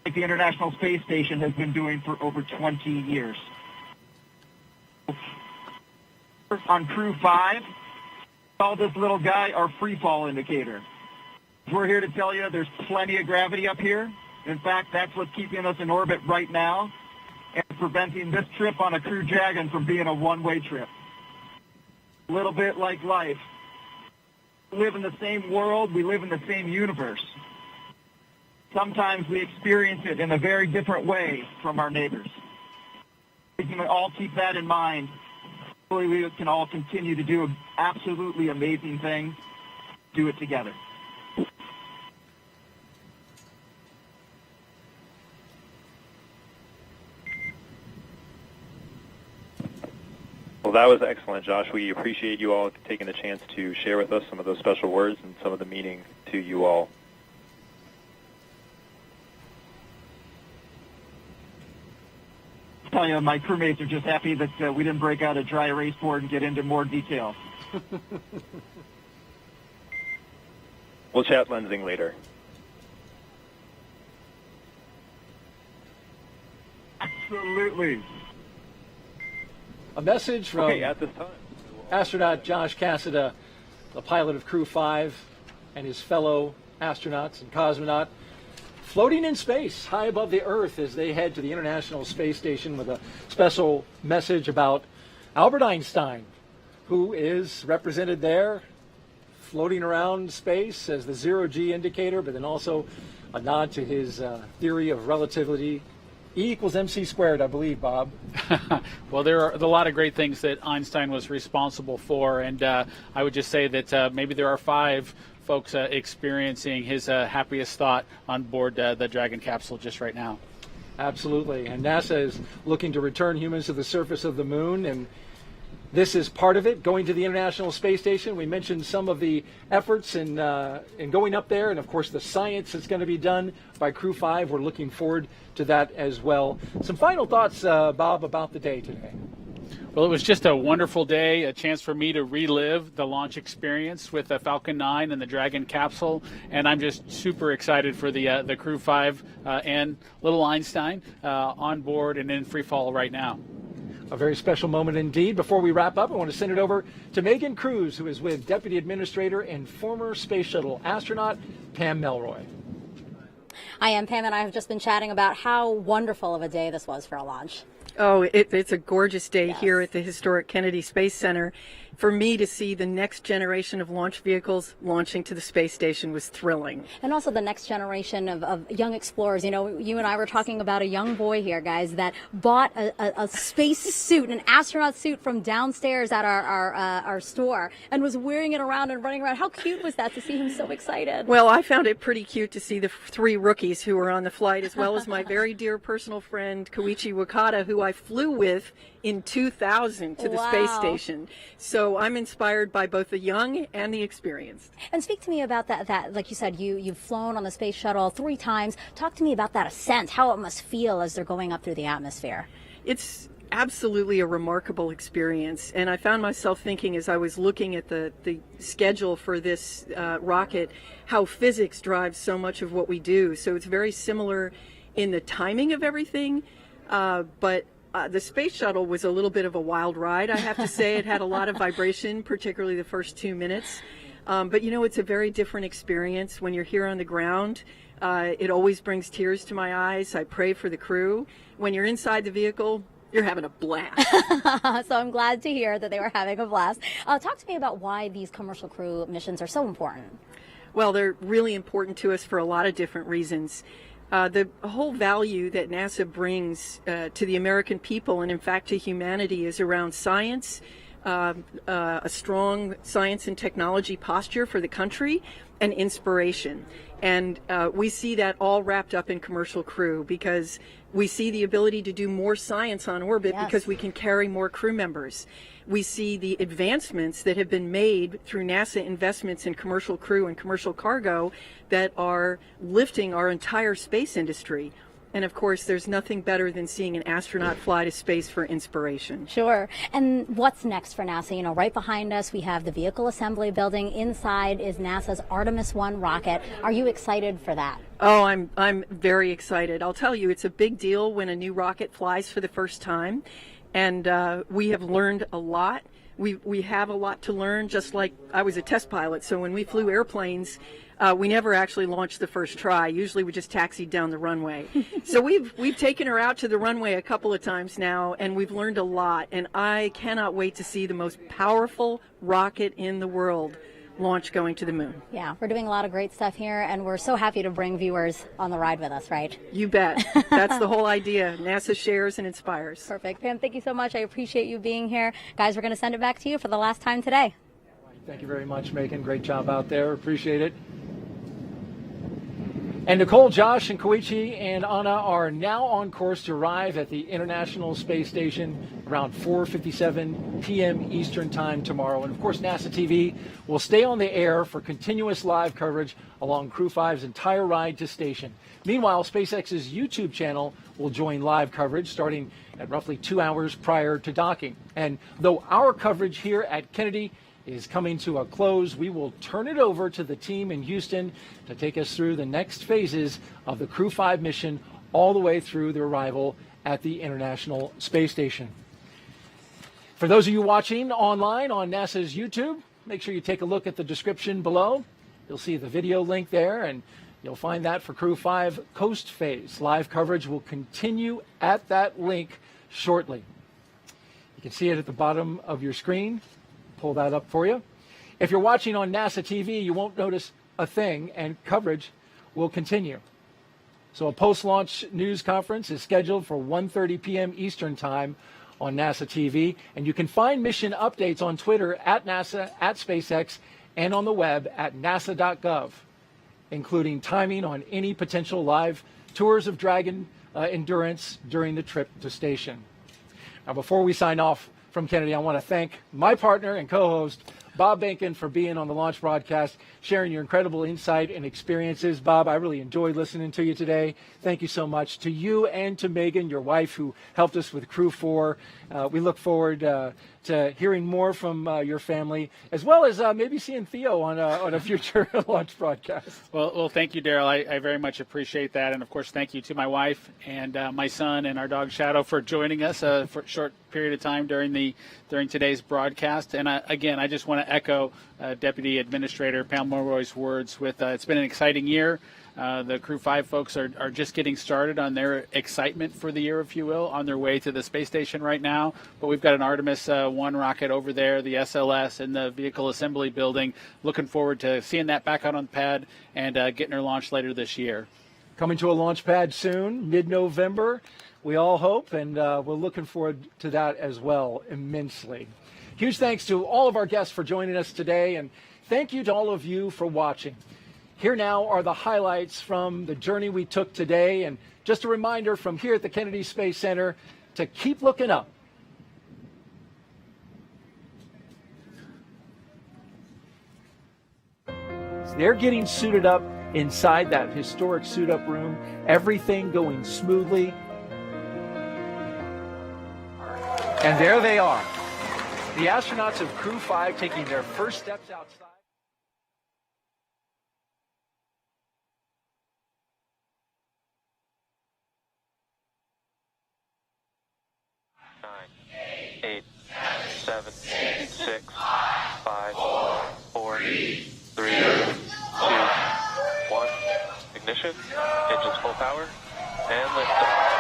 like the International Space Station has been doing for over 20 years. On Crew 5, call this little guy our free fall indicator. We're here to tell you there's plenty of gravity up here. In fact, that's what's keeping us in orbit right now and preventing this trip on a Crew Dragon from being a one-way trip. A little bit like life. We live in the same world, we live in the same universe. Sometimes we experience it in a very different way from our neighbors. We can all keep that in mind. Hopefully we can all continue to do absolutely amazing things, do it together. Well, that was excellent, Josh. We appreciate you all taking the chance to share with us some of those special words and some of the meaning to you all. I'll tell you, my crewmates are just happy that we didn't break out a dry erase board and get into more detail. We'll chat lensing later. Absolutely. A message from at this time, astronaut Josh Cassada, the pilot of Crew 5, and his fellow astronauts and cosmonaut, floating in space high above the Earth as they head to the International Space Station with a special message about Albert Einstein, who is represented there floating around space as the zero-G indicator, but then also a nod to his theory of relativity. E equals MC squared, I believe, Bob. Well, there are a lot of great things that Einstein was responsible for, and I would just say that maybe there are 5 folks experiencing his happiest thought on board the Dragon capsule just right now. Absolutely, and NASA is looking to return humans to the surface of the moon, and this is part of it, going to the International Space Station. We mentioned some of the efforts in going up there, and of course the science that's going to be done by Crew 5. We're looking forward to that as well. Some final thoughts, Bob, about the day today. Well, it was just a wonderful day, a chance for me to relive the launch experience with the Falcon 9 and the Dragon capsule, and I'm just super excited for the Crew 5 and little Einstein on board and in free fall right now. A very special moment indeed. Before we wrap up, I want to send it over to Megan Cruz, who is with Deputy Administrator and former Space Shuttle astronaut Pam Melroy. I am Pam, and I have just been chatting about how wonderful of a day this was for a launch. Oh, it's a gorgeous day here at the historic Kennedy Space Center. For me to see the next generation of launch vehicles launching to the space station was thrilling. And also the next generation of young explorers. You know, you and I were talking about a young boy here, guys, that bought a space suit, an astronaut suit from downstairs at our store and was wearing it around and running around. How cute was that to see him so excited? Well, I found it pretty cute to see the 3 rookies who were on the flight, as well as my very dear personal friend, Koichi Wakata, who I flew with in 2000 to the space station. So I'm inspired by both the young and the experienced. And speak to me about that like you said, you've flown on the space shuttle 3 times. Talk to me about that ascent, how it must feel as they're going up through the atmosphere. It's absolutely a remarkable experience, and I found myself thinking as I was looking at the schedule for this rocket, how physics drives so much of what we do. So it's very similar in the timing of everything, but the space shuttle was a little bit of a wild ride, I have to say. It had a lot of vibration, particularly the first 2 minutes. But you know, it's a very different experience when you're here on the ground. It always brings tears to my eyes. I pray for the crew. When you're inside the vehicle, you're having a blast. So I'm glad to hear that they were having a blast. Talk to me about why these commercial crew missions are so important. Well, they're really important to us for a lot of different reasons. The whole value that NASA brings to the American people, and in fact to humanity, is around science, a strong science and technology posture for the country, and inspiration. And we see that all wrapped up in commercial crew, because we see the ability to do more science on orbit because we can carry more crew members. We see the advancements that have been made through NASA investments in commercial crew and commercial cargo that are lifting our entire space industry. And of course, there's nothing better than seeing an astronaut fly to space for inspiration. Sure. And what's next for NASA? You know, right behind us, we have the vehicle assembly building. Inside is NASA's Artemis 1 rocket. Are you excited for that? Oh, I'm very excited. I'll tell you, it's a big deal when a new rocket flies for the first time. And we have learned a lot. We have a lot to learn, just like I was a test pilot. So when we flew airplanes, we never actually launched the first try. Usually we just taxied down the runway. So we've taken her out to the runway a couple of times now, and we've learned a lot. And I cannot wait to see the most powerful rocket in the world launch going to the moon. Yeah, we're doing a lot of great stuff here, and we're so happy to bring viewers on the ride with us, right? You bet. That's the whole idea. NASA shares and inspires. Perfect. Pam, thank you so much. I appreciate you being here. Guys, we're going to send it back to you for the last time today. Thank you very much, Megan. Great job out there. Appreciate it. And Nicole, Josh, and Koichi and Anna are now on course to arrive at the International Space Station around 4:57 p.m. Eastern Time tomorrow. And of course, NASA TV will stay on the air for continuous live coverage along Crew 5's entire ride to station. Meanwhile, SpaceX's YouTube channel will join live coverage starting at roughly 2 hours prior to docking. And though our coverage here at Kennedy is coming to a close, we will turn it over to the team in Houston to take us through the next phases of the Crew 5 mission all the way through their arrival at the International Space Station. For those of you watching online on NASA's YouTube, make sure you take a look at the description below. You'll see the video link there, and you'll find that for Crew 5 Coast Phase. Live coverage will continue at that link shortly. You can see it at the bottom of your screen. Pull that up for you. If you're watching on NASA TV, you won't notice a thing, and coverage will continue. So a post-launch news conference is scheduled for 1:30 p.m. Eastern Time on NASA TV, and you can find mission updates on Twitter at NASA, at SpaceX, and on the web at nasa.gov, including timing on any potential live tours of Dragon Endurance during the trip to station. Now, before we sign off from Kennedy, I want to thank my partner and co-host, Bob Benkin, for being on the launch broadcast, sharing your incredible insight and experiences. Bob, I really enjoyed listening to you today. Thank you so much. To you and to Megan, your wife, who helped us with Crew 4. We look forward to hearing more from your family, as well as maybe seeing Theo on a future launch broadcast. Well, thank you, Daryl. I very much appreciate that. And, of course, thank you to my wife and my son and our dog Shadow for joining us for a short period of time during today's broadcast. And, again, I just want to echo Deputy Administrator Pam Mulroy's words with it's been an exciting year. The Crew 5 folks are just getting started on their excitement for the year, if you will, on their way to the space station right now. But we've got an Artemis 1 rocket over there, the SLS, in the vehicle assembly building. Looking forward to seeing that back out on the pad and getting her launched later this year. Coming to a launch pad soon, mid-November, we all hope, and we're looking forward to that as well immensely. Huge thanks to all of our guests for joining us today, and thank you to all of you for watching. Here now are the highlights from the journey we took today, and just a reminder from here at the Kennedy Space Center to keep looking up. So they're getting suited up inside that historic suit-up room, everything going smoothly. And there they are, the astronauts of Crew 5 taking their first steps outside. 8, 7, 6, 5, 4, 3, 3, 2, 1. Ignition. Engines full power. And liftoff.